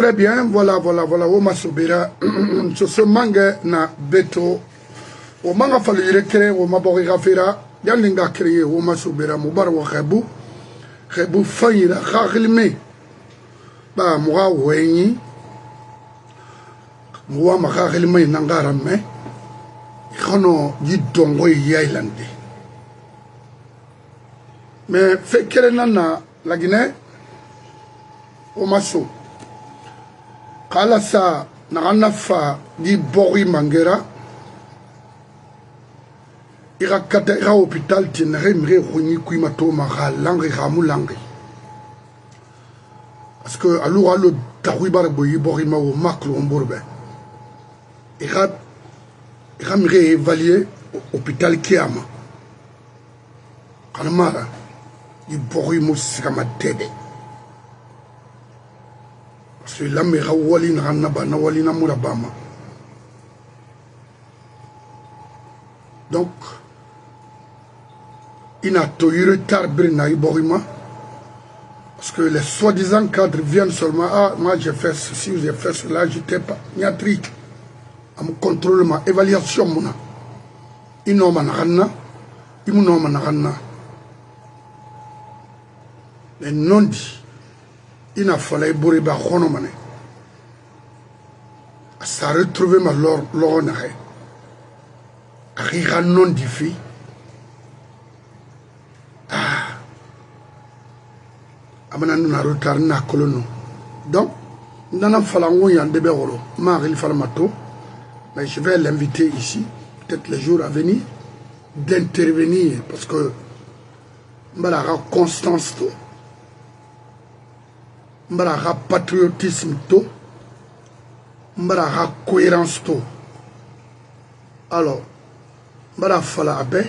Très bien, voilà, Oma Sobira. Ce manga na beto. O manga falu yrekere, o mabori gafira. Yalinga kreye, Oma Sobira, Mubar wa Khebu. Khebu fayira, Khakhilme. Ba, Moura Wenyi. Moura Makhakhilme Nangarame. Khono Yidongo Yailande. Mais fait qu'elle nana, la Guinée, Oma So. Kala sa na fa di bori mangera ira kata ira hôpital tin remre khoni kuima to ma langi khamu langi parce que alors le tawi bar boyi bori ma o maklo mborbe ira mre évaluer hôpital kiama kana mara di bori mo sikama tebe. C'est la mera wali na na wali na murabama. Donc, il a tout eu retard brina iborima parce que les soi-disant cadres viennent seulement ah moi j'ai fait ceci j'ai fait cela j'étais pas niatri à mon contrôle ma évaluation mona inoma na ganna imunoma na ganna les non dit il a fallu boriba khonomane ça retrouver ma l'ornare arrira non difi ah amana na retard na kolono donc nana falango yande bewolo maril falmato mais je vais l'inviter ici peut-être les jours à venir d'intervenir parce que mbala constance to mbara patriotisme to mbara cohérence to alors mbara fala abe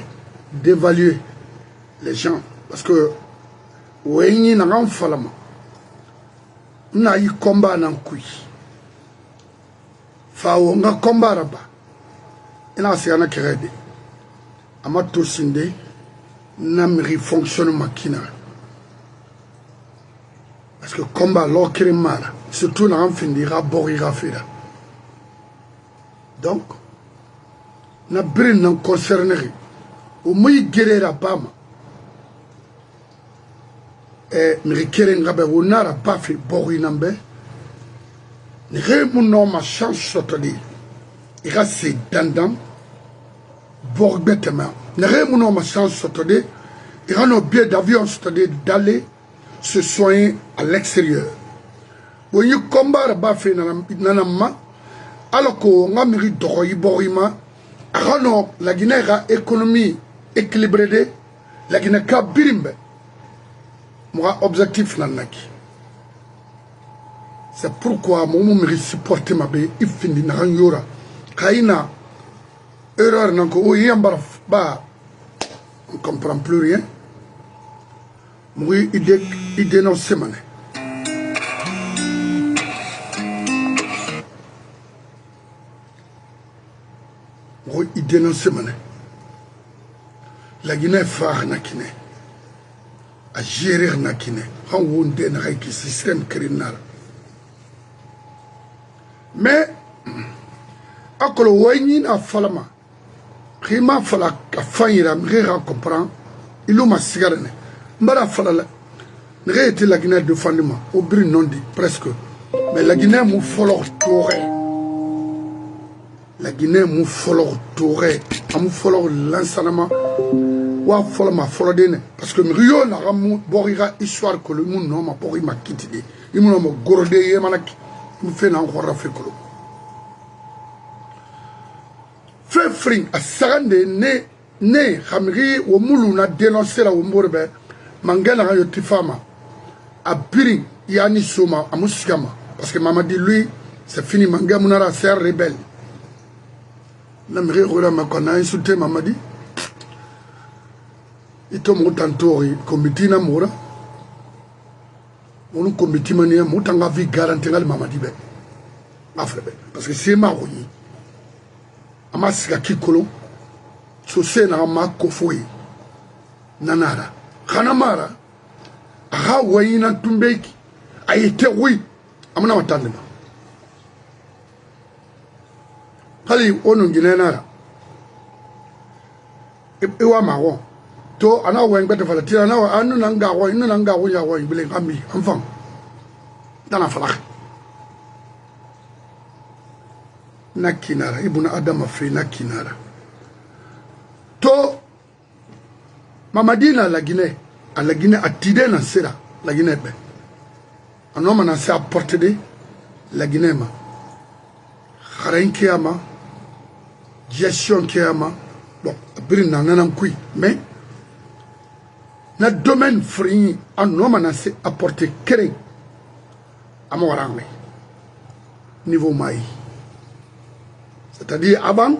d'évaluer les gens parce que wenyi na ngam falama na yi combat nan kui fa wo nga combat raba ina siana kerede amato sinde na mi fonctionne makina. Parce que combat l'okiri mara, surtout dans un fin d'ira borira fera. Donc, na brin nan concernerie, au mouy guerrera bama, et m'rikere ngabe ou nara pas fait borinambe, n'ire mon ma chance sotoli, ira se dandan, borbetema, n'ire mon ma chance sotoli, ira nos billets d'avion sotoli d'aller se soigner à l'extérieur. When you combat bafe nanama, alors qu'on a mérité de borima, la Guinée a économie équilibrée, la Guinée a birimbe. Moi, objectif nanaki. C'est pourquoi mon mérite supporter ma bé, il finit na yora. Kaina, erreur nanko, ou yamba, bah, on comprend plus rien. Moi, il dénonce mané. Moi, il dénonce mané. La Guinée phare nakine. A gérer nakine. On wonde na qui système criminel. Mais, à quoi le wayne a falama. Rima fala ka fayira m'rera comprend. Il ou ma cigarette. Mbara falala. N'était la Guinée de fondement. Au brin non dit presque. Mais la Guinée mou follow touré. La Guinée mou follow touré. Mou follow l'enseignement. Wa follow ma follow dene. Parce que Rio n'a ramou borira histoire que le monde non ma bori ma kitide. Il m'a gordé yemanaki. Il me fait n'encore rafekolo. Fait fring à Sarande ne Hamri ou Moulou n'a dénoncé la Womborbe. Mangana a yoti fama a biring yani soma a musikama parce que maman dit lui c'est fini manga munara c'est rebelle na mire rora makona insulté maman dit ito mo tantori comité na mora on comité mania mutanga vi garantie ngal maman dit be afrebe parce que c'est maroni amasika kikolo so c'est na ma kofoyi nanara Kanamara, Hawaïna Tumbeki, a été oui, amna watande ba hali onu ginenara iwa mawo to ana wen gbete falatina na anu nanga wo inu nanga wo ya wo ibile ambi amfam dana falak nakinara ibuna adama fi nakinara to mamadina la Guinée atide na sera la Guinée be anoma na se apporter de la Guinée ma kharain kiyama gestion kiyama bon birin na nanam kui mais na domaine free anoma na se apporter kere amorangai niveau mai c'est-à-dire avant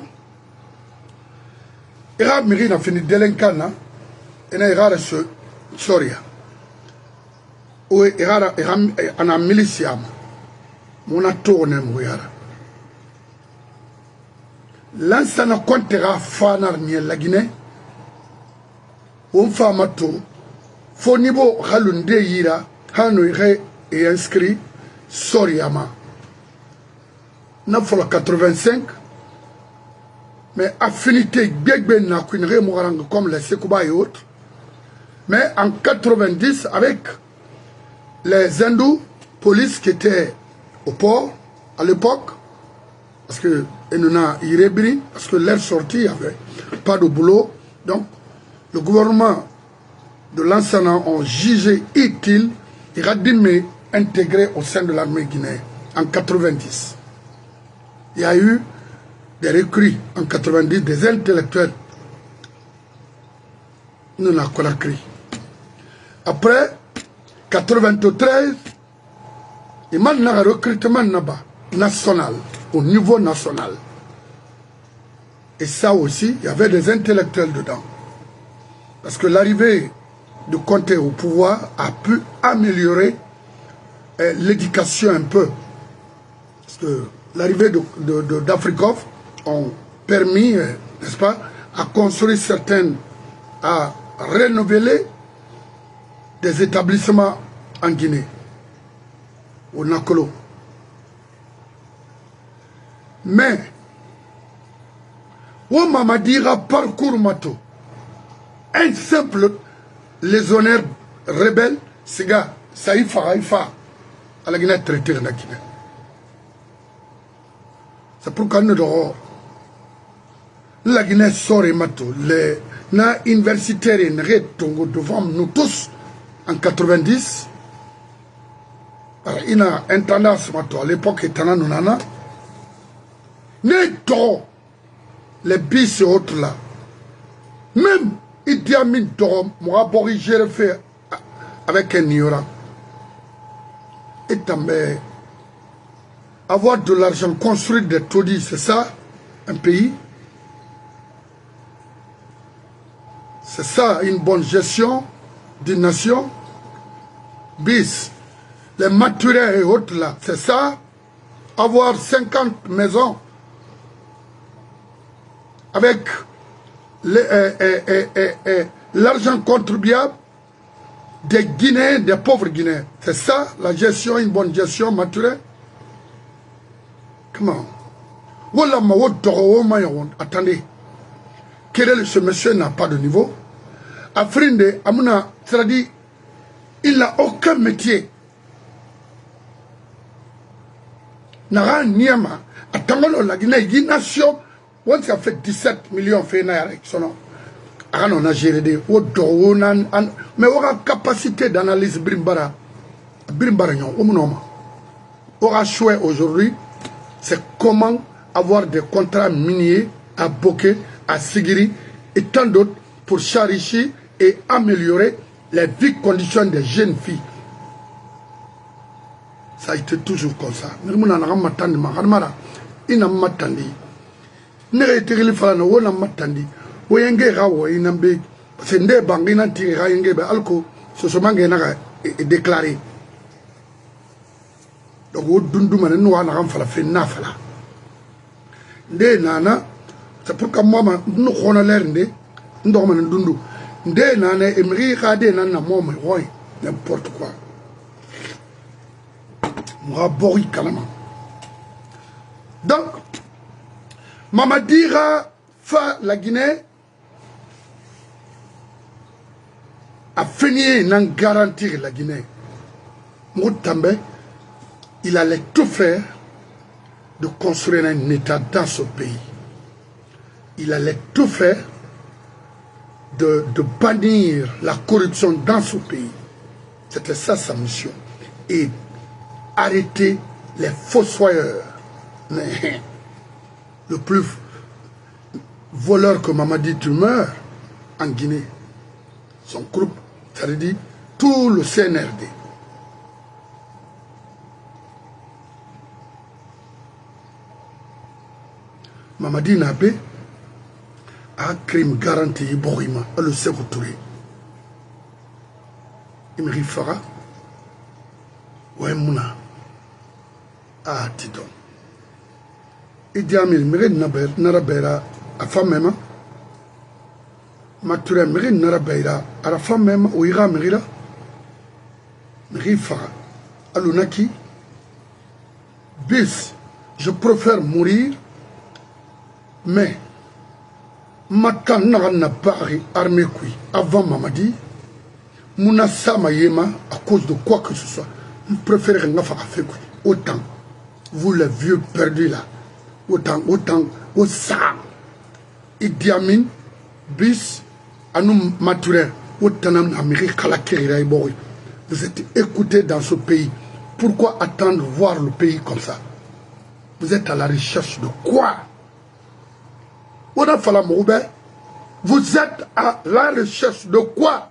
ira miri na fini delenkana ina ira ce soria o ira ana miliciam mona tourne muyara lansana kontera fanar ni la Guinée on fama to fo niveau halunde yira hano ire et inscrit soriama na fola 85 mais affinité Biegben n'a qu'une remorang comme les Sekouba et autres. Mais en 90, avec les hindous, police qui étaient au port à l'époque, parce que parce que leur sortie, il n'y avait pas de boulot. Donc, le gouvernement de Lansana ont jugé utile et radimé intégré au sein de l'armée guinéenne en 90. Il y a eu des recrues en 90, des intellectuels. Nous n'avons pas écrit. Après, 93, il y a un recrutement national, au niveau national. Et ça aussi, il y avait des intellectuels dedans. Parce que l'arrivée de Conté au pouvoir a pu améliorer l'éducation un peu. Parce que l'arrivée d'Afrikov ont permis, n'est-ce pas, à construire certaines, à renouveler des établissements en Guinée, au Nakolo. Mais, on m'a dit parcours mato, un simple légionnaire rebelle, c'est gars, ça y fa, à la Guinée traité la Guinée. C'est pourquoi nous devons la Guinée sort et mato, les universitaires devant nous tous en 90. Il y a un tendance mato à l'époque et nous nana. Les bis et autres là. Même Idi Amin Toro, moi, Boris, j'ai fait avec un ignorant. Et tambe, avoir de l'argent, construire des taudis, c'est ça, un pays. C'est ça, une bonne gestion d'une nation. Bis, les maturiers et autres là, c'est ça, avoir 50 maisons avec l'argent contribuable des Guinéens, des pauvres Guinéens. C'est ça, la gestion, une bonne gestion maturée. Comment? Attendez. Ce monsieur n'a pas de niveau. Afrine, Amuna, c'est-à-dire, il n'a aucun métier. Nara Niama, attendons la Guinée, une nation, on a fait 17 millions fait avec son nom. On a géré des mais on a capacité d'analyse Brimbara. Brimbara, on a choisi aujourd'hui, c'est comment avoir des contrats miniers à Boké, à Sigiri et tant d'autres pour s'enrichir et améliorer les vies conditions des jeunes filles. Ça a été toujours comme ça. Nous avons attendu, il n'a pas attendu. Nous avons été référés, on n'a pas attendu. On a été référés, c'est des banques qui ont été référés, ce sont des banques qui ont déclaré. Donc, nous avons fait un affaire. C'est pourquoi moi, nous avons l'air de nous avons des nana émery radé nana n'importe quoi. Mourabori Kalama. Donc, Mamadira fa la Guinée a fini d'en garantir la Guinée. Moutambe, il allait tout faire de construire un État dans ce pays. Il allait tout faire de bannir la corruption dans ce pays. C'était ça sa mission. Et arrêter les fossoyeurs. Le plus voleur que Mamadi Tumeur en Guinée. Son groupe, ça veut dire tout le CNRD. Mamadi Nabé a crime garanti Iborima, le Sékou Touré. Imri Fara, ouais Mouna, ah Tidon. Idi Amin, Mire Narabera, à femme même, Mature Mire Narabera, à la femme même, ou Ira Mirila, Miri Fara, Alunaki, bis, je préfère mourir, mais Matan n'a pas armé avant Mamadi, Mouna Sama Yema, à cause de quoi que ce soit, je préfère nga fa fait autant, vous les vieux perdus là, autant, au sang, Idi Amin, bis, à nous maturer, autant d'Amérique Kalakiri, vous êtes écoutés dans ce pays, pourquoi attendre voir le pays comme ça? Vous êtes à la recherche de quoi? Vous êtes à la recherche de quoi?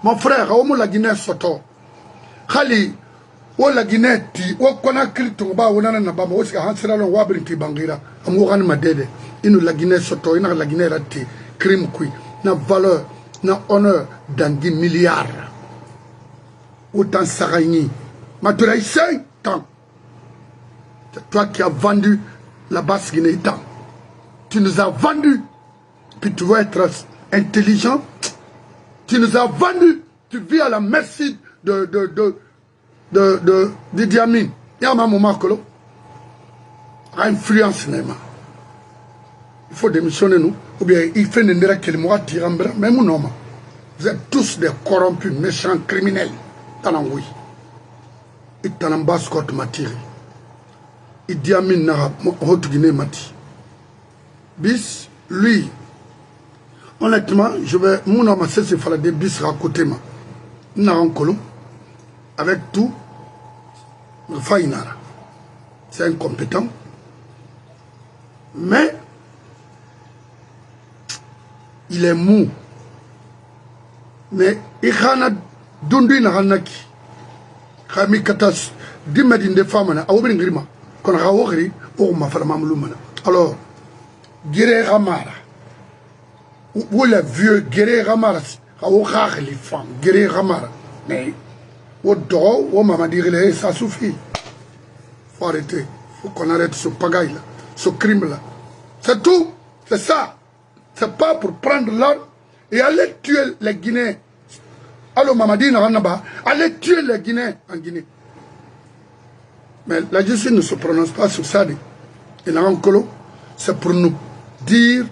Mon frère, au la Guinée soto. Khali, au la Guinée ti, au Conakry Tumba, au Nana Nabama, au Hansela Wabrinti Bangira, à Mouran Madede, inu la Guinée soto, ina la Guinée rati, crime qui, na valeur, na honneur dans 10 milliards. Autant Saragni. Maturaï 5 ans. C'est toi qui as vendu la basse Guinée temps. Tu nous as vendu, puis tu veux être intelligent. Tu nous as vendu, tu vis à la merci de Idi Amin. Il y a un moment que l'on a influence. Il faut démissionner nous, ou bien il fait une miracle qui moi tire même non. Vous êtes tous des corrompus, méchants, criminels. Tanangoui. Et Tanamba Scott m'a tiré. Idi Amin n'a pas Guinée mati. Bis, lui, honnêtement, je vais, mon homme, c'est faire des bis à côté, moi. N'a un colon, avec tout, le faïnara. C'est incompétent. Mais, il est mou. Mais, il y a dundu na hanaki. Kami katas, dimedin de femmes, a ouvert grima. Qu'on a ouvert, pour ma femme Mamloumana. Alors, Guéré Ramara. Où le vieux Guéré Ramara, les femmes, Guéré Ramara. Mais, au dos, au maman dirait, ça suffit. Faut arrêter. Faut qu'on arrête ce pagaille là, ce crime là. C'est tout. C'est ça. C'est pas pour prendre l'arme et aller tuer les Guinéens. Allô, Mamadi Naranaba, aller tuer les Guinéens en Guinée. Mais la justice ne se prononce pas sur ça. Et Narankolo, c'est pour nous dire,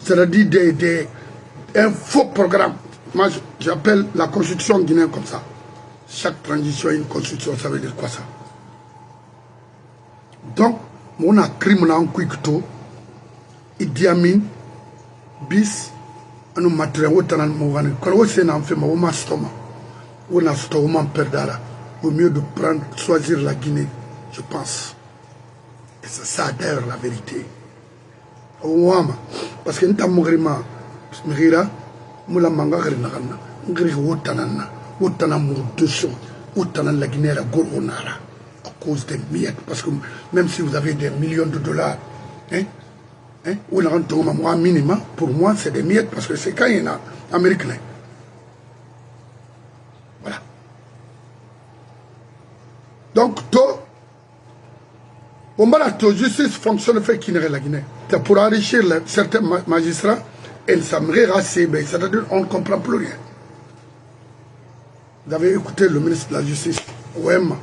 c'est-à-dire un faux programme. Moi, j'appelle la constitution guinéenne comme ça. Chaque transition est une constitution, ça veut dire quoi ça? Donc, on a crime en Kwikto, Idi Amin, bis, nous matériel, autant de mouvements. Quand on s'est fait, on a stoma. On a stoma perdara. Au mieux de prendre, choisir la Guinée, je pense. Et c'est ça d'ailleurs la vérité. Parce que nous avons mourir, moula manga grinagana, ngri wotanana, wotana moudesson, wotana la Guinée la goronara, à cause des miettes. Parce que même si vous avez des millions de dollars, ou un minimum, pour moi c'est des miettes parce que c'est quand il y en a américain. Voilà. Donc, toi, on va la justice fonctionne fait qu'il la Guinée. C'est pour enrichir certains magistrats et ça me rassure, c'est-à-dire on ne comprend plus rien. Vous avez écouté le ministre de la Justice, OM,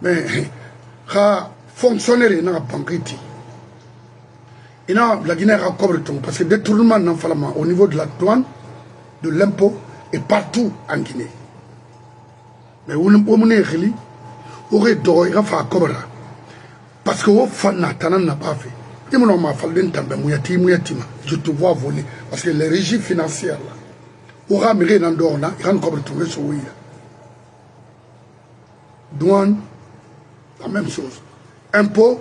mais fonctionnaire n'a pas banqueté. Il a la Guinée a cobre parce que détournement n'en au niveau de la douane, de l'impôt et partout en Guinée. Mais on aurait dû faire cobre parce que au fan n'a pas fait. Je te vois voler parce que les régies financières là, aura miré dans l'or là, il y a encore trouvé sur oui. Douane, la même chose. Impôt,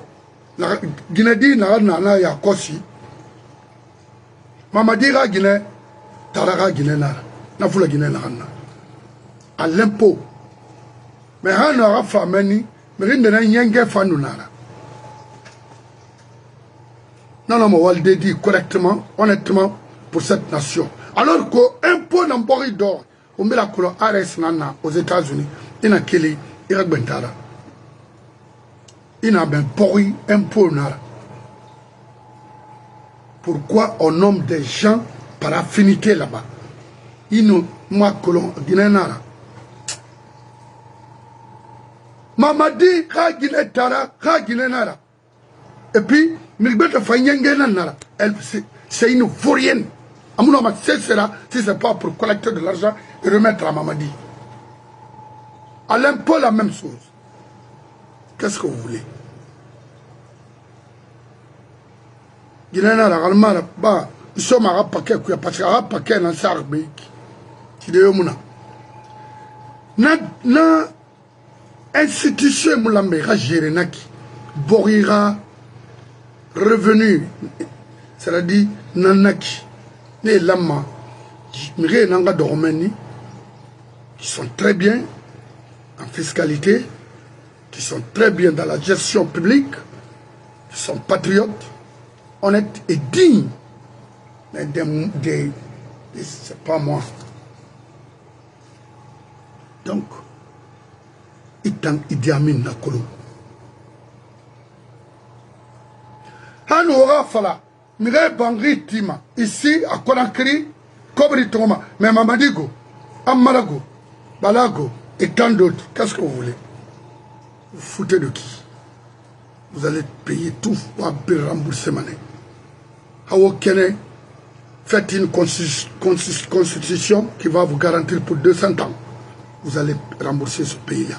la Guinée dit na ya kosi. Mamadi ra Guinée, Taraga Guinée na fula Guinée na. À l'impôt. Mais on aura fameni, mais il n'a rien fait nous nara. Non, non, on va le dédier correctement, honnêtement, pour cette nation. Alors qu'un impôt n'a pas d'or, on met la couleur ARS nana aux États-Unis, il n'a qu'elle Irak Bentara. Il n'a bien pas impôt nara. Pourquoi on nomme des gens par affinité là-bas? Il nous, moi, colon, Guinée nara. Mamadi, ha Guinée Tara, ha Guinée nara. Et puis, c'est une vaurienne. Si ce n'est pas pour collecter de l'argent et remettre à Mamadi. À l'impôt, la même chose. Qu'est-ce que vous voulez? Nous sommes à paquet, parce qu'à paquet, dans sa na institution moulambera gérenaki borira revenu, c'est-à-dire nanaki, les lamas, qui sont très bien en fiscalité, qui sont très bien dans la gestion publique, qui sont patriotes, honnêtes et dignes. Mais c'est pas moi. Donc, Idi Amin Nakolo. Han aura fala, mire Bangri Tima, ici à Konakri, Kobri Toma, mais Mamadigo, Amarago, Balago et tant d'autres. Qu'est-ce que vous voulez? Vous foutez de qui? Vous allez payer tout pour rembourser monnaie. Hawokene, faites une constitution qui va vous garantir pour 200 ans. Vous allez rembourser ce pays-là.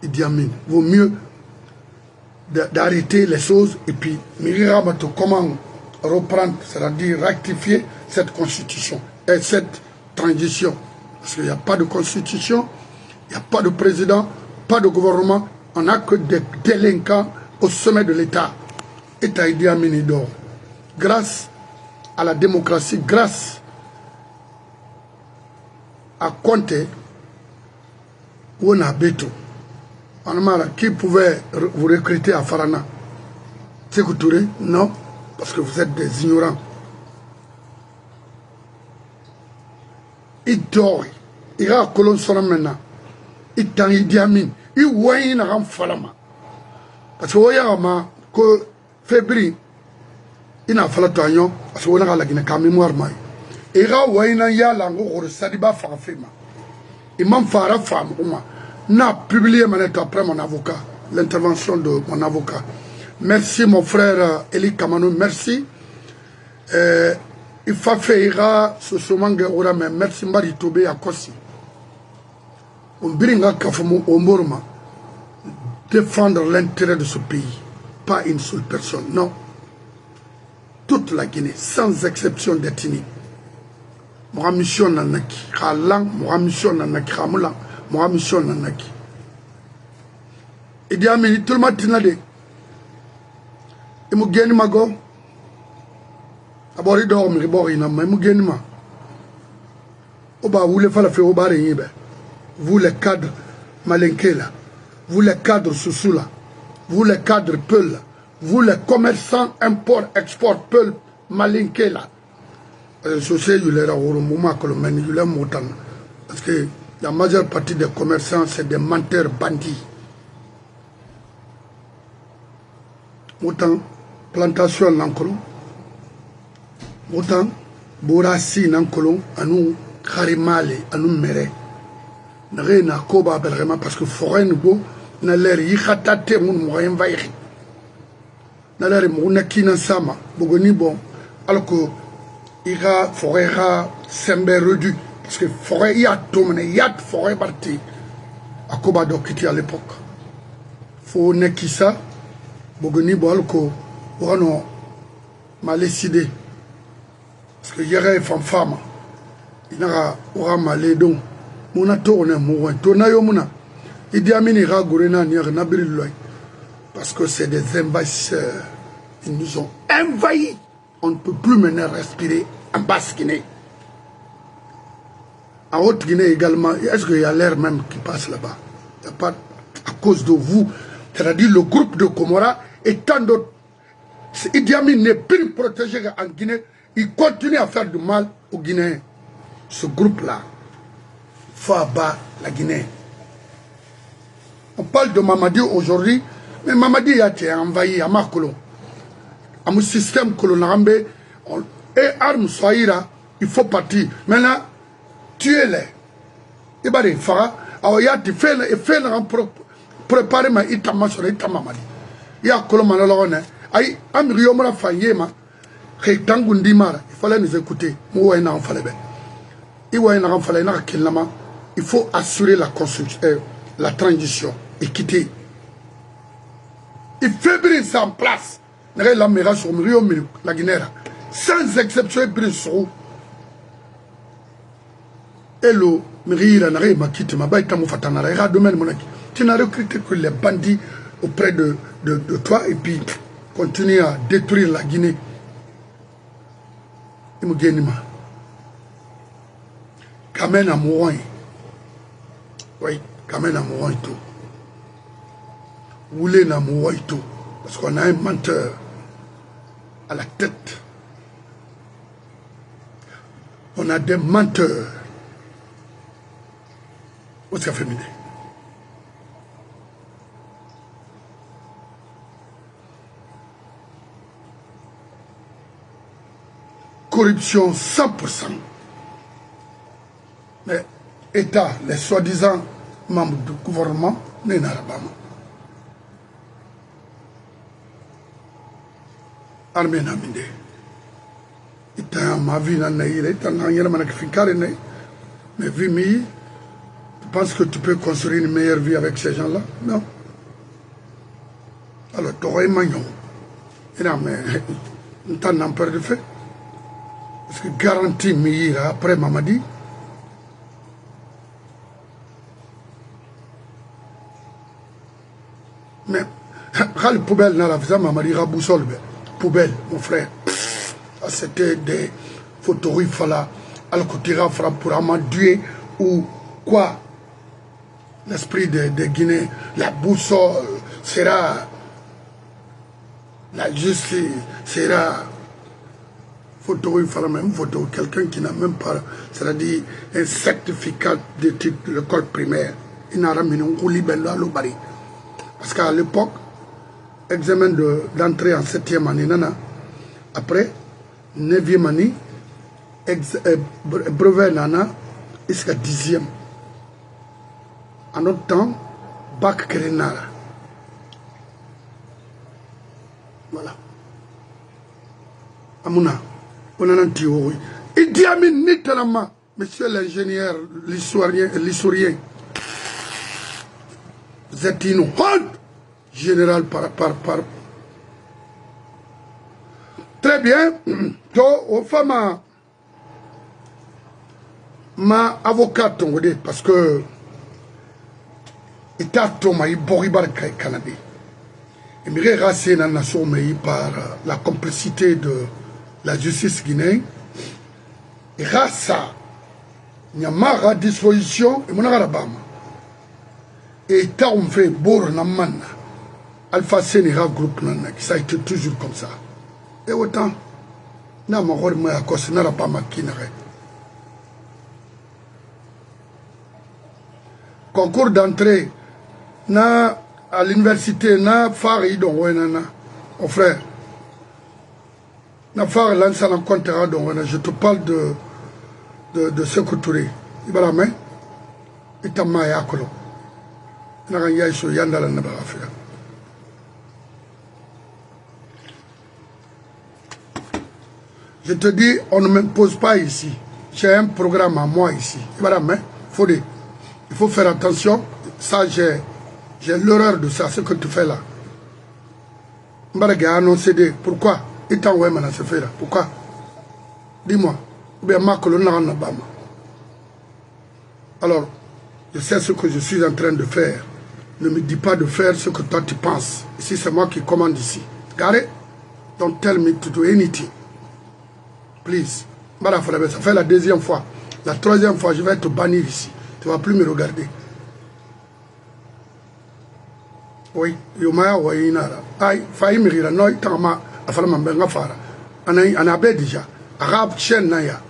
Idi Amin, vaut mieux d'arrêter les choses et puis comment reprendre, c'est-à-dire rectifier cette constitution et cette transition. Parce qu'il n'y a pas de constitution, il n'y a pas de président, pas de gouvernement, on n'a que des délinquants au sommet de l'État. État Idi Amin dort. Grâce à la démocratie, grâce à Conté, on a Beto. Qui pouvait vous recruter à Farana? Sékou Touré? Non, parce que vous êtes des ignorants. Il dort. Il y a un colon sur la maintenant. Il t'en Idi Amin. Il voit un falama. Parce que vous voyez que février, il n'a pas fallu de parce que vous avez la mémoire. Il y a un langue Sadiba Farafima. Il m'a fait la femme. N'a publié après mon avocat, l'intervention de mon avocat. Merci mon frère Eli Kamano, merci. Il faut faire ce somangue ora mais merci Mbari Tobe à Kossi. On bringa kafumu omorma défendre l'intérêt de ce pays, pas une seule personne, non. Toute la Guinée, sans exception d'ethnie. Moi mission nanaki, khalang, moi mission nanaki, khamulang. Moi, mission nanaki. Idi Amin, tout le monde tinade. Et moi, gagné ma go. Abori dormi, ribori na ma. Moi, gagné ma. Oba, vous les fallait faire au bar et vous les cadres malinkela, vous les cadres sousoula, vous les cadres peul, vous les commerçants import, export peul malinkela. Je sais, il est là, au moment que le menu, il est montant. Parce que la majeure partie des commerçants, c'est des menteurs bandits. Autant plantation l'encolon, autant bourassi l'encolon, à nous, karimale, à nous mere. N'a koba belrema parce que forêt nous na l'air yi khatate mun mo envahir na l'air mo na kina sama bogoni bon alors que ira forêt sembe redu parce que forêt y a tomne y a forêt parti à Koba Dokiti à l'époque faut nekisa bogoni bon alors que on m'a décidé parce que yere femme ina ora malé donc mona tourne mo tona yo mona Idi Amin ira gourena ni na biriloy parce que c'est des envahisseurs. Ils nous ont envahis. On ne peut plus maintenant respirer en Basse-Guinée. En Haute-Guinée également, est-ce qu'il y a l'air même qui passe là-bas? Il n'y a pas à cause de vous. C'est-à-dire le groupe de Comora et tant d'autres. Idi Amin n'est plus protégé en Guinée. Il continue à faire du mal aux Guinéens. Ce groupe-là, il faut abattre la Guinée. On parle de Mamadi aujourd'hui, mais Mamadi a été envahi à Makolo. À mon système colonambe, et armes soira, il faut partir. Maintenant, tuez-les. Et bien, il fera, alors il y a des faits, et fait préparer ma itama sur Mamadi. Il y a Colomane, aïe, Amriomra Fayema, Rétangundimara, il fallait nous écouter. Mouaïna en fallait bien. Il faut assurer la construction, la transition et quitter. Il fait briller ça en place. La mera sur la Guinée. Sans exception, il brille sur et le Mérira n'a pas quitté ma baïta moufatana. Tu n'as recruté que les bandits auprès de toi et puis continue à détruire la Guinée. Il me gagne. Kamen à Mouroy. Oui, Kamen à Mouroy tout. Woulé à Mouroy tout. Parce qu'on a un menteur à la tête. On a des menteurs. Où est-ce qu'il a fait miner? Corruption 100%. Mais l'État, les soi-disant membres du gouvernement, n'est pas là. Armée n'a pas de. Ma vie n'a pas de. Mais vie, tu penses que tu peux construire une meilleure vie avec ces gens-là? Non. Alors, tu aurais magnon. Et là, mais tu n'as pas de fait. Parce que garantie, mais après Mamadi, mais la poubelle dans la visa, Mamadi Raboussol, poubelle, mon frère. C'était des photos, il fallait Al-Koutira pour Amadoué ou quoi. L'esprit de Guinée, la boussole sera, la justice sera. Photo, il fallait même photo, quelqu'un qui n'a même pas, c'est-à-dire un certificat d'études de l'école primaire. Il n'a pas mis un roulis à l'Obari. Parce qu'à l'époque, examen d'entrée en 7e année, après, 9e année, brevet nana, jusqu'à 10e. En notre temps, bac Kérénara. Voilà. Amouna. On a un théorie. Idi Amin Nitalama, monsieur l'ingénieur, l'historien, vous êtes une honte générale par. Très bien. Aux femmes, ma avocate, parce que il t'a tombé, il boribar Canada. Il m'irait rasser dans la nation par la complicité de la justice guinéenne. Et grâce à il y a marre disposition et mon arabama. Et t'as on fait bor na manna. Alpha Sénéra groupe nana qui ça a été toujours comme ça. Et autant n'a ma rôle moi à cause n'a pas ma kinare. Concours d'entrée na à l'université na fari donc wenana mon frère. Je te parle de Sékou Touré. Il va la main. Il t'a maillé à Kolo. Je te dis, on ne m'impose pas ici. J'ai un programme à moi ici. Il faut faire attention. Ça, j'ai l'horreur de ça, ce que tu fais là. Pourquoi? Pourquoi? Dis-moi. Alors, je sais ce que je suis en train de faire. Ne me dis pas de faire ce que toi tu penses. Ici, c'est moi qui commande ici. Gare, don't tell me to do anything. Please. Ça fait la deuxième fois. La troisième fois, je vais te bannir ici. Tu ne vas plus me regarder. Oui, Yomaya Wayinara. Aïe, Faï Mirira, Noy, Tama, Afalama Benga Fara. Anabe déjà. Arabe, Chen Naya.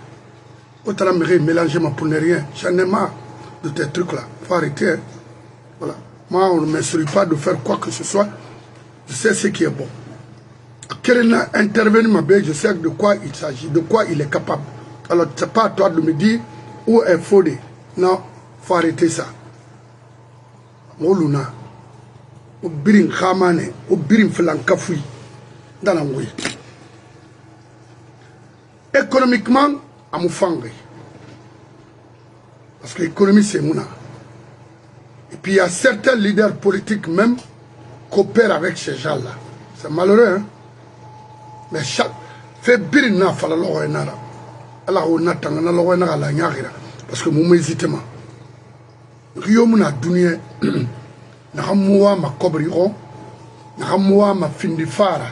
Autant mélanger ma pour ne rien. J'en ai marre de tes trucs là. Il faut arrêter. Voilà. Moi, on ne m'instruit pas de faire quoi que ce soit. Je sais ce qui est bon. Quelqu'un a intervenu, je sais de quoi il s'agit, de quoi il est capable. Alors, ce n'est pas à toi de me dire où est Fodé. Non, il faut arrêter ça. Moluna. Au birin Khamane, au birin Filankafoui. Dans la mouille. Économiquement, à Moufangé. Parce que l'économie, c'est Mouna. Et puis, il y a certains leaders politiques même qui coopèrent avec ces gens-là. C'est malheureux, hein? Mais chaque fait birina fala logo enara ala o natanga na logo enara la nyagira parce que mo hésitema riyo muna dunia na hamwa ma kobri ro na hamwa ma findi fara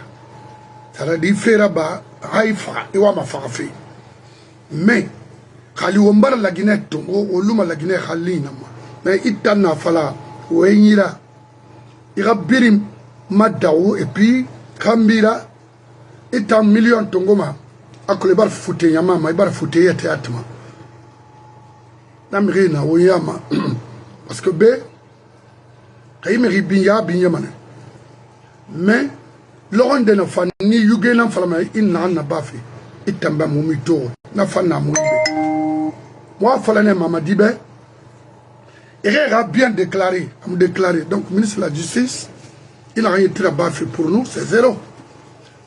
tara di fera ba haifa iwa ma fafi mais khali wombara la gineto o luma la gine khalina ma mais itana fala o enyira ira birim madawo et puis kambira et un million tongoma à que les bar fouté yama ma bar fouté yete atma namrina oyama parce que be kayimeri binya binyamane mais l'on de na fani yugena falama inna na bafi itamba mumito na fana muibe moi falane mamadi be il a bien déclaré donc ministre de la justice il a rien été là bafi pour nous c'est zéro.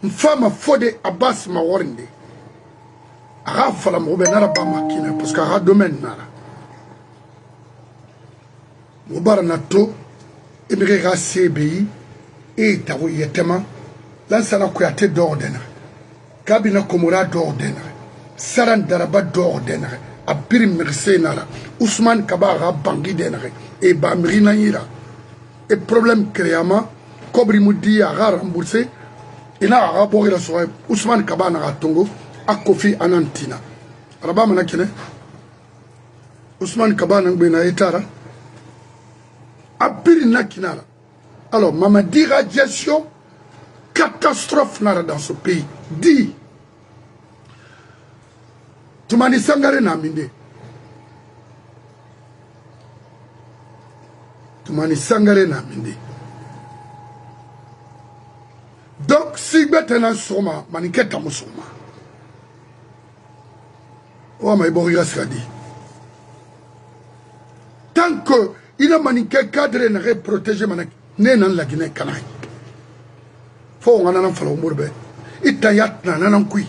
Femme Fodé Abbas Mawarinde. Ara fala mobe nara ba makina parce que ara domaine nara. Mobara nato emirega CBI et tawo yetema lansana kuyate d'ordena. Kabina komora d'ordena. Saran daraba d'ordena. Abiri mirse nara. Ousmane Kabara bangi denare et ba mirina ira. Et problème créama kobri moudi ara remboursé. Il a rapporté la soirée Ousmane Kabana à Tongo à Kofi Anantina. Rabba Manakene Ousmane Kabana Bena Etara à Pirinakinara. Alors, maman dit radiation, catastrophe dans ce pays. Dit Tumani Sangare Naminde. Tumani Sangare Naminde. Donc, si vous êtes un soma, maniquet à Moussoma. Oh, mais bon, il a dit. Tant que il a maniqué cadre n'a protégé maniquet, n'est pas la Guinée Canaille. Faut qu'on en fasse au Mourbe. Il t'a yat nan kui.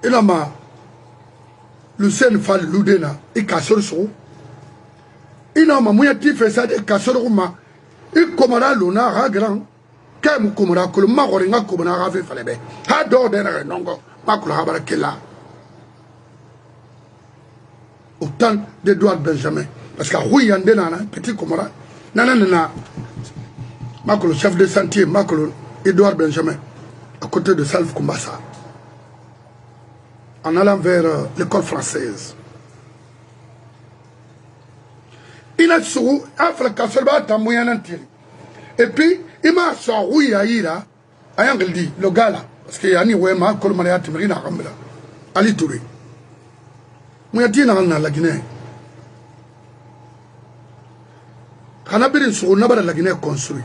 Il a ma le sen fall l'oudena et casseur so. Il a ma mouyati fait ça de casseur ma. Il commanda l'honneur à grand. Comme Kumura, que le Maroringa Kumara avait fallu. Hado de Nongo, Makula Habarakela. Autant d'Edouard Benjamin. Parce que oui, Yandena, petit Kumara, Nanana, Makolo, chef de sentier, Makolo, Edouard Benjamin, à côté de Salve Kumbasa, en allant vers l'école française. Il a souri, Afrika Solba, Tamoyanantiri. Et puis, il m'a sorti à Ira, à Yangeldi, le gars là, parce qu'il y a un Wema, Kolmania Timrina Rambla, Ali Touré. Mouyatina dans la Guinée. Kanabiri sur Nabara la Guinée construit.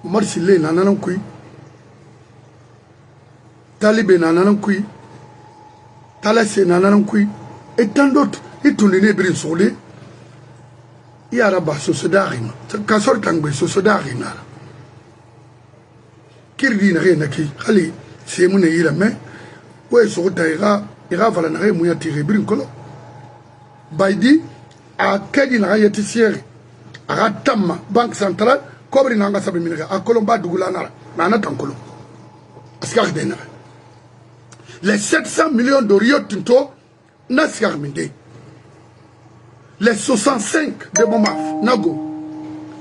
Marsile Nanankoui, Talibé Nanankoui, Talassé Nanankoui, et tant d'autres, ils tournent les bris sur les. yaraba sosodarima kasor tangbe sosodarina kirdi na rena ki khali semune yila me way so tayra ira vala na remu ya tire brin kolo baydi a kedi na yati siere a tamma banque centrale kobri na nga sabe minga a kolomba dugula na tankolo askar dena les 700 millions de Rio Tinto na skar minde les 65 de Momaf nago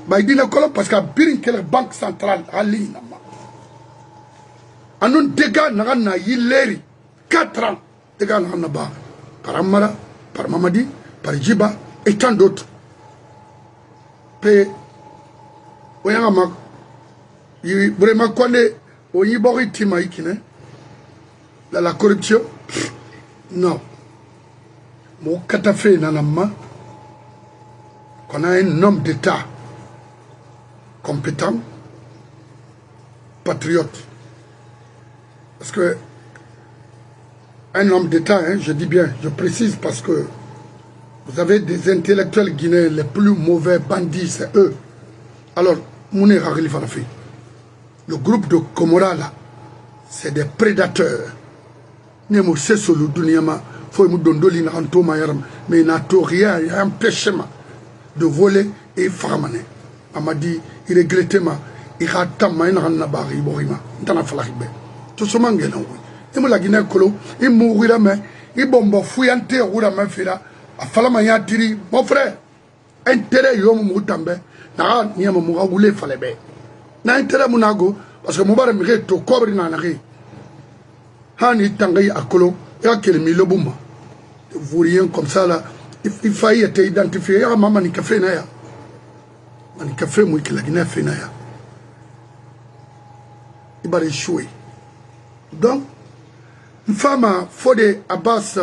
baydi na kolo parce que birin kele banque centrale ali na anon dégâts na yileri 4 ans dégâts na ba par Amara, par Mamadi, par Djiba et tant d'autres. Pe oyanga vraiment kwande oyibori tima ikine la corruption non mo katafe nanama qu'on a un homme d'État compétent patriote. Parce que un homme d'État, hein, je dis bien, je précise parce que vous avez des intellectuels guinéens, les plus mauvais bandits, c'est eux. Alors, Moune Rarili Farafi, le groupe de Komora là, c'est des prédateurs. Nemo Sesolo Dunyama, faut me donner une rentoma yaram, mais il n'a rien, il y a un péchement de voler et faramaner. Il m'a dit, il regrettait ma, il a tamma une ranabari borima, il a fallu. Tout ce monde est là. Il m'a dit que il mourra, mais il bombe fouillante, ou la main fila. A fala ma ya tiri, mon frère. Intérêt yom moutambe, n'a ni à moura roulé fallait bien. N'a intérêt monago, parce que mon bar me to cobre na nari. Hani tangai à colo, et à quel mille bouma. Vous rien comme ça là, il faillit être identifié. Ya maman ni café na ya. Ni café mouille que la Guinée fait na ya. Il va échouer. Donc, une femme a fait Abbas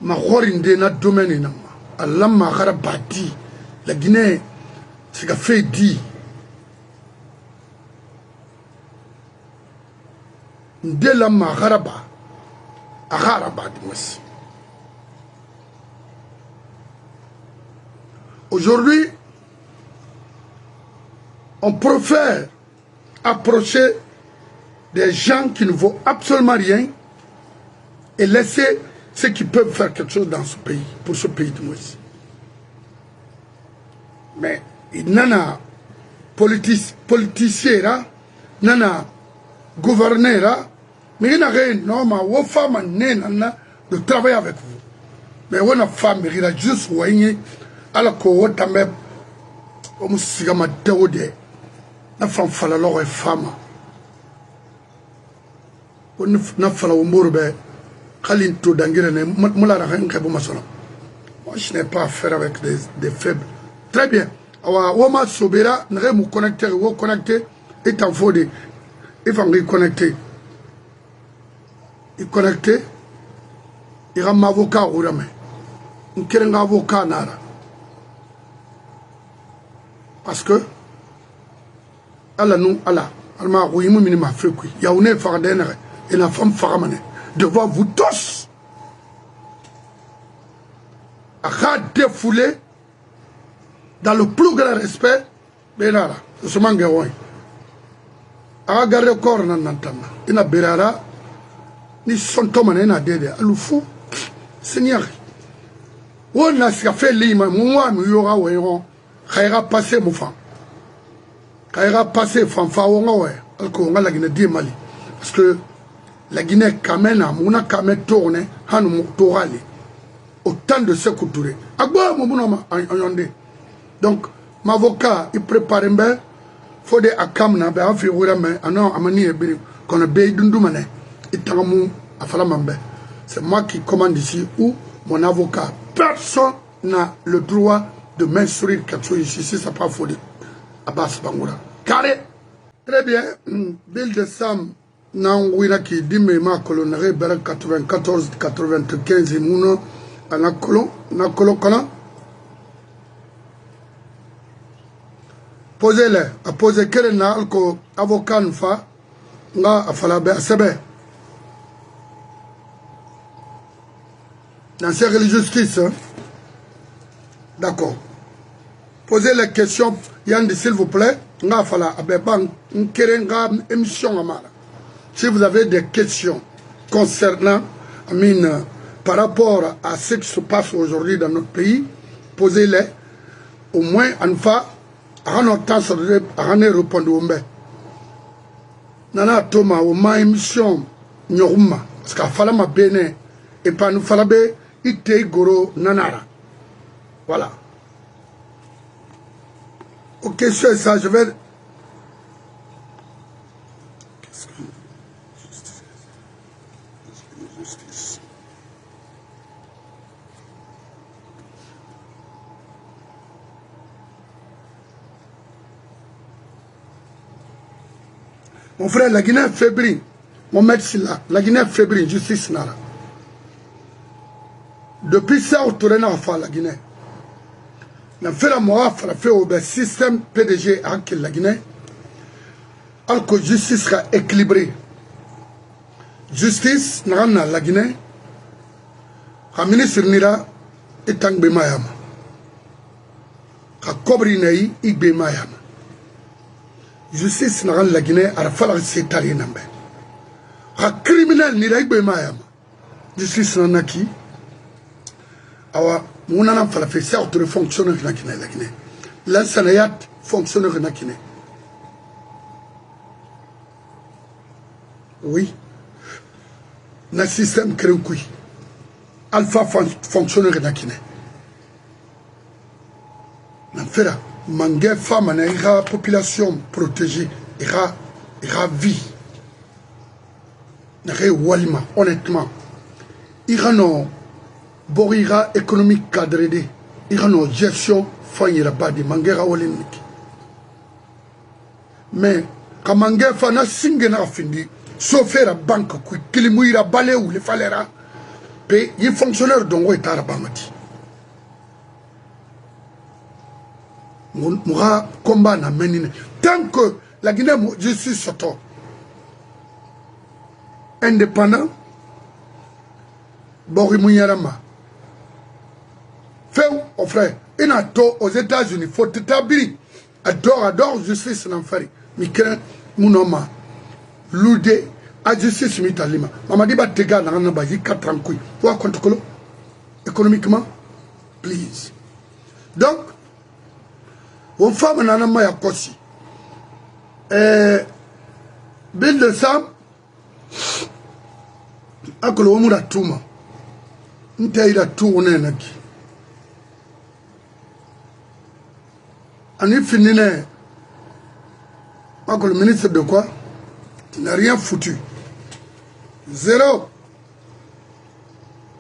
ma horinde na domaine na Allah ma bati la Guinée c'est qu'a fait dit de la ma haraba aujourd'hui on préfère approcher des gens qui ne vaut absolument rien et laisser ceux qui peuvent faire quelque chose dans ce pays, pour ce pays de Moïse. Mais il n'y a politicien, il n'y a gouverneur, mais il n'y a rien, non, mais vos femmes de travailler avec vous. Mais on a femme, il a juste voyé, alors qu'on a même, on s'est dit, la femme fallait leur femme. On a fallu mourir. Moi, je n'ai pas affaire avec des faibles. Très bien. Woma Sobera, n'aurait mou connecté, ou connecté, et en fodé. Il faut reconnecter. Il connecté. Il y a un avocat ou jamais. Il y a un avocat nara. Parce que, Allah nous, Allah, Allah, oui, moi, minima fait quoi. Il y a une femme et la femme faramane. Devant vous tous, à défouler dans le plus grand respect, Benara, c'est ce mangueroin. À garder le corps, il n'a Berara, ni son tomane, n'a dédé, à l'oufou, Seigneur. On a fait l'ima, moi, nous y aura, on va passer, mon fan. Quand il va passer, fanfa, on va la Guinée Mali. Parce que la Guinée Kamena, Mouna Kamé tourne, Hanou Torali. Autant de ce couture. Agba Mounoma en yonde. Donc, mon avocat, il prépare un peu. Faut des akamna, ben, anon, amani et biri, qu'on a bé d'undumane. Et tamou, afalamambe. C'est moi qui commande ici, ou mon avocat. Personne n'a le droit de m'instruire quelque chose ici, si ça pas faux. Abbas Bangoura. Carré. Très bien. Bill de Sam. Nan wina ki dime ma kolonare bera 94-95 mouno na kolo kana posez-le a poser kere na alko avocat fa nga afala be sebe dans cette justice hein? D'accord. Posez les questions, Yann, s'il vous plaît. Si vous avez des questions concernant, par rapport à ce qui se passe aujourd'hui dans notre pays, posez-les. Au moins, en fa, à notre temps, à répondre. Nana Thomas, au moins, émission, Nyoruma, parce qu'il fallait ma bene, et pas nous fallait ite goro nanara. Voilà. Ok, c'est ça, je vais. Mon frère, la Guinée est fébrile. Mon maître là, la Guinée est fébrile, justice nara. Depuis ça, on tourne à faire la Guinée. On fait la moi, on fait au système PDG à la Guinée. Alors que justice sera équilibrée. Justice, nara la Guinée. Le ministre Nira est en Bemayama. Le Kobri Naï est Bemayama. Justice n'a la Guinée à la fois c'est tari nambe. Un criminel ni règle mayama. Justice n'a qui. Awa mon anam fala fait ça autre fonctionnaire na Guinée la Guinée. L'ensanayat fonctionnaire na Guinée. Oui. Na système créoui. Alpha fonctionnaire na Guinée. N'affaire. Mangé femme n'a population protégée, ira vie. N'a walima honnêtement. Ira no borira économique cadré, ira no gestion fanyira badi mangera waliniki. Mais quand mangé fana singena findi, sauf la banque qui kilimuira balé ou les falera, paye les fonctionnaires d'ongo et tarabamati. Moura combat na menine tant que la Guinée je suis soto indépendant Bori Mouyarama fait au frère il a tôt aux États-Unis faut t'établir adore justice n'enfari mikren munoma lude a justice mitalima mamadi ba tega na na ba yi 4 ans kui wa contre économiquement please donc on femme nana maya kosi bill de sam akolo mura tuma ntaira tuune naki ani finine akolo ministre de quoi tu n'as rien foutu zéro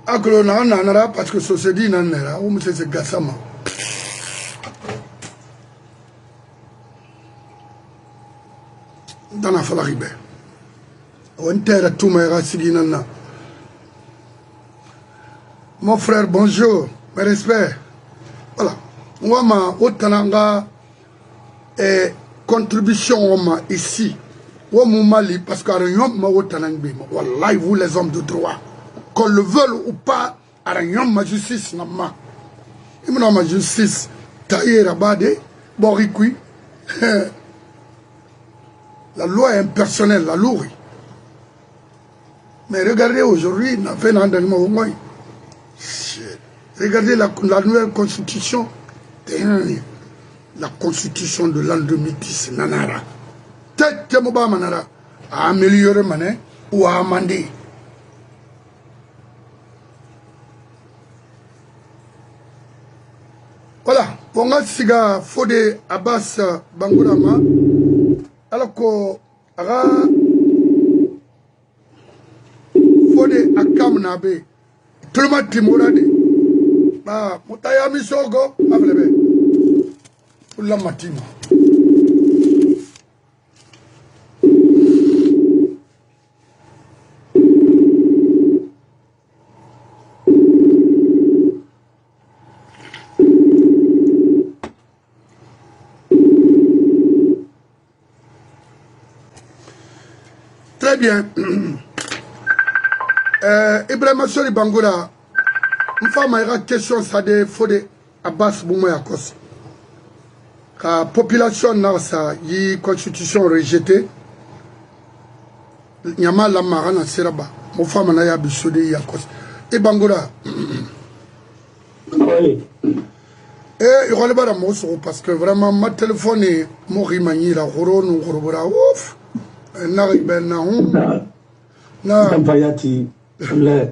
akolo nana parce que société nanera ou monsieur c'est Gassama. Dans la Falaribe. On terre tout mon frère, bonjour, mes respects. Voilà. Moi, ma autananga contribution ici. Moi, mon Mali, parce que ma autanangbi. Wallahi, vous les hommes de droit. Qu'on le veuille ou pas, ma justice n'a pas. Il me ma justice. Taïe rabade, borikui. La loi est impersonnelle, la loi. Mais regardez aujourd'hui, on a fait un endroit au moins. Regardez la nouvelle constitution. La constitution de l'an 2010, Nanara. Peut-être que Moba Manara a amélioré Mané ou a amendé. Voilà. Pour moi, Siga Fode Abbas Bangourama. Alors que Fode Akam Nabe, tout le monde timorade. Bah, Moutayami Sogo, Avlebe. Pour la matinée. Très bien. Ibrahima Sori Bangoura, une femme a une question, ça de Fode Abbas Boumouyakos. La population n'a sa constitution rejetée. Il y a mal à marana seraba. Mon femme n'a pas bisodé yakos. Et Bangola. Oui. Et il y a pas de parce que vraiment ma téléphone est mori mani la horo nous horobora ouf. N'arrive ben na hum. Na. Tampayati. Le.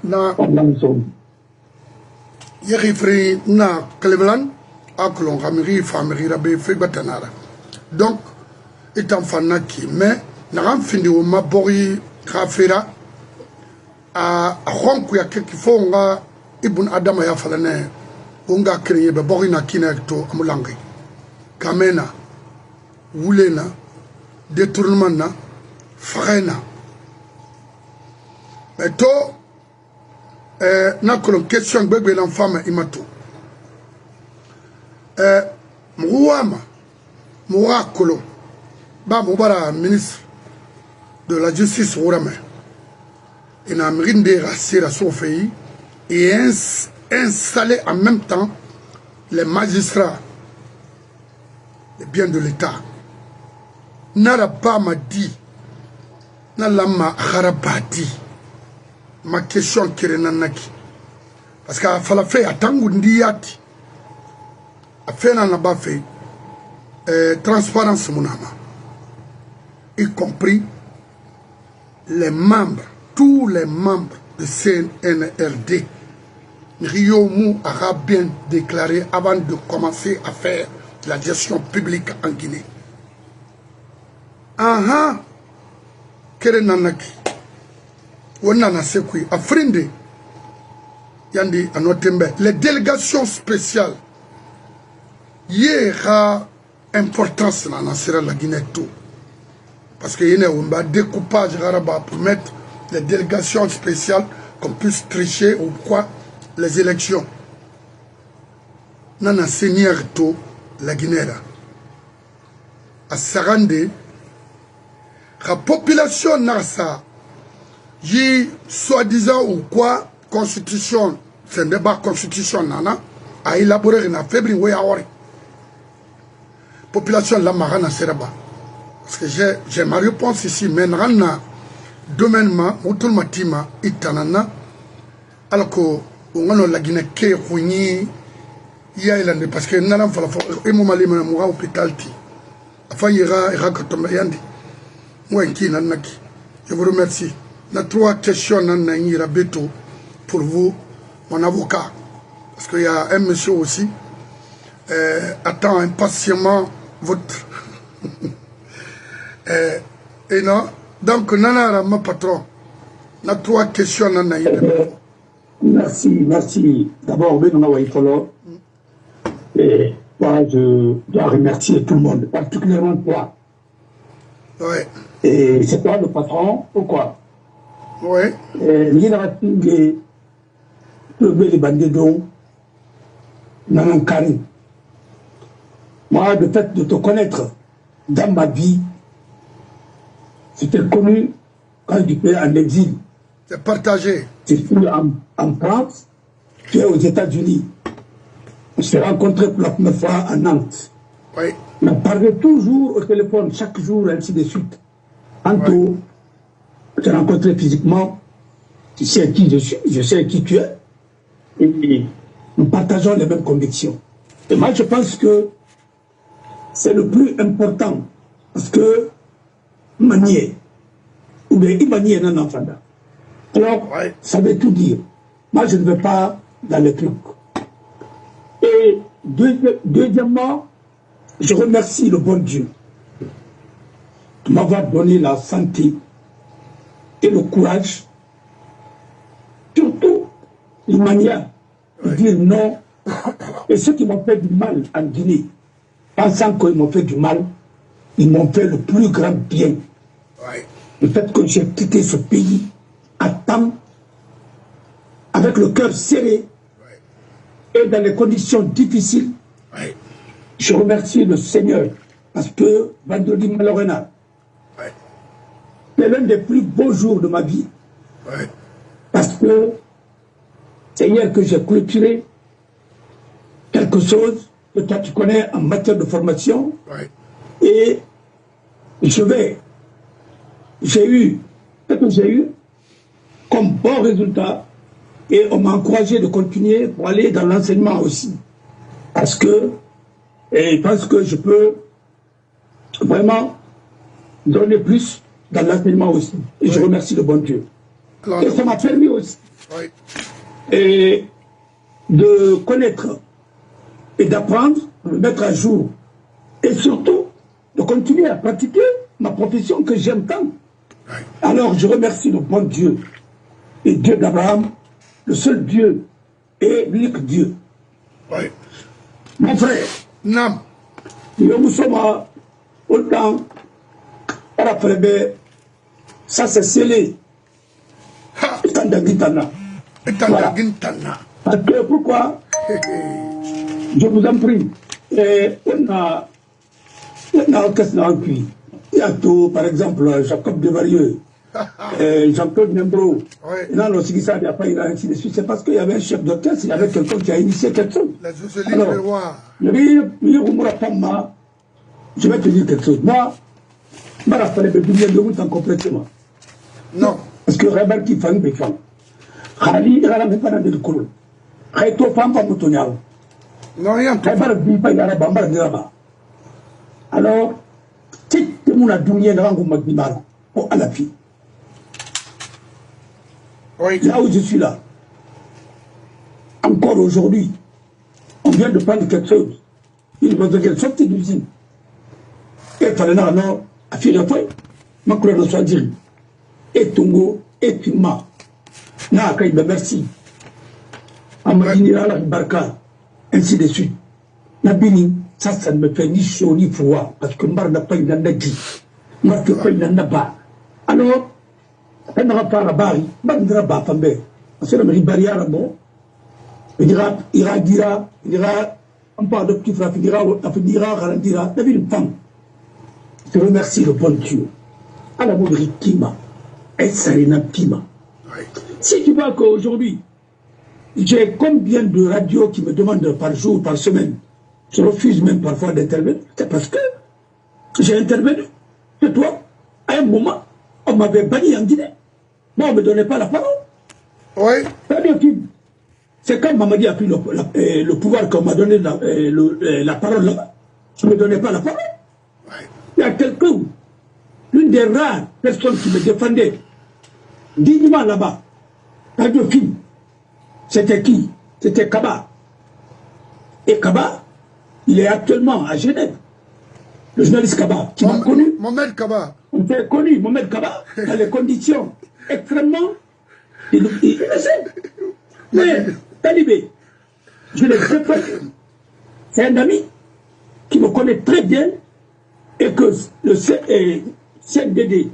Na. Pamlanson. Yerifri na Cleveland. Aklon Ramiri famiri rabe fait batanara. Donc étant fanaki mais n'a fini au mabori khafira a honku ya keki fonga ibn adama ya falane unga kriye be bori na kinekto amulangi kamena wulena détournement na frena mais to na kolon question gbegbe na femme imato Mouama Mouakolo Ba Moubara, ministre de la Justice Ourame, il a mis racistes à son pays et installé en même temps les magistrats, les biens de l'État. Naraba m'a dit, Nalama Harabadi, ma question qui est nanaki. Parce qu'à Falafé, à Tangoundiati, à faire un fait transparence mounama, y compris les membres, tous les membres de CNRD. Rio Mou a bien déclaré avant de commencer à faire la gestion publique en Guinée. Aha, kere nanaki, wonana sekui, afrindi, yandi anotembe, les délégations spéciales. Il y a importance dans la Guinée tout. Parce qu'il y a un découpage pour mettre les délégations spéciales qu'on puisse tricher ou quoi les élections. Dans la Seigneur tout la Guinée. À Sarandé, la population n'a ça. Il soi-disant ou quoi, constitution, c'est un débat constitution nana, a élaboré une février population la marana seraba parce que j'ai ma réponse ici mais nana domainement autour matima itanana alors que on a la Guinée qui est il parce que nana fala et mon mali mon hôpital ti enfin ira que tombe yandi moi qui nanaki je vous remercie na trois questions nana ira beto pour vous mon avocat parce qu'il y a un monsieur aussi attend impatiemment votre et non donc nana ma patron na trois questions nana merci d'abord et moi je dois remercier tout le monde particulièrement toi. Ouais. Et c'est toi le patron pourquoi? Ouais. Les bandits dont Nanon Karim. Moi, le fait de te connaître dans ma vie, c'était connu quand j'étais en exil. C'est partagé. Je suis en France, tu es aux États-Unis. On s'est rencontrés pour la première fois à Nantes. Oui. On parlait toujours au téléphone, chaque jour, ainsi de suite. Tantôt, je t'ai rencontré physiquement, tu sais qui je suis, je sais qui tu es. Et nous partageons les mêmes convictions. Et moi, je pense que c'est le plus important parce que manier ou bien imanier un enfant. Alors, ça veut tout dire. Moi, je ne vais pas dans les trucs. Et deuxièmement, je remercie le bon Dieu de m'avoir donné la santé et le courage, surtout une manière de dire non. Et ceux qui m'ont fait du mal en Guinée, pensant qu'ils m'ont fait du mal, ils m'ont fait le plus grand bien. Le fait que j'ai quitté ce pays à temps, avec le cœur serré et dans des conditions difficiles, je remercie le Seigneur parce que vendredi Malorena, c'est l'un des plus beaux jours de ma vie. Parce que, Seigneur, que j'ai clôturé quelque chose que toi tu connais en matière de formation. Ouais. Et j'ai eu ce que j'ai eu comme bon résultat. Et on m'a encouragé de continuer pour aller dans l'enseignement aussi. Parce que, et je pense que je peux vraiment donner plus dans l'enseignement aussi. Et je remercie le bon Dieu. Alors, et ça m'a permis aussi ouais. et de connaître et d'apprendre, de me mettre à jour. Et surtout, de continuer à pratiquer ma profession que j'aime tant. Ouais. Alors je remercie le bon Dieu. Et Dieu d'Abraham, le seul Dieu et l'unique Dieu. Ouais. Mon frère, Nam. nous sommes au temps, à la Frébé, ça c'est scellé. Ha. Et Tandagitana. Voilà. Parce que pourquoi je vous en prie, on a qu'est-ce qu'on a cuit. Il y a tout, par exemple, Jacob Devarieux, Jean-Claude Nembro, ainsi de suite. C'est parce qu'il y avait un chef d'orchestre, il y avait quelqu'un qui a initié quelque chose. Alors, je vais te dire quelque chose. Moi, je me suis complètement. Non. Parce que Robert qui fait une femme. Khali, il a même pas de colon. Khaito femme pas moutonnial. Non, rien. Robert dit pas il a la bamba de là-bas. Alors, si tu m'as donné un rango magnimal pour à la fille. Oui. Là où je suis là, encore aujourd'hui, on vient de prendre quelque chose. Il va devenir sorti de l'usine. Et il fallait non, à fil de feuille, ma couleur de soit dire. Et Tongo, et Pima. Na Kaïba, merci. Amadinira la Barka, ainsi de suite. Nabini, ça ne me fait ni chaud ni froid, parce que Mbar n'a pas eu d'andagi. Mbar n'a pas eu d'andaba. Alors, elle n'aura pas la barre, Mbar n'aura pas la barre. Parce que le Ribaria, là, bon, il dira, on parle de petit frère, il dira, ralentira, la vie une femme. Je remercie le bon Dieu. À la mode Rikima, et Sarina Pima. Si tu vois qu'aujourd'hui, j'ai combien de radios qui me demandent par jour, par semaine, je refuse même parfois d'intervenir, c'est parce que j'ai intervenu. C'est toi, à un moment, on m'avait banni en Guinée. Moi, on ne me donnait pas la parole. Oui. C'est quand Mamadi a pris le pouvoir qu'on m'a donné la parole là-bas. Je ne me donnais pas la parole. Ouais. Il y a quelqu'un, l'une des rares personnes qui me défendait dignement là-bas, radiophile, c'était qui? C'était Kaba. Et Kaba, il est actuellement à Genève. Le journaliste Kaba, qui m'a connu. Mohamed Kaba. On s'est connu, Mohamed Kaba, dans les conditions extrêmement. Il le sait. Mais, Talibé, je l'ai préféré. C'est un ami qui me connaît très bien et que le CNDD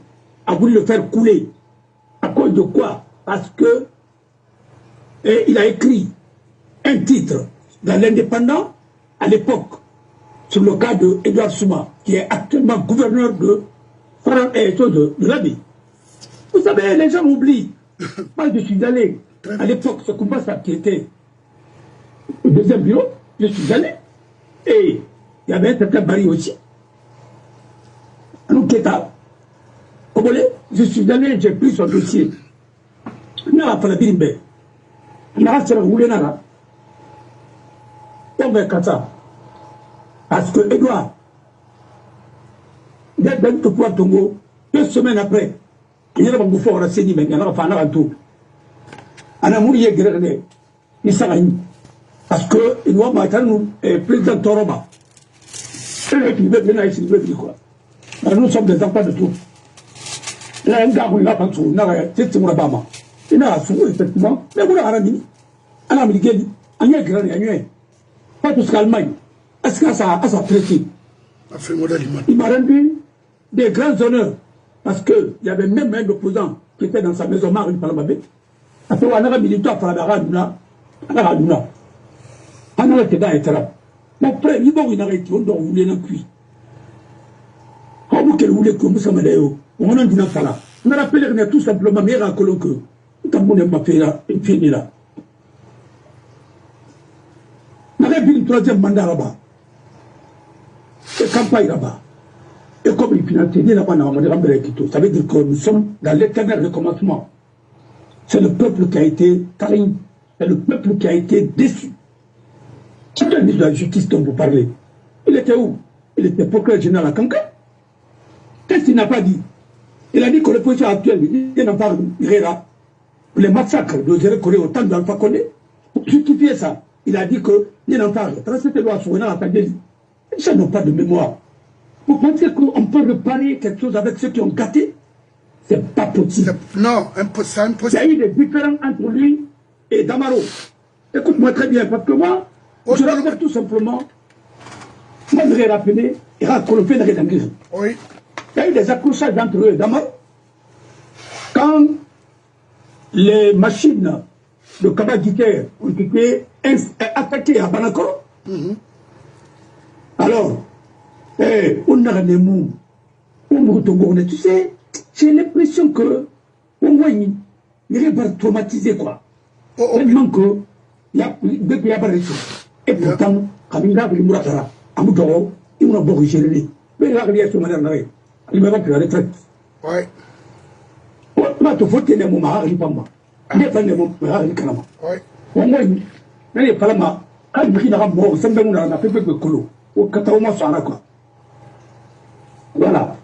a voulu le faire couler. À cause de quoi? Parce que il a écrit un titre dans l'Indépendant à l'époque sur le cas de Edouard Souma, qui est actuellement gouverneur de l'Abbé. Vous savez, les gens oublient. Moi, je suis allé à l'époque, ce combat qui était au deuxième bureau, je suis allé et il y avait un certain Barry aussi. Alors, je suis allé, j'ai pris son dossier. On a fait la birimbe. On a fait la roulée. On va faire ça. Parce que Edouard, il y a dans tout pouvoir Tongo, 2 semaines après, il y a un bouffon à la CENI, mais il y a un fan à tout. On a mouru Grégné, il s'en a eu. Parce que il doit m'attendre, nous, président Toroba. Nous sommes des enfants de tout. Il y a un gars qui n'a pas de sous, c'est Mourabama. Il n'a pas de sous, effectivement, mais vous l'avez dit. On a mis des gens, on y a gagné, pas tout ce qu'Allemagne. Est-ce que ça a traité? Il m'a rendu des grands honneurs parce qu'il y avait même un opposant qui était dans sa maison Marie Palamabé. Après, on a militaire pour la Raduna. On a été dans les terrains. Mon frère, il y a une on doit rouler dans le cuit. Comment qu'elle voulait que nous sommes là? On a dit non, là. On a rappelé qu'on est tout simplement meilleur à Colon que. Tout le monde m'a fait là, et fini là. On a vu le 3e mandat là-bas. et campagne là-bas. Et comme il finançait, ça veut dire que nous sommes dans l'éternel recommencement. C'est le peuple qui a été trahi. C'est le peuple qui a été déçu. C'est le ministre de la Justice dont vous parlez. Il était où? Il était procureur général à Kankan. Qu'est-ce qu'il n'a pas dit? Il a dit que le position actuel, il n'en parle pas. Les massacres de Zéré Corée au temps d'Alpha Condé, pour justifier ça, il a dit que il n'en parle pas. Cette loi sur la Tagélie, les gens n'ont pas de mémoire. Vous pensez qu'on peut réparer quelque chose avec ceux qui ont gâté? C'est pas possible. Non, c'est impossible. Il y a eu des différends entre lui et Damaro. Écoute-moi très bien, parce que moi, je rappelle tout simplement, moi je vais rappeler, il y a Kolofé de Redangir. Oui. Il y a eu des accrochages entre eux et Damaro. Quand les machines de Kaba Giker ont été attaquées à Banako, alors, on a des mots, tu sais, j'ai l'impression que, au moins, il est traumatisé, quoi. Tellement que, il y a pas de choses. Et pourtant, quand il a vu Mouratara, à Moutoro, il m'a beaucoup géré. Mais il a réagi sur ma mère, il m'a pris la retraite. Oui. Tu faut tenir mon mari, pas moi. Il n'est pas le mon mari, Kanama. Oui. Au moins, il n'est pas là, quand il a mort, c'est même on a fait peu de colo. Au Kataoma Sara, quoi. Voilà.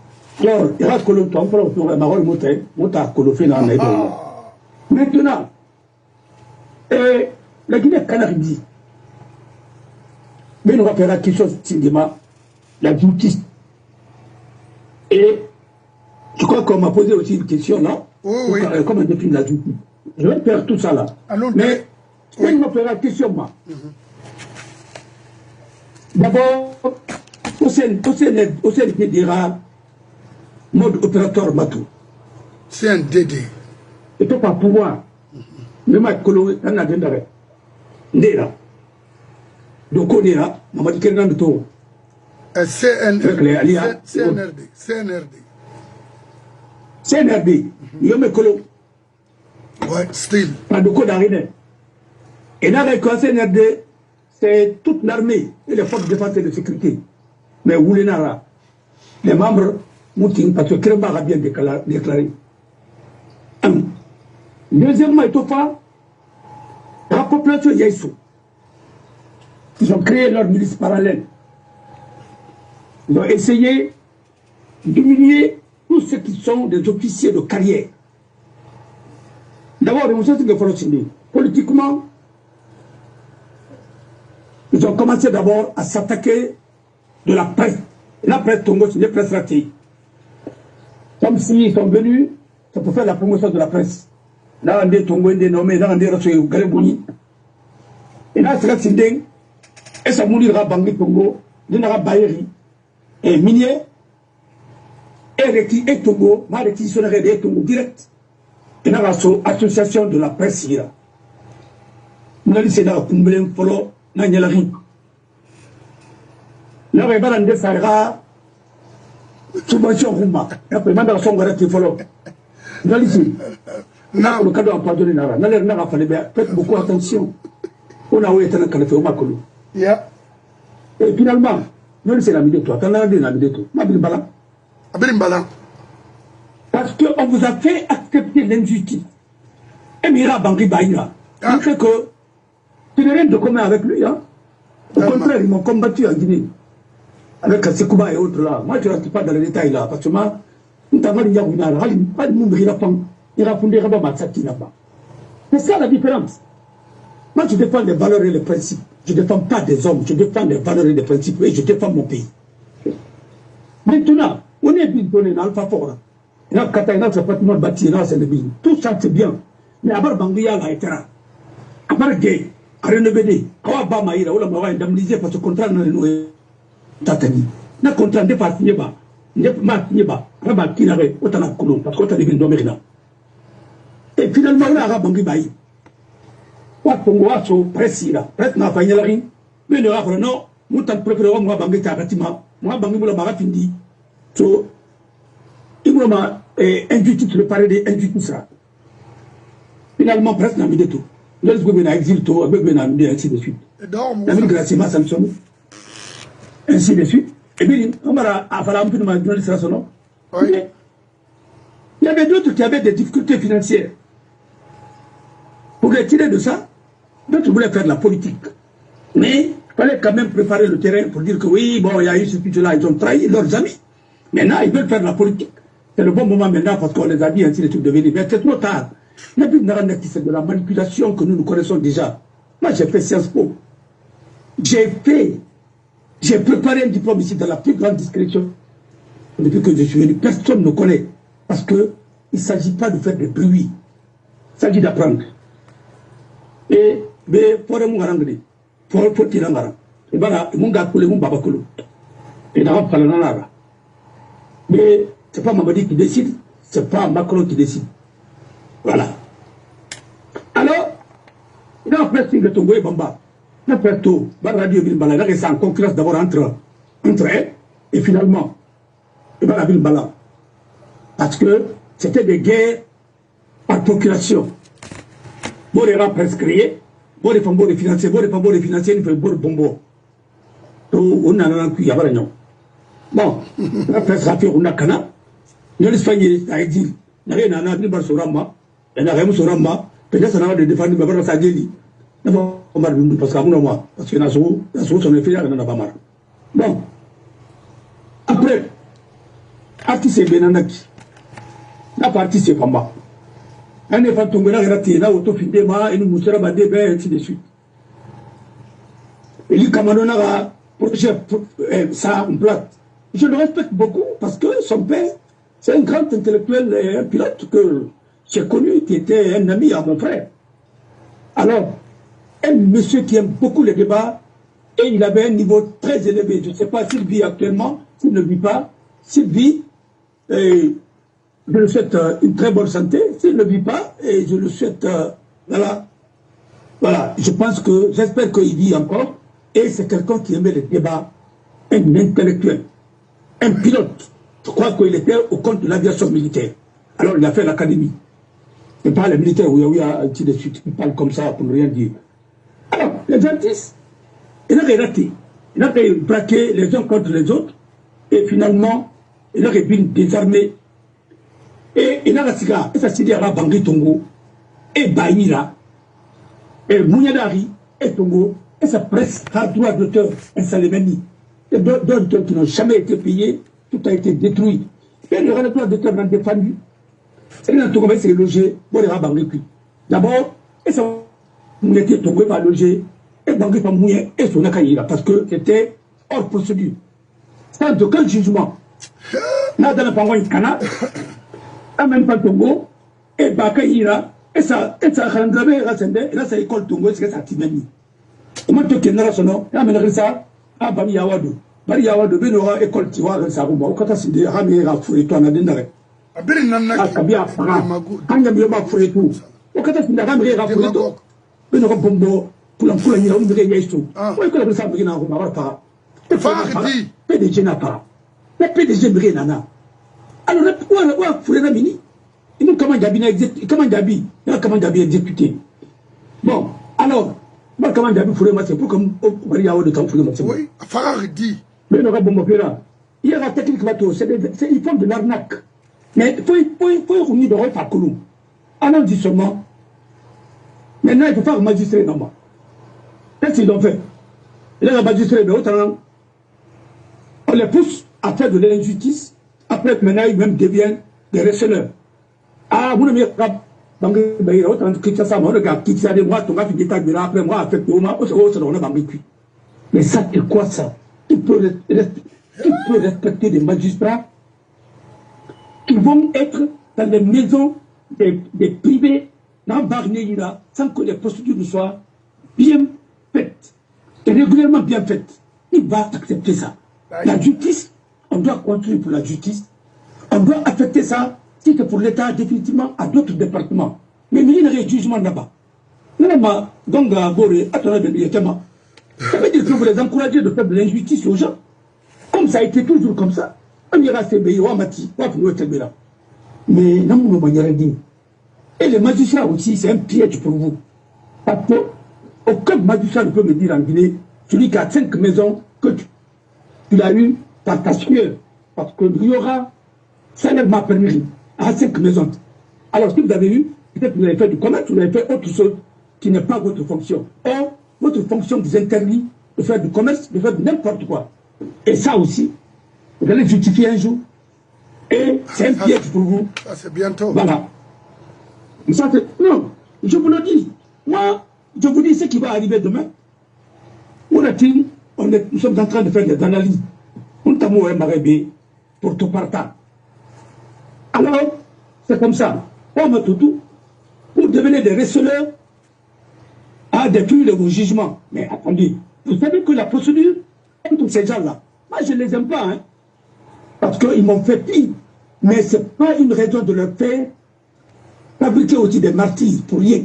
Alors, il reste que le temps pour le Marol Moté, Mota Kolofé dans les Maintenant, la Guinée-Canarie dit, mais nous rappellera quelque chose, Tindima, la justice. Et je crois qu'on m'a posé aussi une question là. Oui. Comment définir la justice? Je vais faire tout ça là. Mais, il me fera question, moi. D'abord, au CNP dira mode opérateur bateau. C'est un DD. Et toi, pas pouvoir. Mais ma colo, on a d'arrêt. Ndera. Donc, on est là. On m'a dit qu'il y a un tour. CNRD. CNRD. Il y a mes colo. Ouais, still. Pas de code d'arrêt. Et là, avec le CNRD, c'est toute l'armée et les forces de défense et de sécurité. Mais où les nara, les membres, Mouting, parce que Kremba a bien déclaré. Deuxièmement, la population Yaïsou, ils ont créé leur milice parallèle. Ils ont essayé d'humilier tous ceux qui sont des officiers de carrière. D'abord, politiquement, ils ont commencé d'abord à s'attaquer de la presse. Et la presse Tongo, c'est une presse ratée. Comme s'ils sont venus, c'est pour faire la promotion de la presse. Là, on est Tongo, on est nommé, là, on est Rassoye, Galebouni. Et là, c'est là, c'est dingue. Et ça mourira Bangui Tongo, il y aura Bayeri, et Minier, et Tongo, ma réquisitionnaire de Tongo direct. Et là, l'association de la presse, là. Nous avons dit, c'est là, Kumbelen, Folo, Nanyalari. Là, on va dans Sahara, subvention Rouma. Et après, on va son garage Folo. Nous avons dit, le cadeau à pardonner, Nara. Nous avons fait faites beaucoup attention. On a oublié de faire au Makolo. Et finalement, nous c'est la vidéo, toi. Tu as la vidéo, toi. Parce qu'on vous a fait accepter l'injustice. Et Mira Bangui Baïra. Il fait que tu n'as rien de commun avec lui. Hein? Au contraire, ils m'ont combattu en Guinée. Avec Sekouba et autres là. Moi, je ne rentre pas dans les détails là. Parce que moi, c'est ça la différence. Moi, je défends les valeurs et les principes. Je ne défends pas des hommes. Je défends les valeurs et les principes. Et je défends mon pays. Maintenant, on est bien donné dans Alpha Fort. Il y a Kataïna, c'est pratiquement bâti, là, c'est le bien. Tout ça, c'est bien. Mais à part Banguya, là, etc. À part Gay, à Renobédé, à Bamaïra, on va indemniser parce que le contrat n'a pas été tatani. Le contrat n'est pas signé, n'est pas signé, Rabat Kinare, autant à Koulon, parce qu'on a des dommages là. Et finalement, on a Bangi Baï. Quoi pour moi, sur Pressi, là, Presse n'a pas rien. Mais le Rabat, non, Moutan préfère moi Bangi Taratima, moi Bangi Moula Marafindi. So, il m'a injustice, le parler des injustices. Finalement, presque n'a mis de tout. Nous avons exilé tout, ainsi de suite. La migration, Samson. Ainsi de suite. Et puis, on va un peu de ma journaliste, non? Oui. Il y avait d'autres qui avaient des difficultés financières. Pour les tirer de ça, d'autres voulaient faire de la politique. Mais il fallait quand même préparer le terrain pour dire que oui, bon, il y a eu ce budget-là, ils ont trahi leurs amis. Maintenant, ils veulent faire de la politique. C'est le bon moment maintenant parce qu'on les a dit ainsi les trucs de venir. Mais c'est trop tard. C'est de la manipulation que nous connaissons déjà. Moi, j'ai fait Sciences Po. J'ai préparé un diplôme ici dans la plus grande discrétion. Depuis que je suis venu, personne ne me connaît. Parce qu'il ne s'agit pas de faire des bruits. Il s'agit d'apprendre. Et, mais, pour les gens, faut tirer un garant. Et voilà, mon gars, pour les gens, babakolo. Et dans le mais ce n'est pas Mamadi qui décide, ce n'est pas Macron qui décide. Voilà. Alors, il a presque le Tongo et Bamba. Il a presque tout. Radio Bilbala, il a en concurrence d'abord entre eux, et finalement, il va la Bilbala. Parce que c'était des guerres par procuration. Bon, les rats prescrits, bon, les femmes, bon, les financiers, bon, les femmes, bon, les financiers, ils font bon, bonbon. On a un coup, il y a pas de nom. Bon, la presse a fait un cana. Nous les Espagnols, ça a dit, il y a un abri par Sorama, il y a un Sorama, peut-être ça n'a pas de défendre, mais pas ça dit. D'abord, on va le parce qu'à mon moment, parce que la source, on est fait, on n'a pas marre. Bon, après, artiste et Benanaki, la partie c'est Pamba. Un effet tombé là, il a tiré là, autofidément, et nous moussera badé, et ainsi de suite. Et lui, Kamadona, projet ça en place. Je le respecte beaucoup parce que son père, c'est un grand intellectuel et un pilote que j'ai connu, qui était un ami à mon frère. Alors, un monsieur qui aime beaucoup les débats, et il avait un niveau très élevé. Je ne sais pas s'il vit actuellement, s'il ne vit pas. S'il vit, et je lui souhaite une très bonne santé. S'il ne vit pas, et je le souhaite, voilà. Voilà, je pense que, j'espère qu'il vit encore. Et c'est quelqu'un qui aimait les débats, un intellectuel, un pilote. Je crois qu'il était au compte de l'aviation militaire. Alors il a fait l'académie. Et pas les militaires, oui, ainsi de suite. Il parle comme ça pour ne rien dire. Alors, les artistes, il a raté. Il a braqué les uns contre les autres. Et finalement, il a désarmé. Et il a la cigare. Et ça s'est dit à la Bangui Tongo. Et Baïra. Et Mouniadari. Et Tongo. Et sa presse a droit d'auteur, un Salemani. Et d'autres qui n'ont jamais été payés, tout a été détruit. Et le droit d'auteur n'a défendu. Et là, tout le monde s'est logé, bon, il va Bangui. D'abord, et ça, on était tombé par loger, et Bangui va mouiller, et son akaïra, parce que c'était hors procédure. Sans aucun jugement. Là, dans le Pangouin Kana, en même temps Tongo, et Bakaïra, et ça, Khandramé, et là, ça école Tongo, et ça Timani. Et moi, tu es son nom, et amène ça à Bani Yawado. Bani Yawado, ben aura école Tiwa, ça roule. Au cas de Ramé, Rafou, toi, on a des narrés. Ah, Kabia, quand il y a un fouet tout. Au cas de Ramé, Rafou, ben aura bombo, pour l'emploi, il y a un vrai yaïsou. Oui, que ça me vient en Roumara, pas. PDG n'a pas. Le PDG me vient nana. Alors, là, pour les amis, il nous commande d'habiller, comment d'habiller exécuté. Bon, alors, comment d'habiller pour les matchs, pour comme Maria de temps pour les matchs. Oui, Farah dit. Mais il y aura bon il y a la technique bateau, ils font de l'arnaque. Mais il faut revenir de Roy Fakoulou. Alors, dit seulement, maintenant, il ne faut pas magistrer dans moi. Qu'est-ce qu'ils ont fait? Il y a la magistrat, mais autrement, on les pousse à faire de l'injustice. Après, maintenant, ils même deviennent des receleurs. Ah, vous ne m'avez pas. Donc, il y a autant de critiques, ça, moi, regarde, qui s'est dit, moi, ton gars, tu détailles, mais après, moi, avec le moment, on a mis. Mais ça, c'est quoi ça? Il peut respecter des magistrats qui vont être dans les maisons des privés, dans Barnéira, sans que les procédures ne soient bien faites, et régulièrement bien faites. Il va accepter ça. La justice, on doit construire pour la justice, on doit affecter ça, si c'est pour l'État, définitivement, à d'autres départements. Mais il y a un jugement là-bas. Donc, ça veut dire que vous les encouragez de faire de l'injustice aux gens. Comme ça a été toujours comme ça. On ira se payer, on mati, on va faire là. Mais non, on va y dire. Et les magistrats aussi, c'est un piège pour vous. Parce que aucun magistrat ne peut me dire en Guinée, celui qui a 5 maisons, que tu l'as eu, parce qu'il y aura, ça m'a permis à 5 maisons. Alors si vous avez eu, peut-être que vous avez fait du commerce, vous avez fait autre chose qui n'est pas votre fonction. Or, votre fonction vous interdit de faire du commerce, de faire n'importe quoi. Et ça aussi, vous allez justifier un jour. Et c'est un piège pour vous. Ça, c'est bientôt. Voilà. Ça, non, je vous le dis. Moi, je vous dis ce qui va arriver demain. Nous sommes en train de faire des analyses. On t'a moué Marébé pour tout partant. Alors, c'est comme ça. On met tout pour devenir des receleurs à détruire vos jugements. Mais attendez, vous savez que la procédure contre ces gens-là, moi je ne les aime pas, hein, parce qu'ils m'ont fait pire. Mais ce n'est pas une raison de leur faire fabriquer aussi des martyrs pour rien.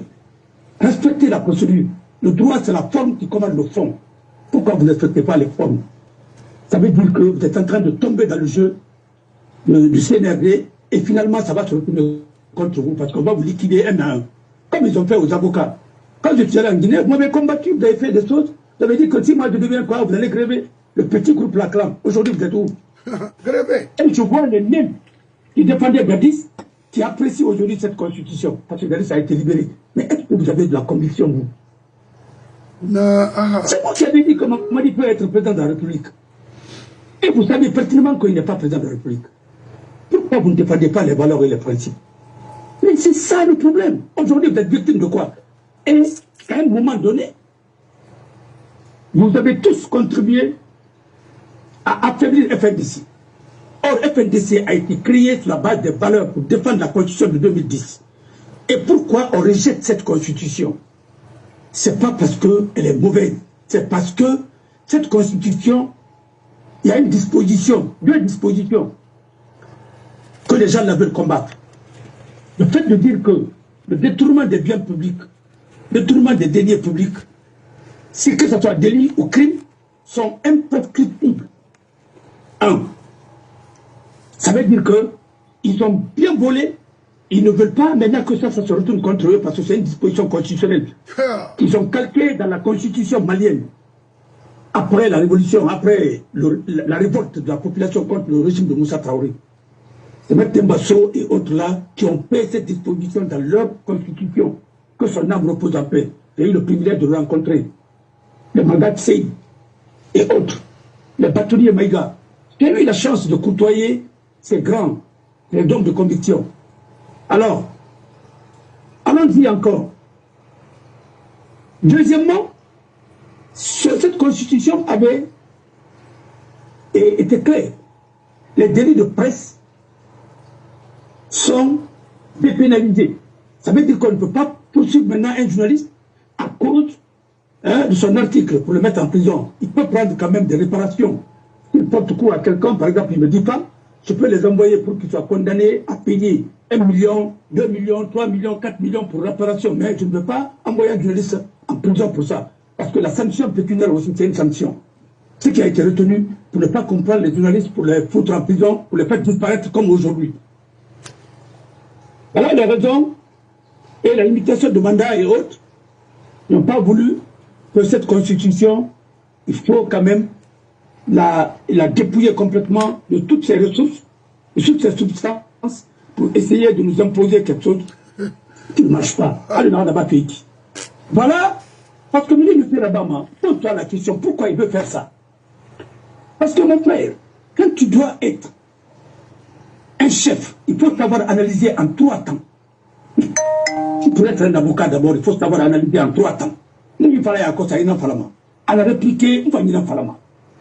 Respectez la procédure. Le droit, c'est la forme qui commande le fond. Pourquoi vous ne respectez pas les formes? Ça veut dire que vous êtes en train de tomber dans le jeu du CNRD et finalement, ça va se retourner contre vous parce qu'on va vous liquider un à un. Comme ils ont fait aux avocats. Quand je suis allé en Guinée, vous m'avez combattu, vous avez fait des choses. Vous avez dit que si moi je deviens quoi, vous allez gréver. Le petit groupe La Clan. Aujourd'hui, vous êtes où? Gréver. Et je vois les mêmes qui défendaient Gadis, qui apprécient aujourd'hui cette constitution. Parce que Gadis a été libéré. Mais est-ce que vous avez de la conviction, vous? C'est moi qui avais dit que Mamadi peut être président de la République. Et vous savez pertinemment qu'il n'est pas président de la République. Pourquoi vous ne défendez pas les valeurs et les principes? Mais c'est ça le problème. Aujourd'hui, vous êtes victime de quoi? Et à un moment donné, vous avez tous contribué à affaiblir FNDC. Or, FNDC a été créé sur la base des valeurs pour défendre la Constitution de 2010. Et pourquoi on rejette cette Constitution? C'est pas parce qu'elle est mauvaise. C'est parce que cette Constitution, il y a une disposition, 2 dispositions, que les gens la veulent combattre. Le fait de dire que le détournement des biens publics, le détournement des deniers publics, si que ce soit délit ou crime, sont imprescriptibles. 1. Ça veut dire qu'ils ont bien volé, ils ne veulent pas maintenant que ça se retourne contre eux parce que c'est une disposition constitutionnelle qu'ils ont calquée dans la constitution malienne. Après la révolution, après la révolte de la population contre le régime de Moussa Traoré. C'est M. Tembasso et autres là qui ont fait cette disposition dans leur constitution, que son âme repose en paix. J'ai eu le privilège de le rencontrer. Les Magat Sey et autres, les bâtonniers Maïga. J'ai eu la chance de côtoyer ces grands, les hommes de conviction. Alors, allons-y encore. Deuxièmement, cette constitution avait été claire. Les délits de presse sont dépénalisés. Ça veut dire qu'on ne peut pas poursuivre maintenant un journaliste à cause de son article pour le mettre en prison. Il peut prendre quand même des réparations. S'il porte coup à quelqu'un, par exemple, il ne me dit pas, je peux les envoyer pour qu'ils soient condamnés à payer 1 million, 2 millions, 3 millions, 4 millions pour réparation. Mais je ne veux pas envoyer un journaliste en prison pour ça. Parce que la sanction pécuniaire aussi, c'est une sanction. Ce qui a été retenu pour ne pas comprendre les journalistes, pour les foutre en prison, pour les faire disparaître comme aujourd'hui. Voilà les raisons et la limitation de mandat et autres n'ont pas voulu que cette constitution, il faut quand même la dépouiller complètement de toutes ses ressources, de toutes ses substances, pour essayer de nous imposer quelque chose qui ne marche pas. Allez, non, là-bas, voilà, parce que M. Rabama, pose-toi la question, pourquoi il veut faire ça? Parce que mon frère, quand tu dois être un chef, il faut savoir analyser en 3 temps. Pour être un avocat d'abord, il faut savoir analyser en 3 temps. Il fallait à cause de falama. À la répliquer, il fallait falama.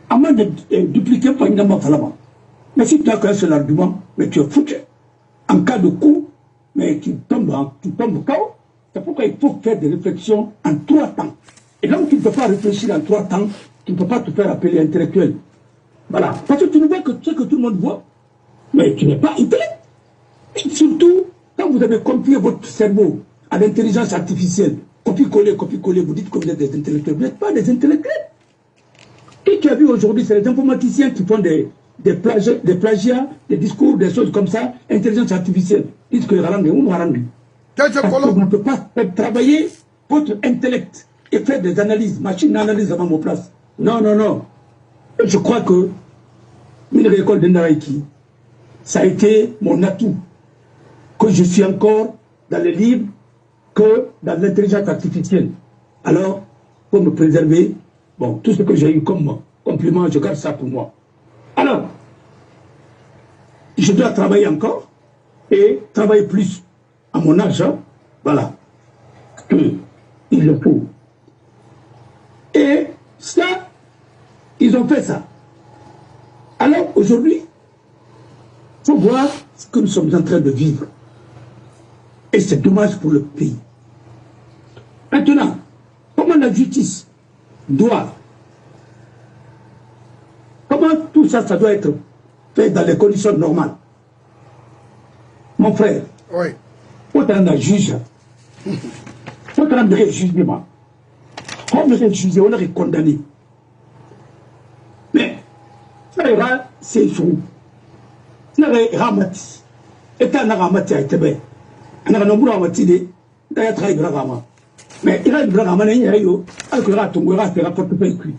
À moins de dupliquer, il fallait falama. Mais si tu as qu'un seul argument, mais tu es foutu. En cas de coup, mais tu tombes au chaos. C'est pourquoi il faut faire des réflexions en 3 temps. Et donc tu ne peux pas réfléchir en 3 temps, tu ne peux pas te faire appeler intellectuel. Voilà. Parce que tu ne vois que ce que tout le monde voit, mais tu n'es pas intellect. Et surtout, quand vous avez confié votre cerveau à l'intelligence artificielle, copie-coller, vous dites que vous êtes des intellectuels. Vous n'êtes pas des intellectuels. Et tu as vu aujourd'hui, c'est les informaticiens qui font des plagiats, des discours, des choses comme ça, intelligence artificielle. Ils disent que parce que vous ne pouvez pas faire travailler votre intellect et faire des analyses, machine d'analyse avant vos places. Non, non, non. Je crois que une école de Naraiki, ça a été mon atout, que je suis encore dans les livres, que dans l'intelligence artificielle. Alors, pour me préserver, bon, tout ce que j'ai eu comme compliment, je garde ça pour moi. Alors, je dois travailler encore et travailler plus à mon âge, hein, voilà, il le faut. Et ça, ils ont fait ça. Alors, aujourd'hui, il faut voir ce que nous sommes en train de vivre. Et c'est dommage pour le pays. Maintenant, comment la justice doit, comment tout ça, ça doit être fait dans les conditions normales. Mon frère, Oui. faut être un juge. Faut être un jugement. On est jugé, on est condamné. Mais, ça ira, c'est fou. Ça ira, Ramati. Et ça ira, Ramati, a été bien. On a un nombre de Ramati, il y a très grand. Mais il y a un grand il y a eu, alors que là, ton gars, tu rapportes pas cuit.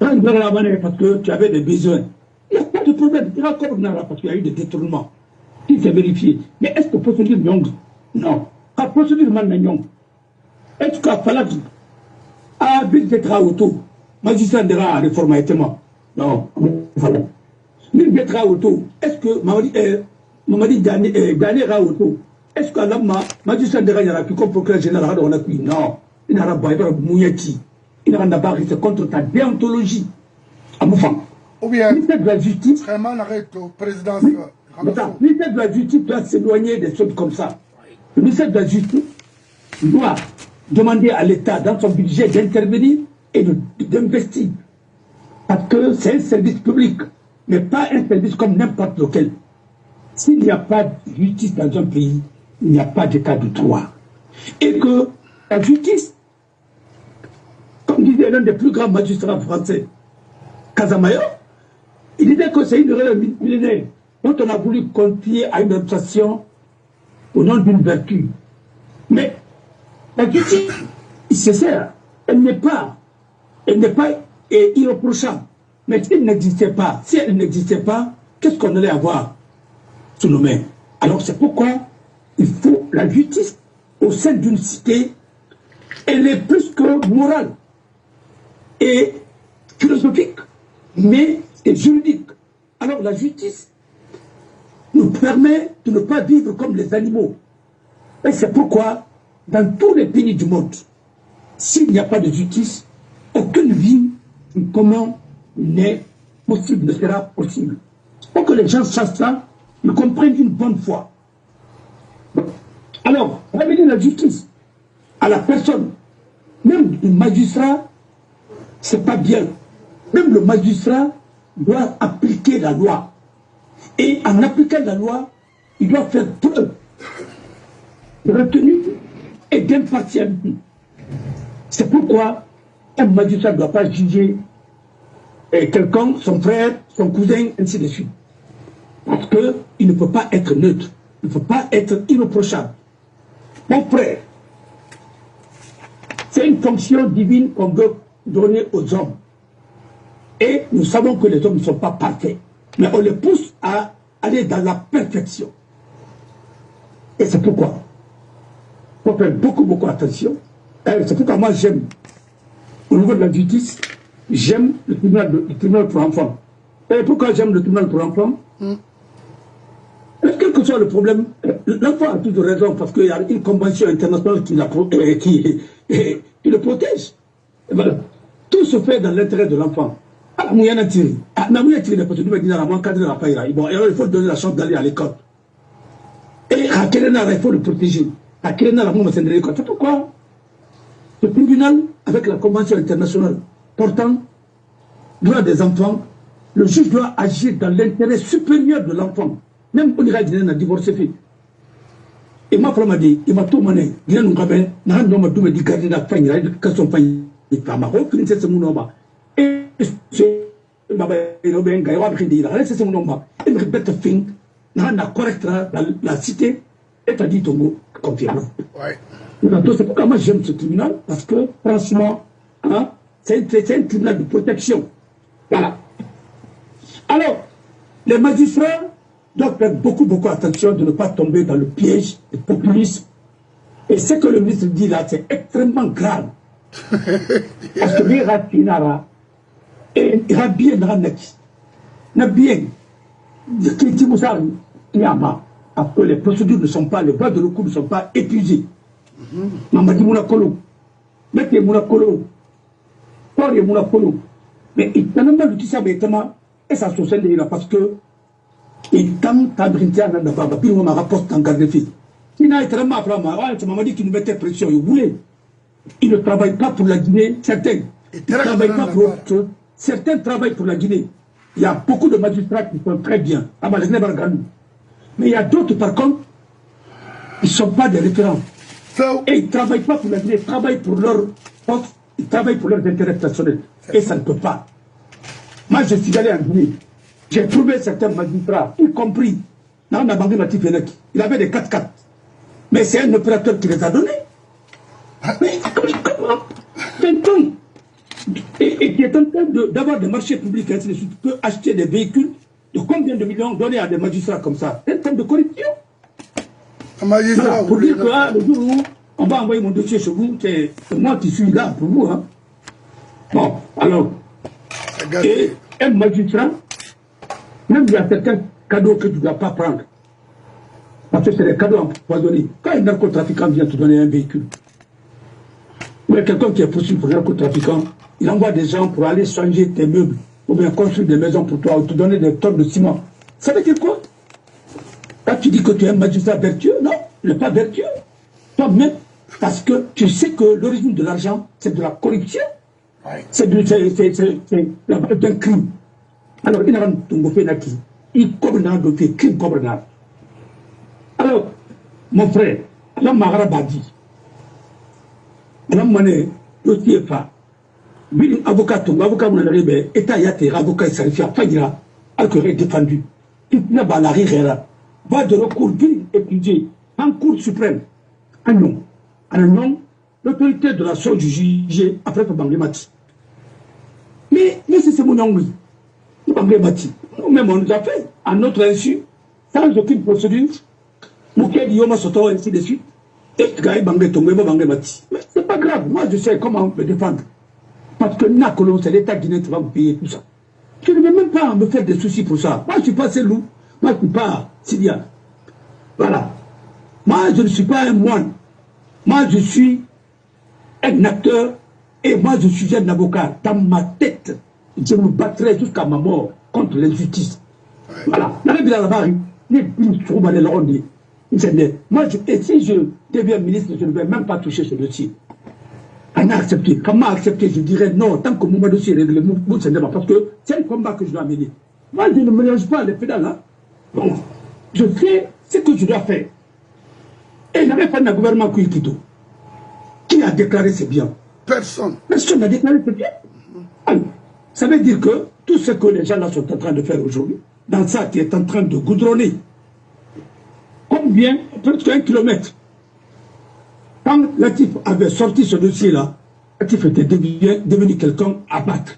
Il y a un grand parce que tu avais des besoins. Il n'y a pas de problème. Il y a encore parce qu'il y a eu des détournements. Qui s'est vérifié. Mais est-ce que procédure Nyong? Non. La procédure Nyong. Est-ce qu'il fallait à Bilgetra Auto, magistrat de la réforme non. Voilà. Bilgetra Auto, est-ce que Mamadi Gane Raoto, est-ce que la magistrat de la pu comme procureur général on a pu? Non. Il n'a pas Mouyati. Il n'a pas c'est contre ta déontologie. À Moufang. Ou bien, ministère de la Justice. vraiment, arrête au président. Le ministère de la Justice doit s'éloigner des choses comme ça. Le ministère de la Justice doit demander à l'État, dans son budget, d'intervenir et d'investir. Parce que c'est un service public, mais pas un service comme n'importe lequel. S'il n'y a pas de justice dans un pays, il n'y a pas d'état de droit. Et que la justice, comme disait l'un des plus grands magistrats français, Casamayo, il disait que c'est une erreur millénaire dont on a voulu confier à une obsession au nom d'une vertu. Mais la justice, c'est ça, elle n'est pas irréprochable. Mais si elle n'existait pas, qu'est-ce qu'on allait avoir sous nos mains? Alors c'est pourquoi il faut la justice au sein d'une cité, elle est plus que morale et philosophique, mais c'est juridique. Alors la justice nous permet de ne pas vivre comme les animaux. Et c'est pourquoi, dans tous les pays du monde, s'il n'y a pas de justice, aucune vie commune n'est possible, ne sera possible. Pour que les gens sachent ça, ils comprennent une bonne fois. Alors, ramener la justice à la personne, même le magistrat, c'est pas bien. Même le magistrat doit appliquer la loi. Et en appliquant la loi, il doit faire preuve de retenue et d'impartialité. C'est pourquoi un magistrat ne doit pas juger quelqu'un, son frère, son cousin, ainsi de suite. Parce qu'il ne peut pas être neutre, il ne peut pas être irréprochable. Mon frère, c'est une fonction divine qu'on veut donner aux hommes. Et nous savons que les hommes ne sont pas parfaits. Mais on les pousse à aller dans la perfection. Et c'est pourquoi il faut faire beaucoup attention. C'est pourquoi moi j'aime, au niveau de la justice, j'aime le tribunal pour enfants. Et pourquoi j'aime le tribunal pour enfants? Quel que soit le problème, l'enfant a toujours raison parce qu'il y a une convention internationale qui le protège. Et voilà. Tout se fait dans l'intérêt de l'enfant. Bon, il faut donner la chance d'aller à l'école. Et il faut le protéger. C'est pourquoi le tribunal, avec la convention internationale portant droit des enfants, le juge doit agir dans l'intérêt supérieur de l'enfant. Même quand il a divorcé. Et moi, il m'a dit, il m'a tout mané. Il m'a dit, il m'a dit, il m'a la cité et t'as dit Tongo confirme. C'est pourquoi moi j'aime ce tribunal parce que franchement, hein, c'est un tribunal de protection. Voilà. Alors, Les magistrats doivent faire beaucoup attention de ne pas tomber dans le piège du populisme. Et ce que le ministre dit là, c'est extrêmement grave. Parce que les ratinara, et il a bien n'a bien, parce que les procédures ne sont pas, les voies de recours ne sont pas épuisées. Mamadi Mounakolo, Mette Mounakolo, Tori Mounakolo. Mais il n'a pas dit ça, mais et ça se sent là parce que il tente d'abrinter un endroit, puis on m'a rapporté en garde de fille. Il n'a été vraiment à tu m'as dit qu'il nous mettait pression, il voulait. Il ne travaille pas pour la Guinée, certains. Certains travaillent pour la Guinée. Il y a beaucoup de magistrats qui sont très bien. Mais il y a d'autres, par contre, ils ne sont pas des référents. Et ils ne travaillent pas pour la Guinée, ils travaillent pour leur poste, ils travaillent pour leurs intérêts personnels. Et ça ne peut pas. Moi, je suis allé en Guinée. J'ai trouvé certains magistrats, y compris dans la banque Matif Feneki. Il avait des 4x4. Mais c'est un opérateur qui les a donnés. Mais comment quelqu'un et qui est en train d'avoir des marchés publics, ainsi de suite, peut acheter des véhicules de combien de millions donnés à des magistrats comme ça? C'est un terme de corruption. Voilà, pour dire que le jour où on va envoyer mon dossier chez vous, c'est moi qui suis là pour vous. Hein. Bon, alors, et un magistrat, même il y a certains cadeaux que tu ne dois pas prendre. Parce que c'est des cadeaux empoisonnés. Quand un narcotrafiquant vient te donner un véhicule, ou quelqu'un qui est poursuivi pour un narcotrafiquant, il envoie des gens pour aller changer tes meubles, ou bien construire des maisons pour toi, ou te donner des tonnes de ciment. Ça veut dire quoi? Quand tu dis que tu es un magistrat vertueux, non, il n'est pas vertueux. Toi-même, parce que tu sais que l'origine de l'argent, c'est de la corruption. C'est la base d'un crime. Alors, il n'a pas de fait d'acquis. Il cobre de fait crime cobre. Alors, mon frère, l'homme Mahara dit, l'homme mané, le TFA, lui, avocat, mon arrivé, état yate, avocat, ça fait Fadira, alors qu'il est défendu. Il n'a pas la rire, va de recours, puis étudier en Cour suprême, en nom, l'autorité de la chose du juge après Bangé Mati. Mais c'est mon nom, oui. Bangé Mati. Nous-mêmes, on nous a fait, à notre insu, sans aucune procédure, Mouké Dioma Soto, ainsi de suite, et Gaï Bangé Tongé, Bangé Mati. Mais c'est pas grave, moi je sais comment me défendre. Parce que Nakolo, c'est l'État guinéen qui va me payer tout ça. Je ne vais même pas me faire des soucis pour ça. Moi je ne suis pas Selou, moi je ne suis pas Sidia. Voilà. Moi je ne suis pas un moine. Moi je suis un acteur et moi je suis un avocat. Dans ma tête, je me battrai jusqu'à ma mort contre l'injustice. Voilà. Moi, et si je deviens ministre, je ne vais même pas toucher ce dossier. On a accepté. Comment accepter? Je dirais non, tant que mon dossier est réglé, parce que c'est un combat que je dois mener. Moi, je ne mélange pas les pédales. Hein. Bon, je fais ce que je dois faire. Et il n'y avait pas de gouvernement Kouikito. Qui a déclaré ses biens? Personne. Personne n'a déclaré ses biens. Alors, ça veut dire que tout ce que les gens là sont en train de faire aujourd'hui, dans ça, tu es en train de goudronner. Combien? Presque 1 kilomètre. Quand Latif avait sorti ce dossier-là, Latif était devenu quelqu'un à battre.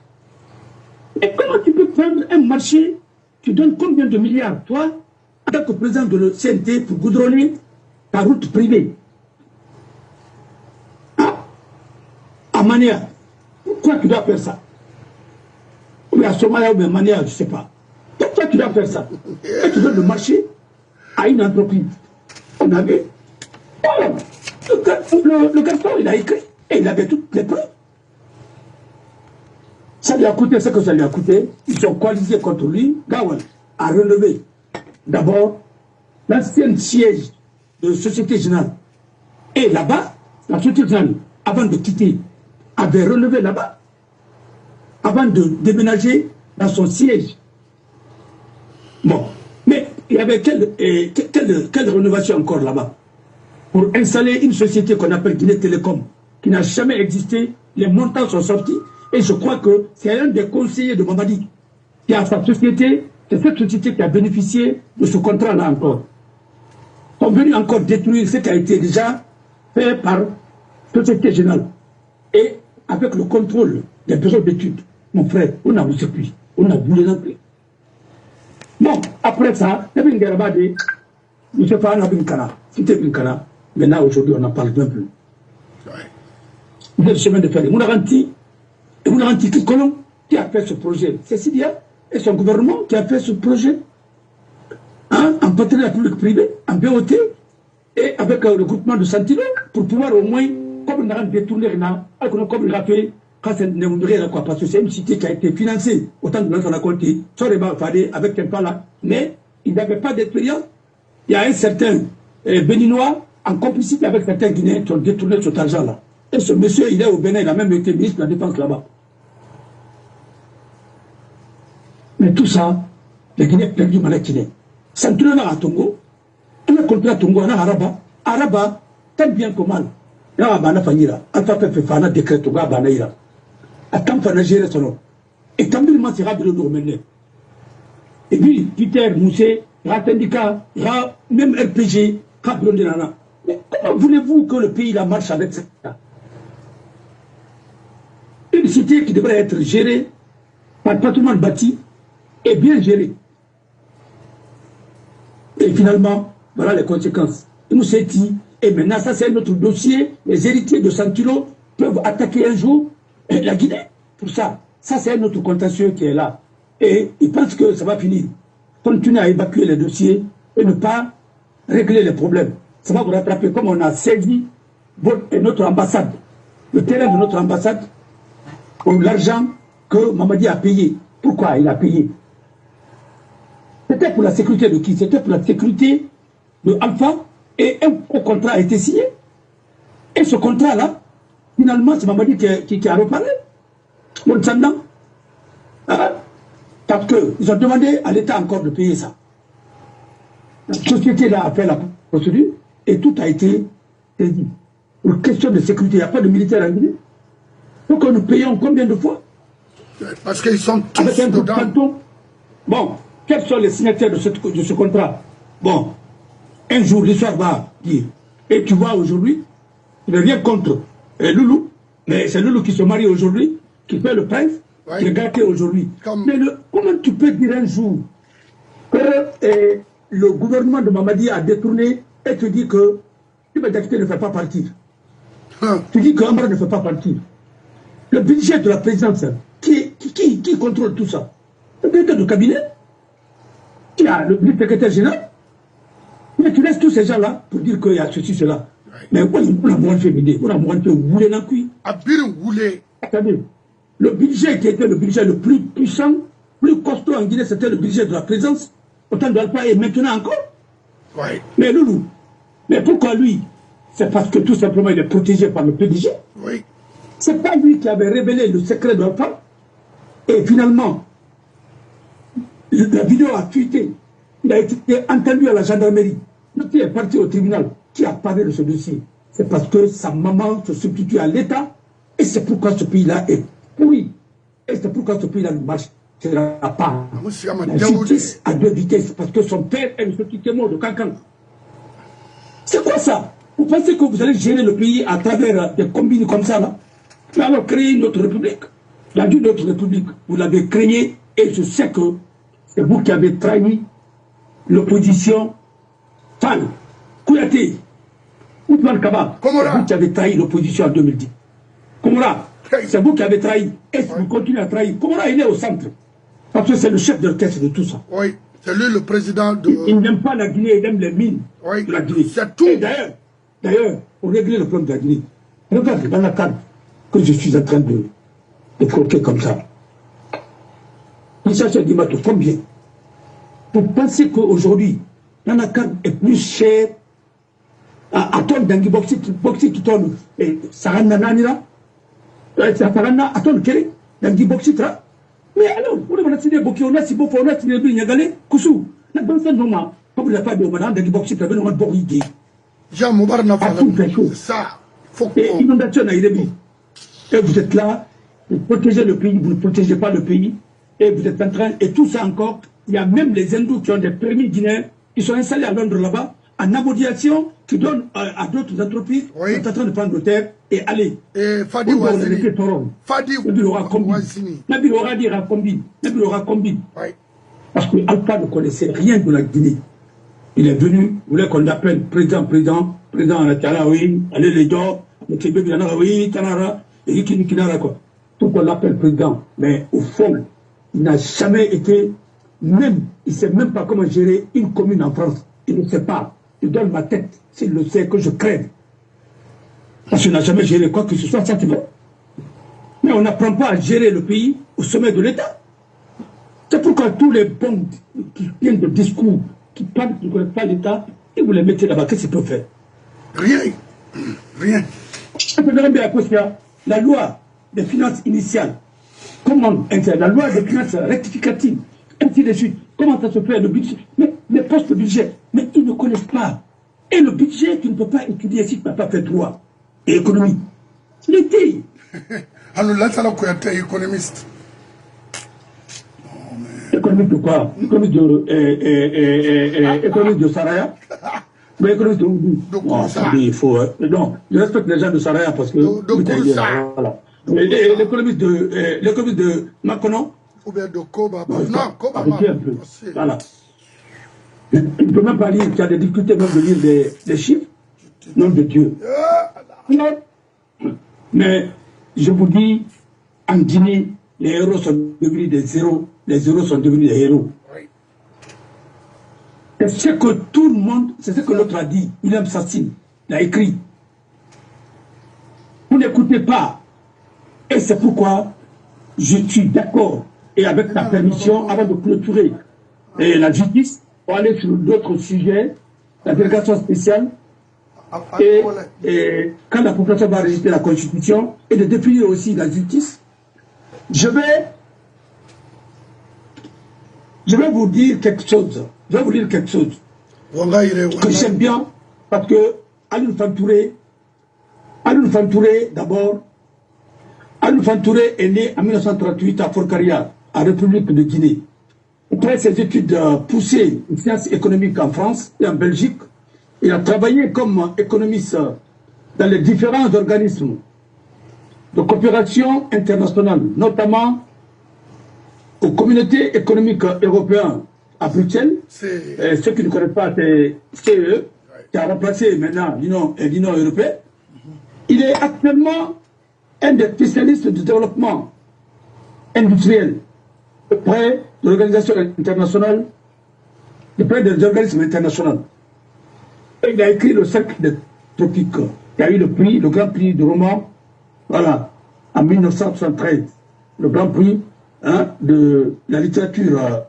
Et comment tu peux prendre un marché, tu donnes combien de milliards, toi, en tant que président de le CNT, pour goudronner ta route privée? À Mania, pourquoi tu dois faire ça? Ou à Somalia ou à Mania, je ne sais pas. Pourquoi tu dois faire ça? Et tu donnes le marché à une entreprise. On a vu. Le garçon, il a écrit et il avait toutes les preuves. Ça lui a coûté ce que ça lui a coûté. Ils sont coalisés contre lui. Gawal a relevé d'abord l'ancien siège de Société Générale. Et là-bas, la Société Générale, avant de quitter, avait relevé là-bas, avant de déménager dans son siège. Bon, mais il y avait quelle rénovation encore là-bas? Pour installer une société qu'on appelle Guinée Télécom, qui n'a jamais existé, les montants sont sortis, et je crois que c'est un des conseillers de Mamadi qui a sa société, c'est cette société qui a bénéficié de ce contrat-là encore. Ils sont venus encore détruire ce qui a été déjà fait par Société Générale. Et avec le contrôle des besoins d'études, mon frère, on a vu ce puits, on a voulu l'entrée. Bon, après ça, il y avait une guerre de M. Fahana Binkana. C'était Binkana. Maintenant, aujourd'hui, on n'en parle même plus. Vous êtes le chemin de fer. Mounaranti, Colomb, qui a fait ce projet. C'est Sidia et son gouvernement qui a fait ce projet. Hein, en partenariat public-privé, en BOT, et avec le groupement de Santino, pour pouvoir au moins, comme on a détourné, comme on a fait, parce que c'est une cité qui a été financée, autant de qu'on a compté, avec un pas là, mais il n'avait pas d'expérience. Il y a un certain Béninois, en complicité avec certains Guinéens, qui ont détourné cet argent-là. Et ce monsieur, il est au Bénin, il a même été ministre de la Défense là-bas. Mais tout ça, les Guinéens perdu mal à Guinée. Santino à Tongo, on a compris à Tongo, on a Araba, tant bien que mal. Il y a un Fanira, Alpha Fefana décret Toga Banaïra. Attends, Fana gérer son nom. Et tant bien, c'est rapide de nous mener. Et puis, Peter, Moussé, Ratendika, même RPG, Capron de Nana. Mais comment voulez-vous que le pays la marche avec ça? Une cité qui devrait être gérée par patrimoine bâti et bien gérée. Et finalement, voilà les conséquences. Nous s'est dit, et maintenant, ça c'est notre dossier. Les héritiers de Santino peuvent attaquer un jour la Guinée. Pour ça, ça c'est notre contentieux qui est là. Et ils pensent que ça va finir. Continuer à évacuer les dossiers et ne pas régler les problèmes. Ça va vous rattraper comme on a saisi notre ambassade, le terrain de notre ambassade, pour l'argent que Mamadi a payé. Pourquoi il a payé? C'était pour la sécurité de qui? C'était pour la sécurité de Alpha et un contrat a été signé. Et ce contrat-là, finalement, c'est Mamadi qui a reparlé. Mon Sandan. Parce qu'ils ont demandé à l'État encore de payer ça. La société-là a fait la procédure et tout a été dit. Pour question de sécurité, il n'y a pas de militaire en Guinée. Donc nous payons combien de fois? Parce qu'ils sont tous avec un dedans. canton. Bon, quels sont les signataires de ce contrat? Bon, un jour l'histoire va dire. Et tu vois aujourd'hui, il n'y a rien contre Loulou, mais c'est Loulou qui se marie aujourd'hui, qui fait le prince, qui est gâté aujourd'hui. Mais comment tu peux dire un jour que le gouvernement de Mamadi a détourné et tu dis que Tibet ne fait pas partir? Tu dis que Amara ne fait pas partir. Le budget de la présidence, qui contrôle tout ça? Le directeur du cabinet, qui a le secrétaire général. Mais tu laisses tous ces gens-là pour dire qu'il y a ceci, cela. Mais on a moins fait m'aider, on a moins fait rouler dans le cuit. Attendez, le budget qui était le budget le plus puissant, plus costaud en Guinée, c'était le budget de la présidence, autant d'Alpha et maintenant encore. Ouais. Mais Loulou, mais pourquoi lui? C'est parce que tout simplement il est protégé par le PDG. Oui. C'est pas lui qui avait révélé le secret de l'enfant. Et finalement, la vidéo a fuité. Il a été entendu à la gendarmerie. L'autre est parti au tribunal. Qui a parlé de ce dossier? C'est parce que sa maman se substitue à l'État. Et c'est pourquoi ce pays-là est pourri. Et c'est pourquoi ce pays-là ne marche pas. La justice à deux vitesses. Parce que son père est le petit témoin de Cancan. C'est quoi ça? Vous pensez que vous allez gérer le pays à travers des combines comme ça là? Mais alors créer une autre république. La vie de notre république, vous l'avez créée et je sais que c'est vous qui avez trahi l'opposition. Fall, Kouyaté, Ousmane Kaba, c'est vous qui avez trahi l'opposition en 2010. Komora, c'est vous qui avez trahi. Et vous continuez à trahir. Komora, il est au centre. Parce que c'est le chef d'orchestre de tout ça. Oui, c'est lui le président de... Il n'aime pas la Guinée, il aime les mines de la Guinée. C'est tout. Et d'ailleurs, pour régler le problème de la Guinée, regardez dans la carte que je suis en train de croquer comme ça. Il s'agit de Dimato, combien? Vous pensez qu'aujourd'hui, Nanakan est plus cher à ton Dangui Boxit qui tourne Sarana Nanira, Sarana à ton Kéré, Dangui Boxitra. Mais alors, on a signé Boki, on a signé Bofo, on a signé Bignagale, Koussou, la bonne scène, non, comme il n'a pas de madame Dangui Boxitra, on a Borigé. Jean Moubar n'a pas fait ça. Faut et inondation à Irébi. Et vous êtes là, vous protégez le pays, vous ne protégez pas le pays, et vous êtes en train, et tout ça encore, il y a même les hindous qui ont des permis guinéens, qui sont installés à Londres là-bas, en amodiation, qui donnent à d'autres entreprises, qui sont en train de prendre le terre et aller. Et Fadi Wazini. Fadi Wazini. Nabil aura dit Rakombi. Nabil aura combi. Oui. Parce que Alpha ne connaissait rien de la Guinée. Il est venu, il voulait qu'on l'appelle président à la Tala, oui, allez les gens, le Québec, oui, Tanara, et Kinara, quoi. Tout qu'on l'appelle président. Mais au fond, il n'a jamais été, même, il ne sait même pas comment gérer une commune en France. Il ne sait pas. Il donne ma tête, s'il le sait, que je crève. Parce qu'il n'a jamais géré quoi que ce soit, ça tu vois. Mais on n'apprend pas à gérer le pays au sommet de l'État. C'est pourquoi tous les bons qui viennent de discours, qui parlent, qui ne connaissent pas l'État, et vous les mettez là-bas, qu'est-ce qu'ils peuvent faire? Rien. Rien. La loi des finances initiales, comment, la loi des finances rectificatives, ainsi de suite, comment ça se fait le budget, mais les postes de budget, mais ils ne connaissent pas. Et le budget, tu ne peux pas étudier si tu n'as pas fait droit et économie. L'été. Alors là, ça a économiste. Économiste de quoi? Économiste de Saraya. Mais économiste de il faut. Non, je respecte les gens de Saraya parce que. Voilà. L'économiste de Makono. Ou bien de Koba. Non, Koba. Voilà. Tu ne peux même pas lire, tu as des difficultés même de lire les chiffres. Nom de Dieu. Non. Mais je vous dis, en Guinée, les héros sont devenus des héros, les héros sont devenus des héros. Oui. C'est ce que tout le monde, c'est ce que l'autre a dit, William Sassine, l'a écrit. Vous n'écoutez pas. Et c'est pourquoi je suis d'accord, et avec ta permission, avant de clôturer la justice, pour aller sur d'autres sujets, la délégation spéciale, et quand la population va résister la Constitution, et de définir aussi la justice, je vais vous dire quelque chose. Je vais vous dire quelque chose que j'aime bien, parce que Alioune Fantouré, d'abord, Alioune Fantouré est né en 1938 à Forcaria, en République de Guinée. Après ses études poussées en sciences économiques en France et en Belgique, il a travaillé comme économiste dans les différents organismes de coopération internationale, notamment aux communautés économiques européennes à Bruxelles. Ceux qui ne connaissent pas, c'est CE, qui a remplacé maintenant l'Union européenne. Il est actuellement un des spécialistes du développement industriel auprès de l'organisation internationale, auprès des organismes internationaux. Et il a écrit le Cercle des Tropiques, qui a eu le prix, le Grand Prix du roman, voilà, en 1973, le Grand Prix de la littérature,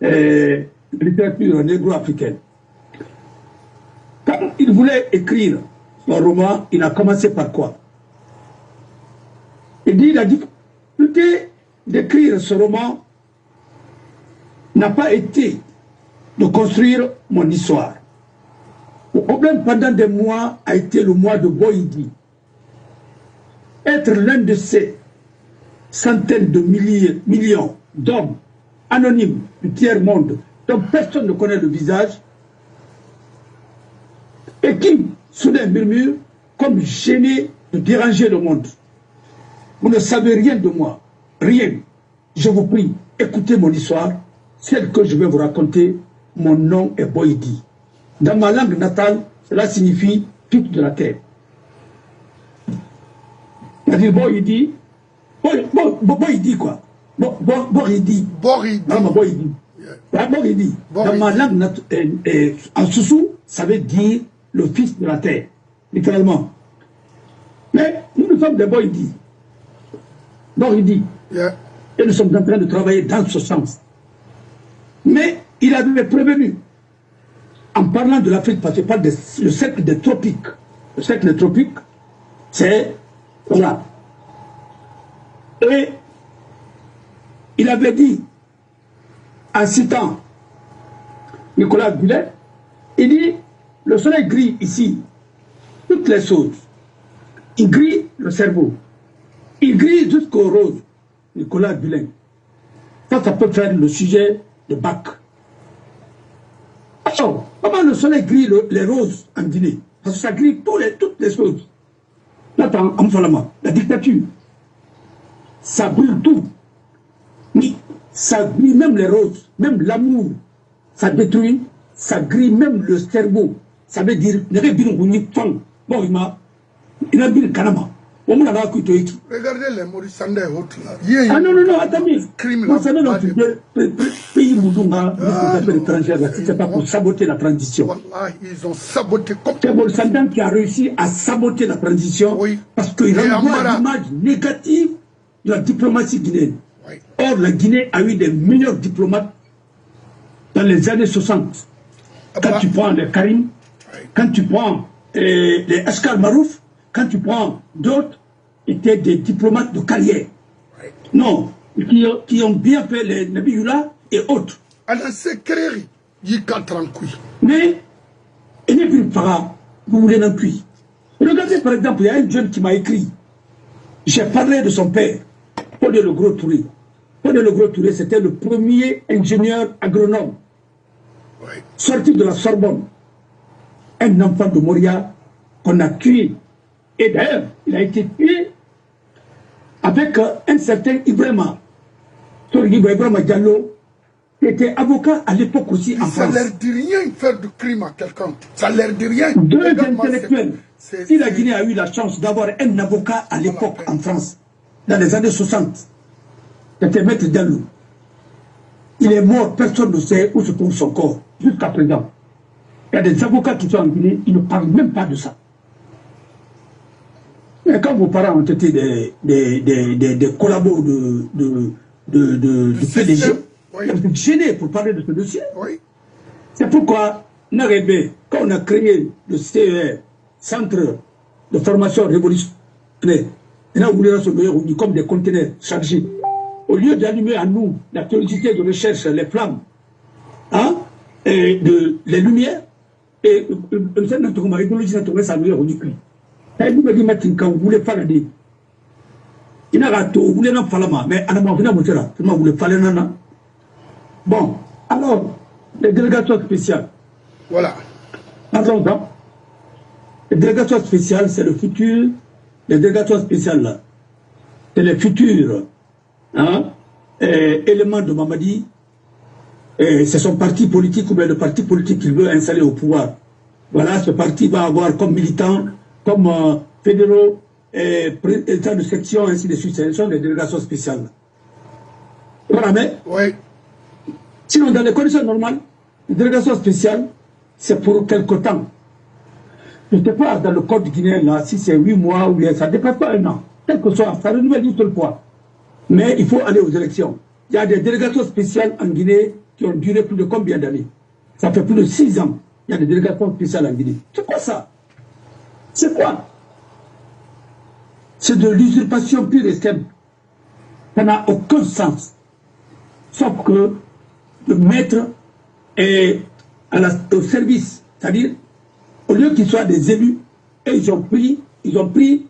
négro-africaine. Quand il voulait écrire son roman, il a commencé par quoi? Il dit la difficulté d'écrire ce roman n'a pas été de construire mon histoire. Le problème pendant des mois a été le mois de Boïdi. Être l'un de ces centaines de millions d'hommes anonymes du tiers-monde dont personne ne connaît le visage et qui, soudain, murmurent comme gênés de déranger le monde. Vous ne savez rien de moi, rien. Je vous prie, écoutez mon histoire, celle que je vais vous raconter. Mon nom est Boïdi. Dans ma langue natale, cela signifie pic de la terre. C'est-à-dire Boïdi, Boïdi quoi? Boïdi. Boïdi. Dans ma langue en Soussou, ça veut dire le fils de la terre, littéralement. Mais nous sommes des Boïdi. Yeah. Et nous sommes en train de travailler dans ce sens. Mais il avait prévenu, en parlant de l'Afrique, parce qu'il parle du cercle des tropiques. Le cercle des tropiques, c'est là. Et il avait dit, en citant Nicolas Goulet, il dit, le soleil grille ici toutes les choses. Il grille le cerveau. Il grille jusqu'au rose. Nicolas Goulet. Ça peut faire le sujet de bac. Alors, comment le soleil grille les roses en Guinée? Parce que ça grille toutes les choses. Là, en Falama, la dictature, ça brûle tout. Mais ça grille même les roses, même l'amour, ça détruit, ça grille même le cerveau. Ça veut dire, bon, il a dit Kanama. Regardez les Mauricandais et autres là. Ah non, non, non, attendez. Vous savez, notre pays Moudunga, étrangère, c'est pas pour saboter la transition. Ils ont saboté comme c'est Mauricandais qui a réussi à saboter la transition parce qu'il renvoie l'image négative de la diplomatie guinéenne. Oui. Or, la Guinée a eu des meilleurs diplomates dans les années 60. Quand tu prends les Karim, quand tu prends les Askar Marouf, quand tu prends d'autres, étaient des diplomates de carrière. Non, qui ont bien fait les Nabioula et autres. Mais, il n'est plus pas, vous voulez non plus. Regardez par exemple, il y a un jeune qui m'a écrit. J'ai parlé de son père, Paul Le Gros Touré. Paul Le Gros Touré, c'était le premier ingénieur agronome sorti de la Sorbonne. Un enfant de Moria qu'on a tué. Et d'ailleurs, il a été tué avec un certain Ibrahima. Ibrahima Diallo, qui était avocat à l'époque aussi en France. Ça leur dit rien faire du crime à quelqu'un. Ça leur dit rien. Deux intellectuels. Si la Guinée a eu la chance d'avoir un avocat à l'époque en France, dans les années 60, c'était Maître Diallo. Il est mort, personne ne sait où se trouve son corps, jusqu'à présent. Il y a des avocats qui sont en Guinée, ils ne parlent même pas de ça. Mais quand vos parents ont été des collabos de PDG, vous êtes gênés pour parler de ce dossier. Oui. C'est pourquoi, quand on a créé le CER, Centre de formation révolutionnaire, on voulait se comme des conteneurs chargés. Au lieu d'allumer à nous la curiosité de recherche, les flammes, hein, et les lumières, et notre idéologie ça nous est ridicule. Et nous me dit quand vous voulez faire la dé. Il n'a pas tout, vous voulez n'en faire la mais à la main, vous voulez faire la. Bon, alors, les délégations spéciales. Voilà. Pardon, les délégations spéciales, c'est le futur. Les délégations spéciales, là, c'est les futurs éléments de Mamadi. C'est son parti politique ou bien le parti politique qu'il veut installer au pouvoir. Voilà, ce parti va avoir comme militants, comme fédéraux, présidents de section, ainsi de suite. Ce sont des délégations spéciales. Voilà, mais oui. Sinon, dans les conditions normales, les délégations spéciales, c'est pour quelque temps. Je ne sais pas, dans le code guinéen, là, si c'est 8 mois ou bien ça ne dépasse pas un an. Quel que soit, ça renouvelle une seule fois. Mais il faut aller aux élections. Il y a des délégations spéciales en Guinée qui ont duré plus de combien d'années? Ça fait plus de 6 ans. Il y a des délégations spéciales en Guinée. C'est quoi ça? C'est quoi? C'est de l'usurpation pure et simple. Ça n'a aucun sens. Sauf que le maître est au service. C'est-à-dire, au lieu qu'ils soient des élus, et ils ont pris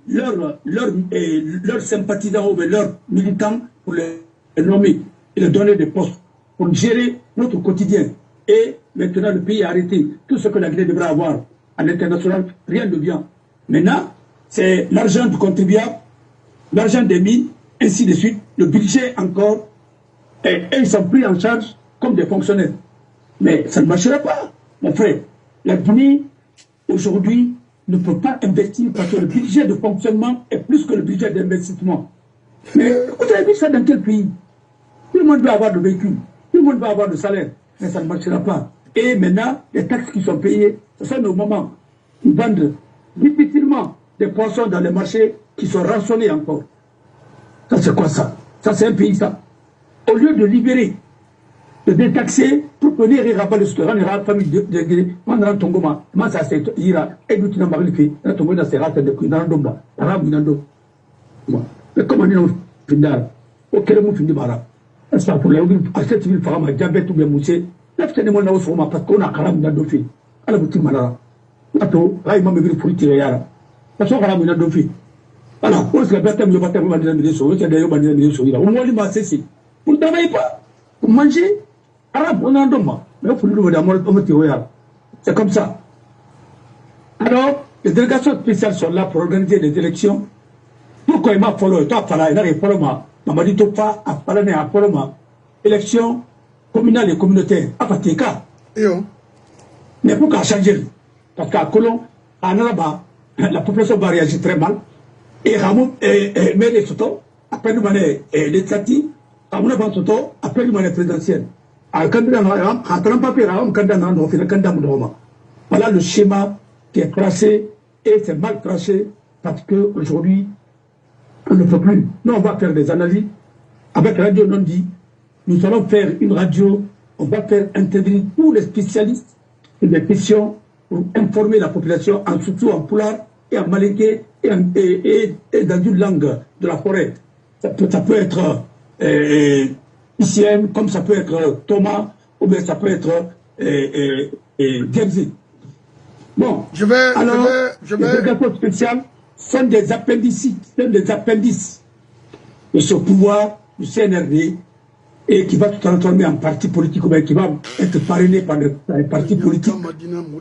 leurs sympathisants ou leurs militants pour les nommer et leur donner des postes pour gérer notre quotidien. Et maintenant, le pays a arrêté. Tout ce que la Guinée devrait avoir à l'international, rien ne vient. Maintenant, c'est l'argent du contribuable, l'argent des mines, ainsi de suite, le budget encore, et ils sont pris en charge comme des fonctionnaires. Mais ça ne marchera pas, mon frère. La Guinée, aujourd'hui, ne peut pas investir parce que le budget de fonctionnement est plus que le budget d'investissement. Mais vous avez vu ça dans quel pays? Tout le monde veut avoir de véhicules, tout le monde veut avoir de salaire, mais ça ne marchera pas. Et maintenant, les taxes qui sont payées, ce sont nos moments. Ils vendent difficilement des poissons dans les marchés qui sont rançonnés encore. Ça, c'est quoi ça? Ça, c'est un pays, ça. Au lieu de libérer, de détaxer, pour venir et rappeler ce que la famille de Guinée, on a un tongoma, moi ça c'est ira, et nous t'en parlons, on a tombé dans ces races de Kunandomba, Arabe Nando. Mais comment on finit auquel on finit Bara? C'est pas pour les 7 000 francs, diabète ou bien moussé, là, c'est mon nom sur ma parce qu'on a Karam Nandofi. Alors, vous t'imagines, Ato, Raïma me veut pour tirer Yara. Parce qu'on a Karam Nandofi. Voilà, on se la bataille, je bataille, on va dire, c'est d'ailleurs, on va dire, on va dire, c'est pour ne travailler pas, pour manger. Arabe, on a un homme, mais il faut le dire, c'est comme ça. Alors, les délégations spéciales sont là pour organiser les élections. Pourquoi il m'a follow? Toi, il n'a pas follow, m'a dit, pas à parler à follow. élections communales et communautaires. À partir de cas. Mais pour qu'à changer, parce qu'à Colomb, à Nalaba, la population va réagir très mal. Et Ramon, mais les Soto, après nous, les Tati, Ramon avant Soto, après nous, présidentielle. Voilà le schéma qui est tracé, et c'est mal tracé, parce qu'aujourd'hui, on ne peut plus. Nous, on va faire des analyses. Avec Radio Non-Dit, nous allons faire une radio, on va faire intervenir tous les spécialistes sur des questions pour informer la population, surtout en Poulard et en Malinké et dans une langue de la forêt. Ça peut être ICM, comme ça peut être Thomas, ou bien ça peut être Gemzi. Bon, les rapports spéciaux sont des appendices de ce pouvoir du CNRD et qui va se transformer en parti politique ou bien qui va être parrainé par les partis politiques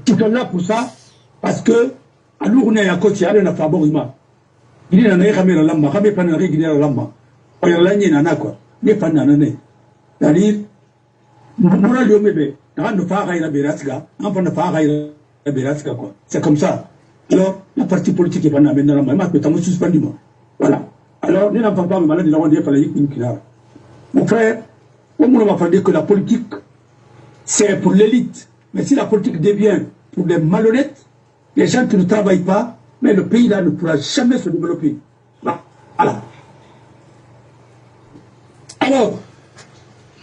qui sont là pour ça parce que à l'ourne et à côté il y a un favorima il y a un ramé la lama ramé pas n'arrive guinéen la lama il y a l'année nana quoi n'est pas nanané c'est-à-dire moral de bébé dans le phare la beratka en fin de phare la beratka quoi c'est comme ça alors la parti politique est pas n'amène la lama mais t'as suspendu moi voilà alors nous n'avons pas malade de la il fallait une claire mon frère on m'a dit que la politique c'est pour l'élite mais si la politique devient pour les malhonnêtes les gens qui ne travaillent pas mais le pays là ne pourra jamais se développer voilà alors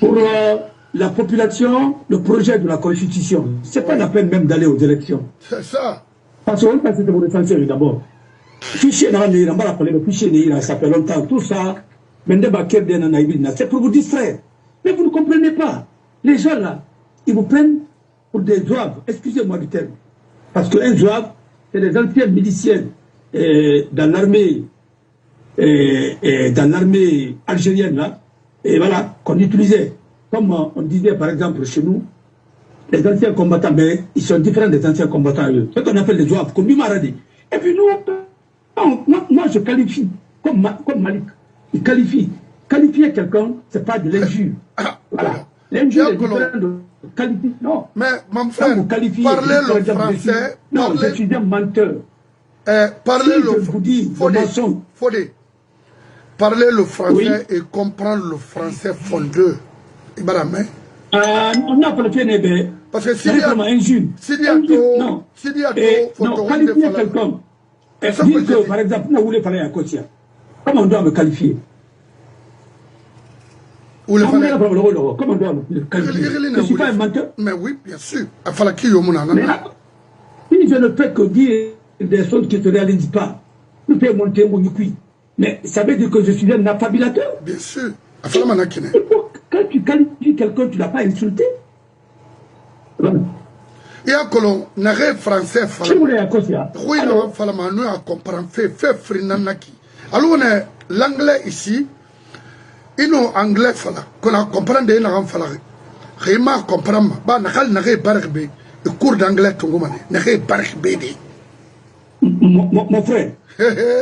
pour la population le projet de la constitution c'est pas la peine même d'aller aux élections c'est ça parce qu'on passe de mon défenseur d'abord fichier on va l'appeler le fichier ça fait longtemps tout ça c'est pour vous distraire mais vous ne comprenez pas les gens là ils vous prennent pour des zouaves excusez-moi du terme parce qu'un zouave c'est des anciens miliciens dans l'armée algérienne là et voilà qu'on utilisait comme on disait par exemple chez nous les anciens combattants mais ils sont différents des anciens combattants ce qu'on appelle les zouaves comme Bimaradi et puis nous moi je qualifie comme Malik il qualifie. Qualifier quelqu'un, ce n'est pas de l'injure. Voilà. L'injure est différente de qualifier. Non. Mais, mon frère, parlez le français. Non, je suis un menteur. Parlez si le français. Parlez le français et comprendre le français fondeux. Ibaramé. On n'a pas le fait, parce que s'il y a qualifier quelqu'un. Dire que, par exemple, vous voulez parler à Kotia. Comment on doit me qualifier? Comment on doit me qualifier? Je ne suis pas un menteur. Mais oui, bien sûr. Si je ne peux que dire des choses qui ne se réalisent pas, je peux monter mon cuit. Mais ça veut dire que je suis un affabilateur. Bien sûr. Quand tu qualifies quelqu'un, tu ne l'as pas insulté. Il y a colon, n'arrête français, oui, non, falama, nous, à comprendre, fait frinanaki. Alors, on est l'anglais ici, il nous anglais, fala, qu'on a compris des n'avons fala. Réma comprend, bah, n'arrête barbe, le cours d'anglais, ton goumane, n'arrête barbe. Mon frère,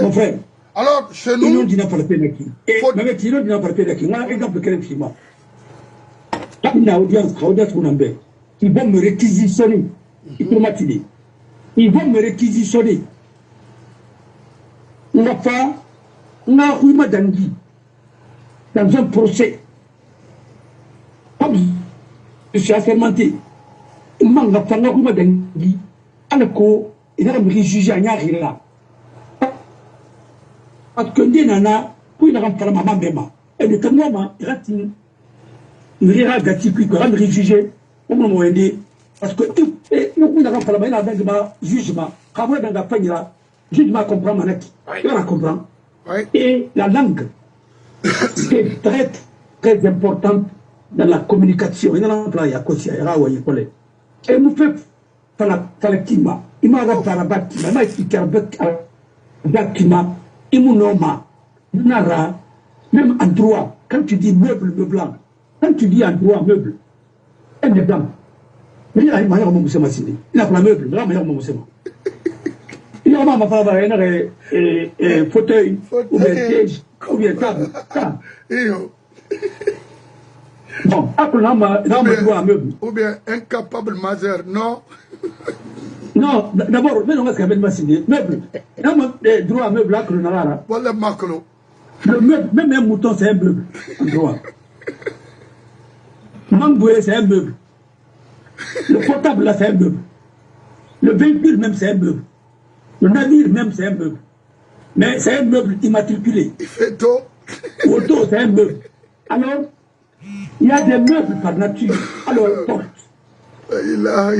mon frère. Alors, chez nous, ils n'ont dit pas le pénaki. Et même ils n'ont dit pas le pénaki. On a un exemple de quel film. Quand il y a audience, ils vont me réquisitionner. Ils vont me réquisitionner. On a fait dans un procès. Comme je suis assermenté. Il m'a fait un Ruma Dangui. Alors qu'il a me jugé à Nyarila. Parce que des nanas, puis il a fait la maman Bema. Et le temps, il rira gâti, puis il a me jugé. On m'a aidé. Parce que nous avons fait la main jugement. Quand vous avez fait le jugement, comprend Manaki. Il va comprendre. Et la langue, c'est très, très importante dans la communication. Il y a un plan, il y a un il y a un et nous faisons la climat. Il m'a rappelé la bâtiment. Il m'a expliqué le bâtiment. Il m'a dit, même en droit, quand tu dis meuble, blanc, quand tu dis en droit, meuble, un est blanc. Il a un meuble, il a un meuble, il a un meuble. Il a un fauteuil, ou bien siège, ou bien table. Bon, ou bien incapable majeur, non? Non, d'abord, mais on va signer. Meuble. Le droit à meuble là que l'on a là. Voilà, Maclo. Le meuble, même un mouton, c'est un meuble. En droit. Mangoué, c'est un meuble. Le portable là, c'est un meuble. Le véhicule même, c'est un meuble. Le navire même, c'est un meuble. Mais c'est un meuble immatriculé. Il fait tôt. Auto, c'est un meuble. Alors, il y a des meubles par nature. Alors, porte.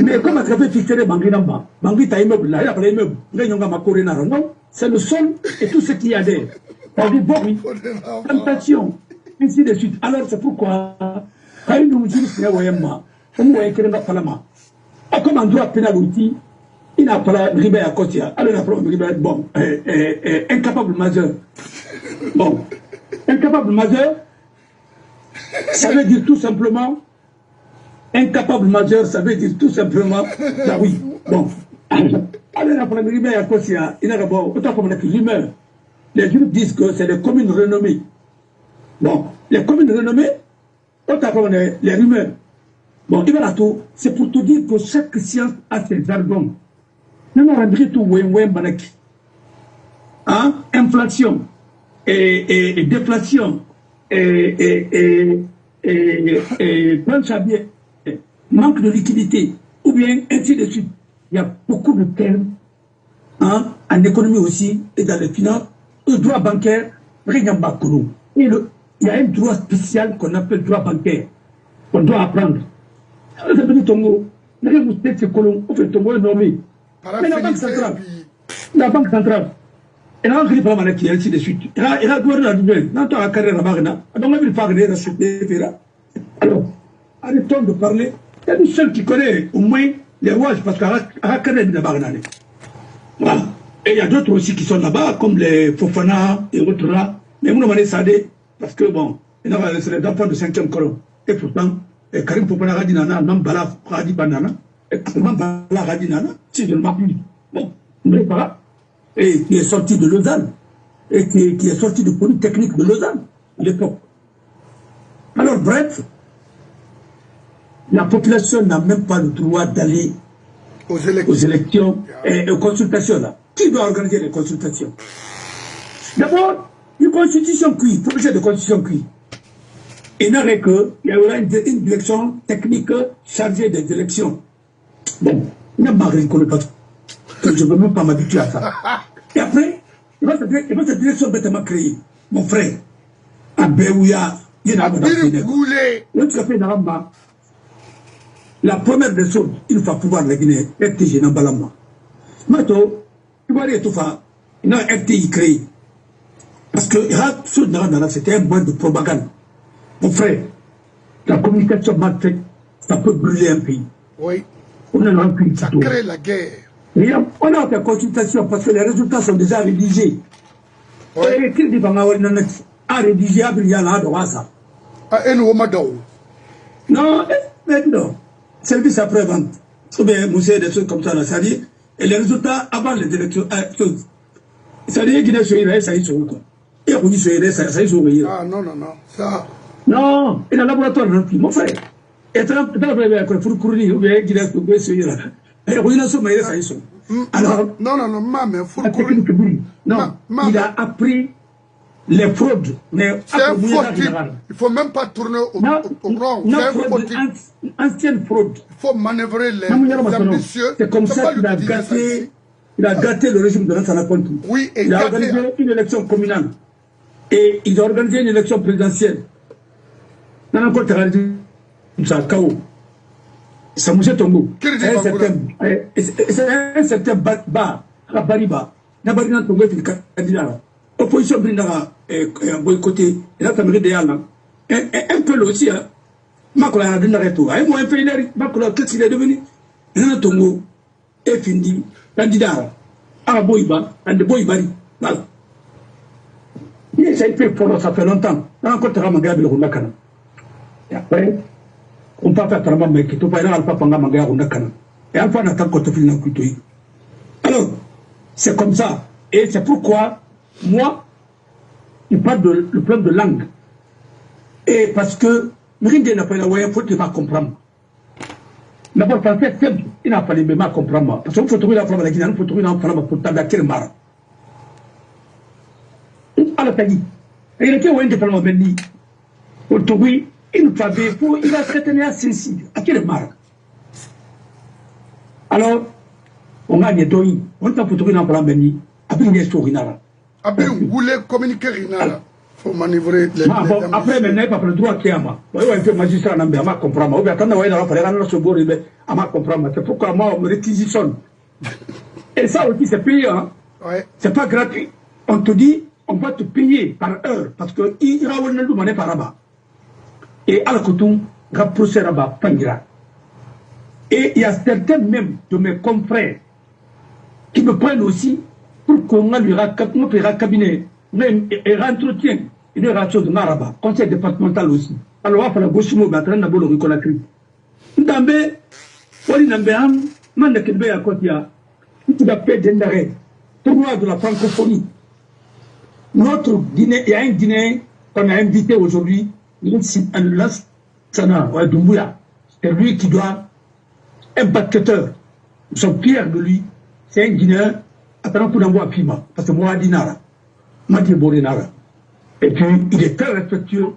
Mais comment ça peut fixer les Bangui Namba? Bangui, t'as un meuble là, il y a pas les meubles. Non, c'est le sol et tout ce qu'il y a derrière. T'as dit, bon, plantation, ainsi de suite. Alors, c'est pourquoi, quand nous disons que c'est un comme un droit pénal outil, il n'a pas la ribée à côté. Alors, il n'a pas la ribée, bon, incapable majeur. Bon, incapable majeur, ça veut dire tout simplement, incapable majeur, ça veut dire tout simplement, là oui, bon. Alors, il n'a pas la ribée à côté, il n'a pas, autant comme les rumeurs. Les gens disent que c'est des communes renommées. Bon, les communes renommées, autant comme les rumeurs. Bon, il va là tout, c'est pour te dire que chaque science a ses jargons. Nous avons dit tout, hein? Inflation et déflation et manque de liquidité, ou bien ainsi de suite. Il y a beaucoup de termes, hein, en économie aussi et dans les finances. Le droit bancaire, il y a un droit spécial qu'on appelle droit bancaire, qu'on doit apprendre. La banque centrale, elle a un peu qui est ainsi de suite. Elle a gouverné la carrière là-bas. Donc, elle va faire alors, arrêtons de parler. Il y a des seuls qui connaissent au moins les rouages parce qu'elle a carrière là-bas. Voilà. Et il y a d'autres aussi qui sont là-bas, comme les Fofana et autres là. Mais nous, on va Sadé, parce que bon, c'est les enfants de 5e colonne. Et pourtant, Karim Fofana a dit nana, même Bala a dit banana, et même Bala a dit nana, si je ne m'appuie. Bon, mais voilà. Et qui est sorti de Lausanne, et qui est sorti de Polytechnique de Lausanne, à l'époque. Alors, bref, la population n'a même pas le droit d'aller aux élections et aux consultations là. Qui doit organiser les consultations? D'abord, une constitution qui, projet de constitution qui, il n'aurait qu'il y aura une direction technique chargée des élections. Bon, il n'y a pas de parce que je ne veux même pas m'habituer à ça. Et après, il va cette direction bêtement créée. Mon frère, à Béouya, il y a la première des choses, il faut pouvoir la Guinée, FTG dans Balama. Maintenant, il va aller tout faire, il y a un FTI créé. Parce que c'était un moyen de propagande. Mon frère, la communication mal faite, ça peut brûler un pays. Oui. On a un pays. Ça crée la guerre. Et on a fait consultation parce que les résultats sont déjà rédigés. Oui. Et qui dit à rédiger, il y a là, ça. Non, maintenant, service après-vente. Ou bien, monsieur, des choses comme ça, c'est-à-dire, et les résultats avant les élections, c'est-à-dire qu'il est ça y est, quoi. Et on dit, ça y est, ah, non, non, non, ça. Non, il y a un laboratoire rempli, mon frère. Et dans le pour courir, ou bien il y a un sur là. Et on a sommé, ça y est. Alors, non, non, non, maman, non, il a appris les fraudes. Mais c'est un fautif. Il ne faut même pas tourner au rond. C'est un fautif. Ancienne fraude. Il faut manœuvrer les ambitieux. C'est comme ça qu'il a gâté. Il a gâté le régime de Lansana Conti. Oui, et il a organisé une élection communale. Et il a organisé une élection présidentielle. Nana Conti a réalisé ça, KO. Ça moussait Tongo. C'est un certain Bariba. Nabarina Tongo est le candidat. Opposition Brindara boycotté. Et là, ça me dit un peu aussi. Makola a donné tout. Un peu Makola, qu'est-ce qu'il est devenu? Nana Tongo est fini. Candidat. Ah, Boyba, and the Boybari. Voilà. Ça a été pour ça fait longtemps. On a encore travaillé avec le Rundakana. Et après, on peut faire travailler avec le Rundakana. Et après, on peut faire travailler avec le Rundakana. Alors, c'est comme ça. Et c'est pourquoi, moi, il parle de le problème de langue. Et parce que Mérinde n'a pas la voyage, faut que tu vas comprendre. D'abord, français simple, il n'a pas les mêmes à comprendre. Parce qu'il faut trouver la femme à la Guinée, il faut trouver la femme pour tabaquer le mar. Alors, t'as dit, il était où indépendamment béni. Pour trouver une femme, il a traité à sensible, à quel mar. Alors, on a des doigts, on t'a trouvé la femme béni, après une histoire rinara. Après, vous voulez communiquer rinara. Faut manœuvrer les après, maintenant, il n'y a pas le droit qu'il y a. Oui, un magistrat, on a compris. On va attendre, on va comprendre. C'est pourquoi moi, on me réquisitionne. Et ça aussi, c'est payant. Ouais. C'est pas gratuit. On te dit, on va te payer par heure. Parce que il y a un peu par là-bas. Et à la coutume, il y a un procès là-bas, Pangira. Et il y a certains même de mes confrères qui me prennent aussi pour qu'on lui fasse un cabinet. Et entretien, il y a une chose de Maraba, conseil départemental aussi. Alors, il faut la gauche, il y a un peu de reconnaître. Ndambe, wali Nambeam, Manda Kebe à côté, tout à fait d'Endare, tournoi de la francophonie. Notre dîner, il y a un dîner qu'on a invité aujourd'hui, Sana, Doumbouya. C'est lui qui doit, un basketteur. Nous sommes fiers de lui. C'est un Guinéen, attendant pour l'envoi à Pima, parce que moi, Dinara. Mathieu Borinara. Et puis, il est très respectueux.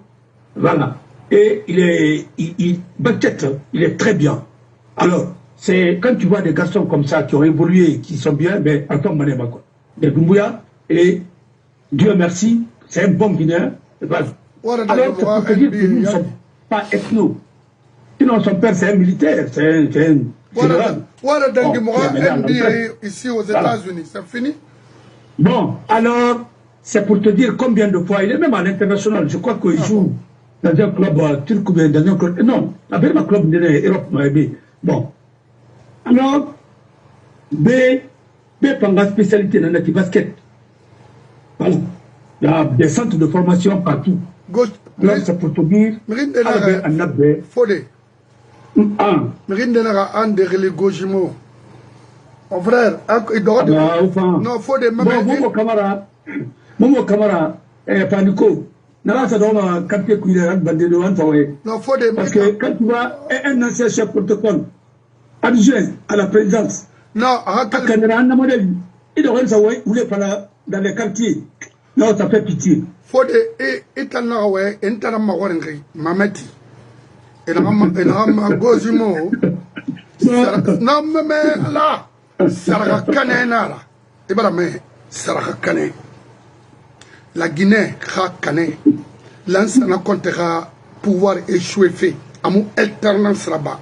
Voilà. Et il est très bien. Alors, c'est quand tu vois des garçons comme ça qui ont évolué, qui sont bien, mais attends, Manema, quoi. Mais Doumbouya, et Dieu merci, c'est un bon Guinéen. Voilà. Alors, c'est pour te dire que nous ne sommes pas ethno. Sinon, son père, c'est un militaire, c'est un général. Ici aux États-Unis, c'est fini? Bon, alors, c'est pour te dire combien de fois, il est même à l'international, je crois qu'il joue dans un club turc ou dans un club, non, avec un club de l'Europe, bon. Alors, B pendant la spécialité dans le basket. Voilà. Il y a des centres de formation partout. Alors, c'est pour te dire, Fodé. Un des Gojimo. Mon frère, il doit non, Fodé, Momo Kamara, Panico, n'a pas de quartier qui est bandé de Wantawe. Non, Fodé, parce que quand tu vois un ancien chef protocole, adjoint à la présidence, non, à Canada, il devrait savoir où il est dans les quartiers. Non, ça fait pitié. Fodé, et Tanawe, et Tanamawarenri, Mameti, et la Gozimo, non, mais là, Sarah Kanena, et bien, mais Sarah Kane. La Guinée a cané. L'ancien comptera pouvoir échouer fait. À mon alternance là-bas,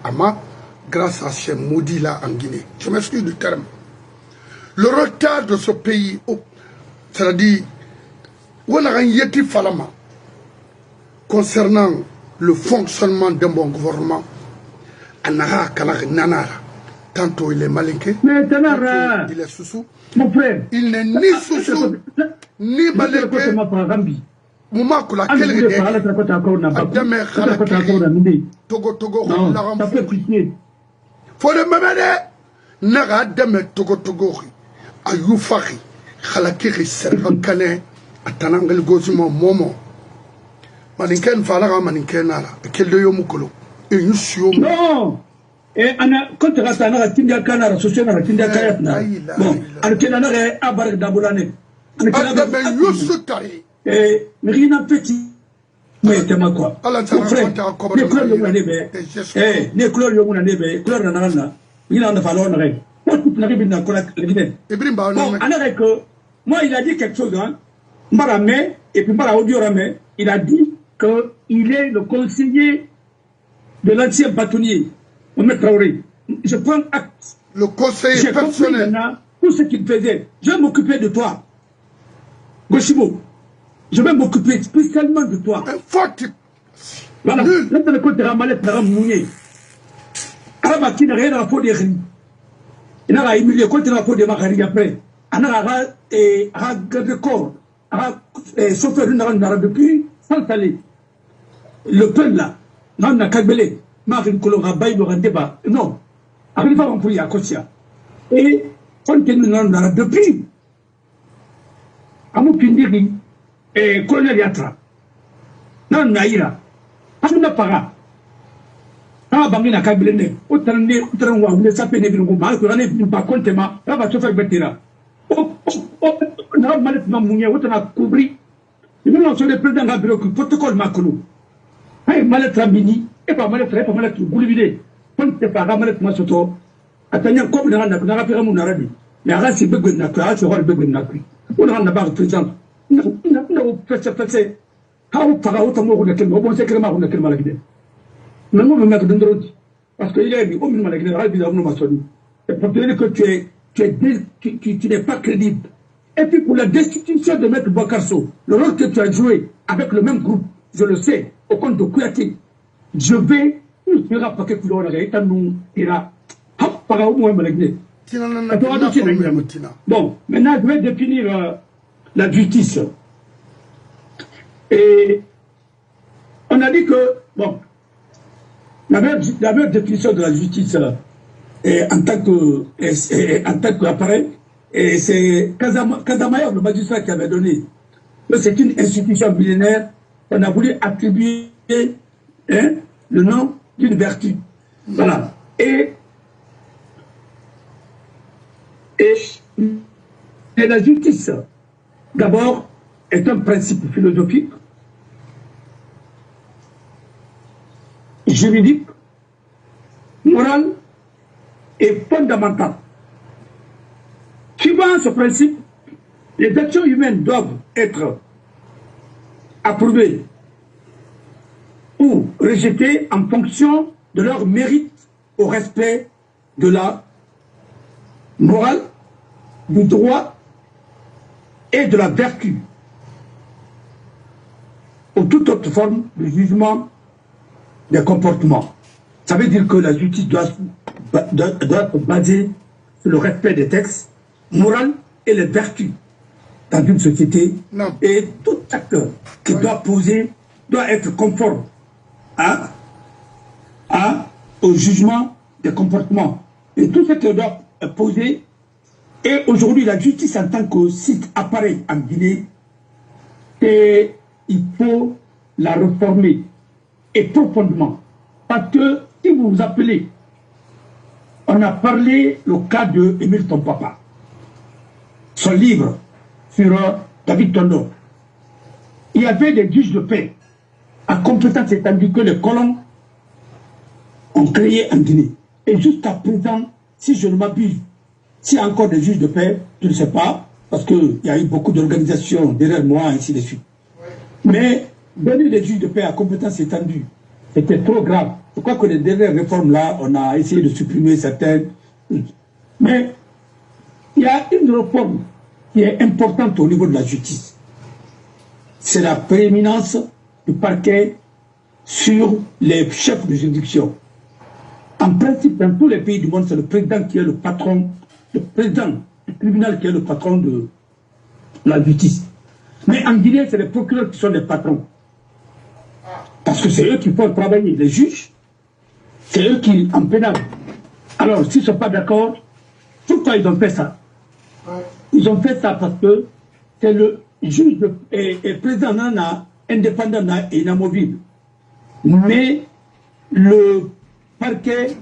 grâce à ces maudits-là en Guinée. Je m'excuse du terme. Le retard de ce pays, c'est-à-dire, on a un yeti falama concernant le fonctionnement d'un bon gouvernement. Anara Kanara Nanara. Tantôt il est malinqué, tantôt il est sous-sous. Mon frère, il n'est ni sous-sous, ni malinqué. Mouma Koula, quel est Togo, ça fait pitié. Faut le mener. Naga Deme Togo, Ayufari, Khalakiri, Servankane, Atanangel Gozimo, Momo. Malinken Falara, Malinkenara, quel de Yomukolo, et Yushio. Non! Et quand tu as un Tindia Canara, social à Tindia Kayatna, bon, Alkenana est à Barre d'Aboulane. Et Rina Petit, mais t'es ma quoi. Mon frère, les couleurs de mon nébé, les couleurs de mon nébé, couleurs de Nana, il en a fallu en règle. Moi, tu n'arrives pas à connaître le Guinée. Bon, moi, il a dit quelque chose, hein. Maramé, et puis Mara Audio Ramé, il a dit qu'il est le conseiller de l'ancien bâtonnier. Je prends acte. Le conseiller personnel. Tout ce qu'il faisait. Je vais m'occuper de toi. Goshimo. Je vais m'occuper spécialement de toi. Un fort type. Voilà. Là, tu as le côté Ramalet, Ramouye. Araba qui n'a rien à faire des riz. Il n'a pas humilié quand il a fait des macaris après. Il n'a pas de corps. Sauf que nous n'avons depuis sans saler. Le peuple là, non, n'a qu'à belé. Marine Colora Baye le débat. Non. Après, il va employer à Kosia. Et on tient depuis. À mon Pindiri et Colonel Yatra. Non, Naïra. Hamna para. Ah, bangina kabilene. Otrande, otranwa, ne sapene bingo mal, kurane pas compte ma. Là va se faire betira. Oh, na malet ma munye, otana couvri. Il nous lance le président de bureau protocole Macron. Hey, malet Rambini, et pas malet Ré, pas malet Goulivide. Ponte pas malet Masoto. Attendez, comme on a fait mon arabe. Mais à c'est besoin de la c'est roi besoin de la on a pas de président. Non, fait. How para autant mot de quel bon secret on a quel maladie. Mais moi, je me mets dans le parce qu'il a dit, oh, mais maladie, bizarre, non, ma soeur. C'est pour dire que tu n'es pas crédible. Et puis pour la destitution de Maître Bokarso, le rôle que tu as joué avec le même groupe, je le sais, au compte de Kouyaté, je vais, il sera pas que tu l'auras, il ira, hop, par au moins maladie. Bon, maintenant je vais définir la justice. Et on a dit que, bon, la meilleure définition de la justice en tant qu'appareil, et c'est Casamayor, le magistrat, qui avait donné que c'est une institution millénaire qu'on a voulu attribuer le nom d'une vertu. Voilà. Et la justice, d'abord, est un principe philosophique, juridique, moral et fondamental. Suivant ce principe, les actions humaines doivent être approuvées ou rejetées en fonction de leur mérite au respect de la morale, du droit et de la vertu, ou toute autre forme de jugement des comportements. Ça veut dire que la justice doit être basée sur le respect des textes moraux et les vertus dans une société. Non. Et tout acteur qui doit poser doit être conforme au jugement des comportements. Et tout ce qui doit poser. Et aujourd'hui, la justice en tant que site appareil en Guinée, et il faut la réformer, et profondément. Parce que, si vous vous appelez, on a parlé le cas de Émile Tompapa, son livre sur David Tondo. Il y avait des juges de paix à compétence étendue que les colons ont créé en Guinée. Et jusqu'à présent, si je ne m'abuse, s'il y a encore des juges de paix, je ne sais pas, parce qu'il y a eu beaucoup d'organisations derrière moi, ainsi de suite. Mais donner des juges de paix à compétence étendue, c'était trop grave. Je crois que les dernières réformes-là, on a essayé de supprimer certaines. Mais il y a une réforme qui est importante au niveau de la justice. C'est la prééminence du parquet sur les chefs de juridiction. En principe, dans tous les pays du monde, c'est le président qui est le patron, le président du tribunal qui est le patron de la justice. Mais en Guinée, c'est les procureurs qui sont les patrons. Parce que c'est eux qui font travailler les juges, c'est eux qui en pénal. Alors, s'ils ne sont pas d'accord, pourquoi ils ont fait ça? Ils ont fait ça parce que c'est le juge et président indépendant et inamovible. Mais le parquet,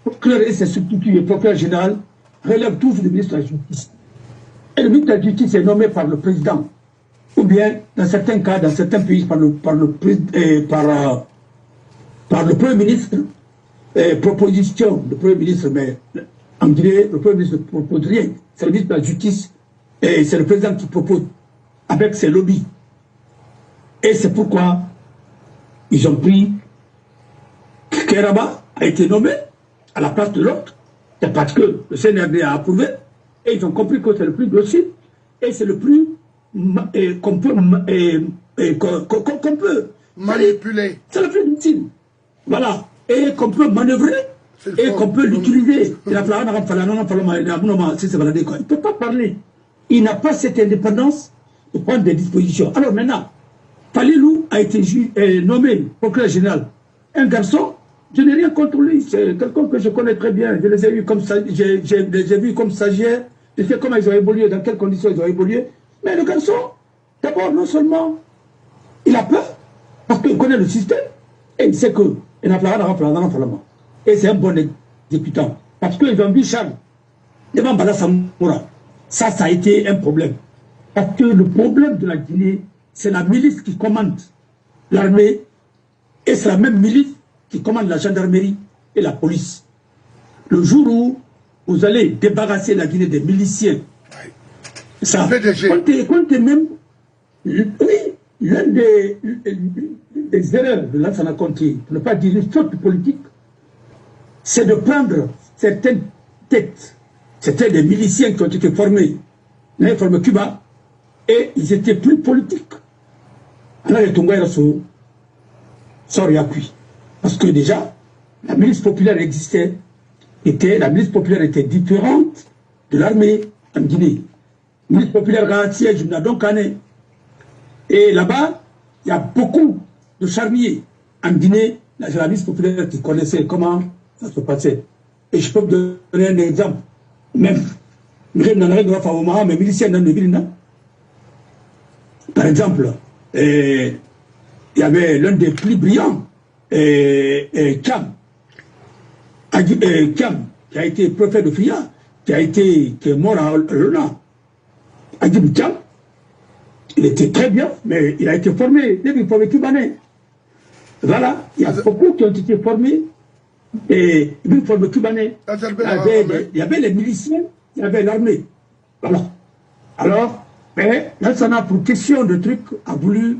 procureur et ses substituts, le procureur général, relève toujours du ministre de la Justice. Et le ministre de la Justice est nommé par le président. Ou bien, dans certains cas, dans certains pays, par le Premier ministre, proposition du Premier ministre, mais en Guinée, le Premier ministre ne propose rien. C'est le ministre de la Justice et c'est le président qui propose avec ses lobbies. Et c'est pourquoi ils ont pris Keraba a été nommé à la place de l'autre. C'est parce que le CNRD a approuvé et ils ont compris que c'est le plus docile et c'est le plus qu'on peut manipuler. C'est le plus utile. Voilà. Et qu'on peut manœuvrer et qu'on peut l'utiliser. Il ne peut pas parler. Il n'a pas cette indépendance de prendre des dispositions. Alors maintenant, Falilou a été nommé procureur général. Un garçon, je n'ai rien contre lui. C'est quelqu'un que je connais très bien. Je les ai vus comme ça, j'ai vu comme stagiaire. Je sais comment ils ont évolué, dans quelles conditions ils ont évolué. Mais le garçon, d'abord, non seulement il a peur, parce qu'il connaît le système, Et il sait qu'il n'a pas dans le Parlement. Et c'est un bon exécutant. Parce qu'ils ont vu Charles devant Bala Samoura. Ça a été un problème. Parce que le problème de la Guinée, c'est la milice qui commande l'armée et c'est la même milice qui commande la gendarmerie et la police. Le jour où vous allez débarrasser la Guinée des miliciens, ça comptez même, oui, l'un des erreurs de Lansana Conté, pour ne pas dire une faute politique, c'est de prendre certaines têtes. C'était des miliciens qui ont été formés dans les formes Cuba et ils étaient plus politiques. Alors les Tongouaïra sont réaccuis. Parce que déjà, la milice populaire existait, la milice populaire était différente de l'armée en Guinée. La milice populaire garantie, je n'ai donc année. Et là-bas, il y a beaucoup de charniers en Guinée, la milice populaire qui connaissait comment ça se passait. Et je peux vous donner un exemple. Même, mes miliciens dans le ville, par exemple, il y avait l'un des plus brillants, Kiam, qui a été préfet de Fria, qui est mort à Lona. Agib Kiam, il était très bien, mais il a été formé, il est formé cubanais. Voilà, il y a beaucoup qui ont été formés, et ils formés cubanais. Il y avait les miliciens, il y avait l'armée. Voilà. Alors, mais Lansana, pour question de truc, a voulu,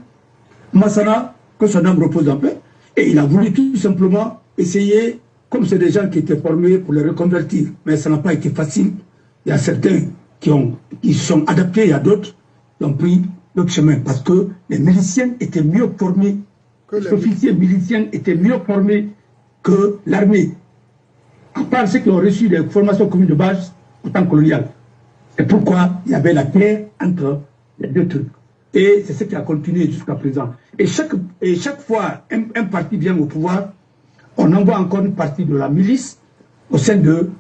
Massana, que son âme repose en paix, et il a voulu tout simplement essayer, comme c'est des gens qui étaient formés pour les reconvertir, mais ça n'a pas été facile. Il y a certains qui sont adaptés, il y a d'autres qui ont pris l'autre chemin, parce que les miliciens étaient mieux formés, les officiers miliciens étaient mieux formés que l'armée, à part ceux qui ont reçu des formations communes de base en temps colonial. C'est pourquoi il y avait la guerre entre les deux trucs. Et c'est ce qui a continué jusqu'à présent. Et chaque fois un parti vient au pouvoir, on envoie encore une partie de la milice au sein de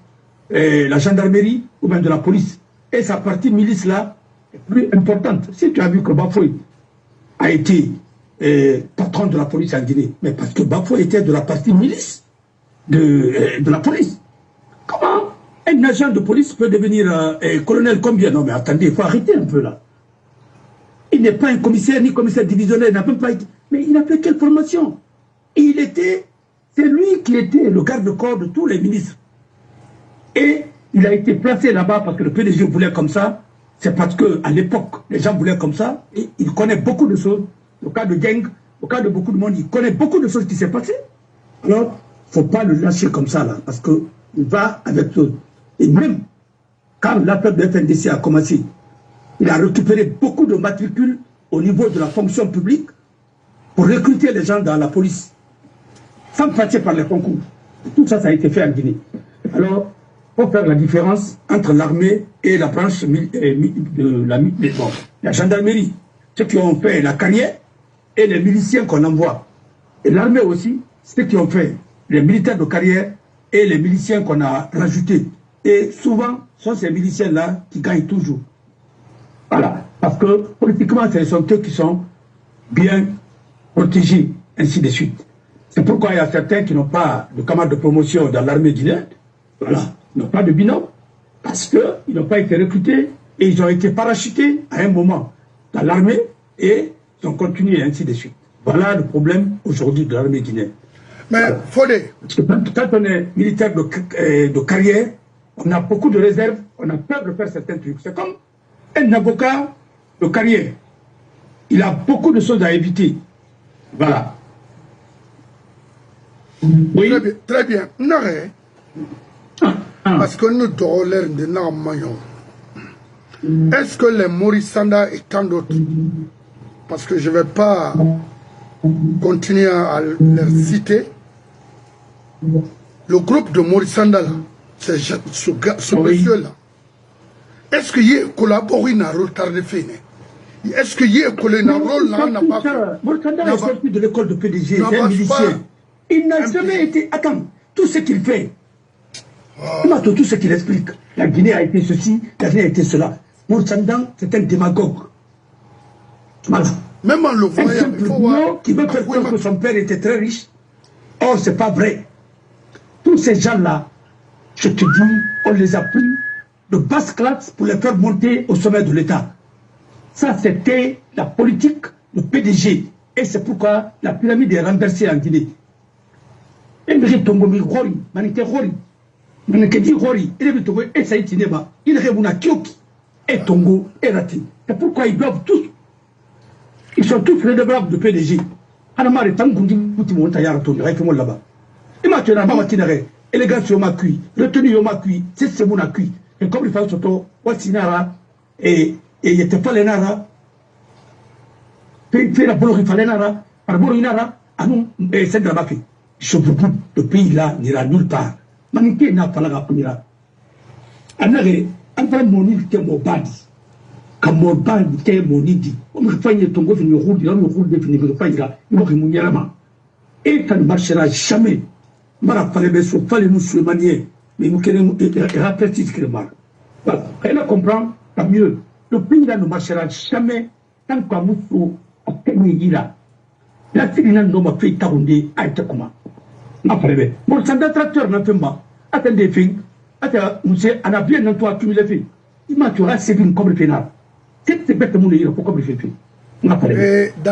la gendarmerie ou même de la police. Et sa partie milice-là est plus importante. Si tu as vu que Bafoué a été patron de la police en Guinée, mais parce que Bafoué était de la partie milice de la police. Comment un agent de police peut devenir colonel combien? Non mais attendez, il faut arrêter un peu là. Il n'est pas un commissaire ni commissaire divisionnaire, il n'a même pas été... Mais il a fait quelle formation? C'est lui qui était le garde-corps de tous les ministres. Et il a été placé là-bas parce que le PDG voulait comme ça. C'est parce qu'à l'époque, les gens voulaient comme ça. Et il connaît beaucoup de choses. Au cas de Geng, au cas de beaucoup de monde, il connaît beaucoup de choses qui s'est passé. Alors, il ne faut pas le lâcher comme ça, là, parce qu'il va avec tout. Et même, quand l'affaire de FNDC a commencé, il a récupéré beaucoup de matricules au niveau de la fonction publique pour recruter les gens dans la police, sans passer par les concours. Tout ça, ça a été fait en Guinée. Alors, il faut faire la différence entre l'armée et la branche de la gendarmerie. Ceux qui ont fait la carrière et les miliciens qu'on envoie. Et l'armée aussi, ceux qui ont fait les militaires de carrière et les miliciens qu'on a rajoutés. Et souvent, ce sont ces miliciens-là qui gagnent toujours. Voilà. Parce que politiquement, ce sont eux qui sont bien protégés, ainsi de suite. C'est pourquoi il y a certains qui n'ont pas de camarades de promotion dans l'armée guinéenne. Voilà. Ils n'ont pas de binôme. Parce qu'ils n'ont pas été recrutés et ils ont été parachutés à un moment dans l'armée et ils ont continué, ainsi de suite. Voilà le problème aujourd'hui de l'armée guinéenne. Mais voilà. Fodé. Quand on est militaire de carrière, on a beaucoup de réserves, on a peur de faire certains trucs. C'est comme un avocat de carrière. Il a beaucoup de choses à éviter. Voilà. Oui. Très bien. Très bien. Parce que nous devons l'air de Namayon. Est-ce que les Maurice Sanda et tant d'autres, parce que je ne vais pas continuer à les citer, le groupe de Maurice Sanda, c'est ce monsieur-là. Est-ce qu'il y a collaboré dans le retard de fin? Est-ce qu'il y a collaboré dans le rôle là? N'a pas fait. Maurice Sanda est sorti de l'école de PDG, c'est un milicien. Il n'a jamais été... Attends, tout ce qu'il fait, tout ce qu'il explique, la Guinée a été ceci, la Guinée a été cela. Maurice Sanda, c'est un démagogue. Voilà. Même en le voyant, il faut voir... qui veut faire croire que son père était très riche, Or, ce n'est pas vrai. Tous ces gens-là, je te dis, on les a pris de basse classe pour les faire monter au sommet de l'État. Ça, c'était la politique du PDG. Et c'est pourquoi la pyramide est renversée en Guinée. Et Miri Tongo mi Rori, Manike Rori, Manike di Rori, et le Tongo et Saïd Tineba, il revient à Kyoki, et Tongo et Rati. C'est pourquoi ils doivent tous, ils sont tous redevables du PDG. Hanamar est un gondi pouti montayar Tongo, il fait moi là-bas. Et maintenant, ma matinée, élégance ma cuit, retenue au ma cuit, c'est mon accueil. Et comme il fait surtout, Wassinara, et il était pas les nara, fait la boulot, il fallait nara, par Borinara, à nous, et c'est de la baffe. Je vous dis, le pays-là n'ira nulle part. Maniké n'a pas la première. Anare, après mon île, c'était mon badi. Quand mon badi était mon île, on me fait ton goût, il me roule, il me roule, il me fait, il me fait, et ça ne marchera jamais. Mara fallait me sauver, fallait nous se manier, mais nous querons rappeler ce qu'il marche. Voilà. Elle comprend, tant mieux. Le pays-là ne marchera jamais tant qu'à nous à Kenny-Ira. La Syrien m'a fait tarounder à Itakuma. Après, mon standard tracteur n'a fait pas. Attendez, filles. Attends, monsieur, on a bien dans toi accumulé filles. Il m'a tué à Séville comme le pénal. C'est bête de mon île pour comme le fait. Dans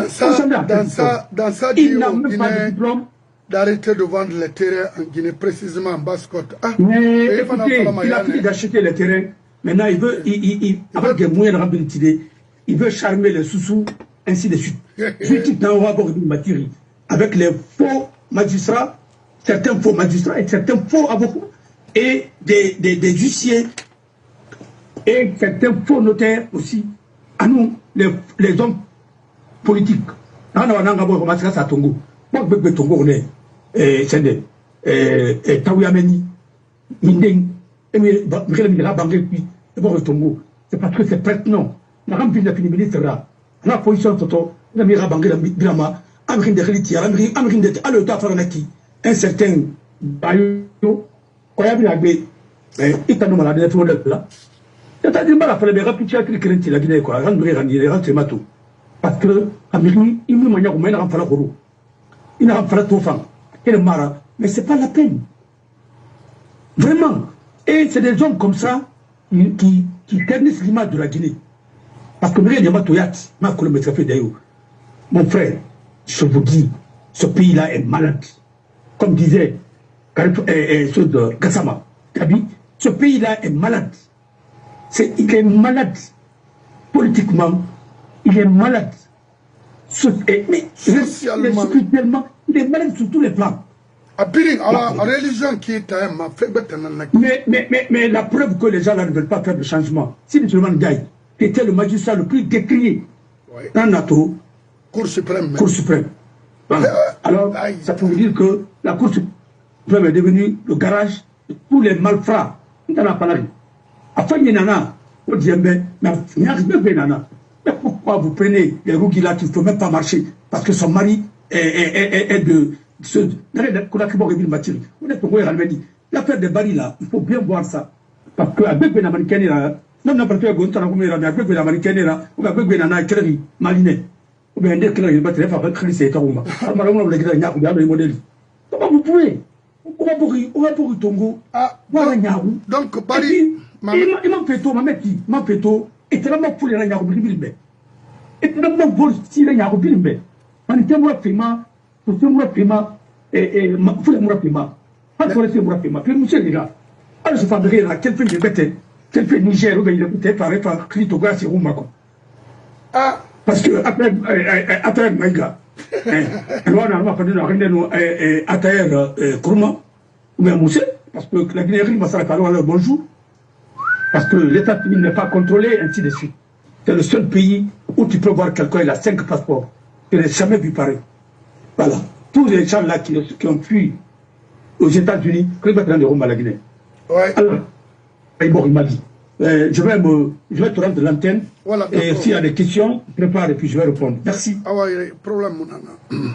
ça, il n'a même pas de diplôme. D'arrêter de vendre les terrains en Guinée, précisément en Basse-Côte. Ah, mais écoutez, il a fini d'acheter les terrains. Maintenant, il veut, avec des moyens de rentabilité, il veut charmer les sous-sous, ainsi de suite. Je dis dans le avec les faux magistrats, certains faux magistrats et certains faux avocats, et des huissiers, et certains faux notaires aussi. À nous, les hommes politiques. On a commencé à Tongo. Moi, je Tongo, on est. C'est Taouyameni, Mindeng, et c'est parce que c'est pertinent. On a rempli la ministre là. On a position Toto, on a mis Rabangé la Bilama, Amrin de Reliti, Amrin de Alota Faranaki, un certain Bayo, Koyabi Agbe, Itano Malade, tout le monde là. C'est-à-dire, il fallait rappeler que la Guinée, quoi, rentrer Matou. Parce que, Amrin, il me mania au moins à Falakoro. Il n'a pas tout fan. Mais ce n'est pas la peine. Vraiment. Et c'est des hommes comme ça qui ternissent l'image de la Guinée. Parce que mon frère, je vous dis, ce pays-là est malade. Comme disait ceux de Gassama, ce pays-là est malade. Il est malade. Politiquement, il est malade. Mais spirituellement, il est malade sur tous les plans. La religion qui est un mais la preuve que les gens là ne veulent pas faire de changement, si le Suleiman Gaï, qui était le magistrat le plus décrié dans NATO, Cour suprême. Alors, ça peut vous dire que la Cour suprême est devenue le garage de tous les malfrats dans la Palari. Afin de Nana, on dit, mais pourquoi vous prenez les rougues là qui ne peuvent même pas marcher parce que son mari est de ceux l'affaire des barils là, il faut bien voir ça. Parce que avec les Américains là, non pas que Gonta avec les Américains là, ou avec les Nana Kerry, Maliné, ou bien des Kerry, battre les femmes, Chris et Taruma. Alors, les gars, il y a des modèles. Comment vous pouvez? On va pour Tongo. Ah, voilà, donc, Paris. Il m'a fait tout, m'a fait tout, et tellement pour les Nagaro Bilbe. Et tellement pour si les Nagaro Bilbe. On était moi paiement, pour faire moi paiement, et pour le moi paiement. Pas pour le moi paiement. Puis, monsieur les gars, alors je fabriquerai là, quel fait de bête, quel fait Niger, ou bien il est peut-être par Clitogas et Roumako. Ah, parce que après Maïga, on a fait une réunion à Taïr Kourma, ou bien Moussé, parce que la Guinée va s'arrêter alors bonjour. Parce que l'État civil n'est pas contrôlé, ainsi de suite. C'est le seul pays où tu peux voir quelqu'un, il a 5 passeports. Je n'ai jamais vu pareil. Voilà. Tous les gens là qui ont fui aux États-Unis, que va prendre Rome à la Guinée. Ouais. Alors, il m'a dit, je vais te rendre l'antenne. Voilà, et s'il y a des questions, prépare et puis je vais répondre. Merci. Ah ouais, problème, mon nana.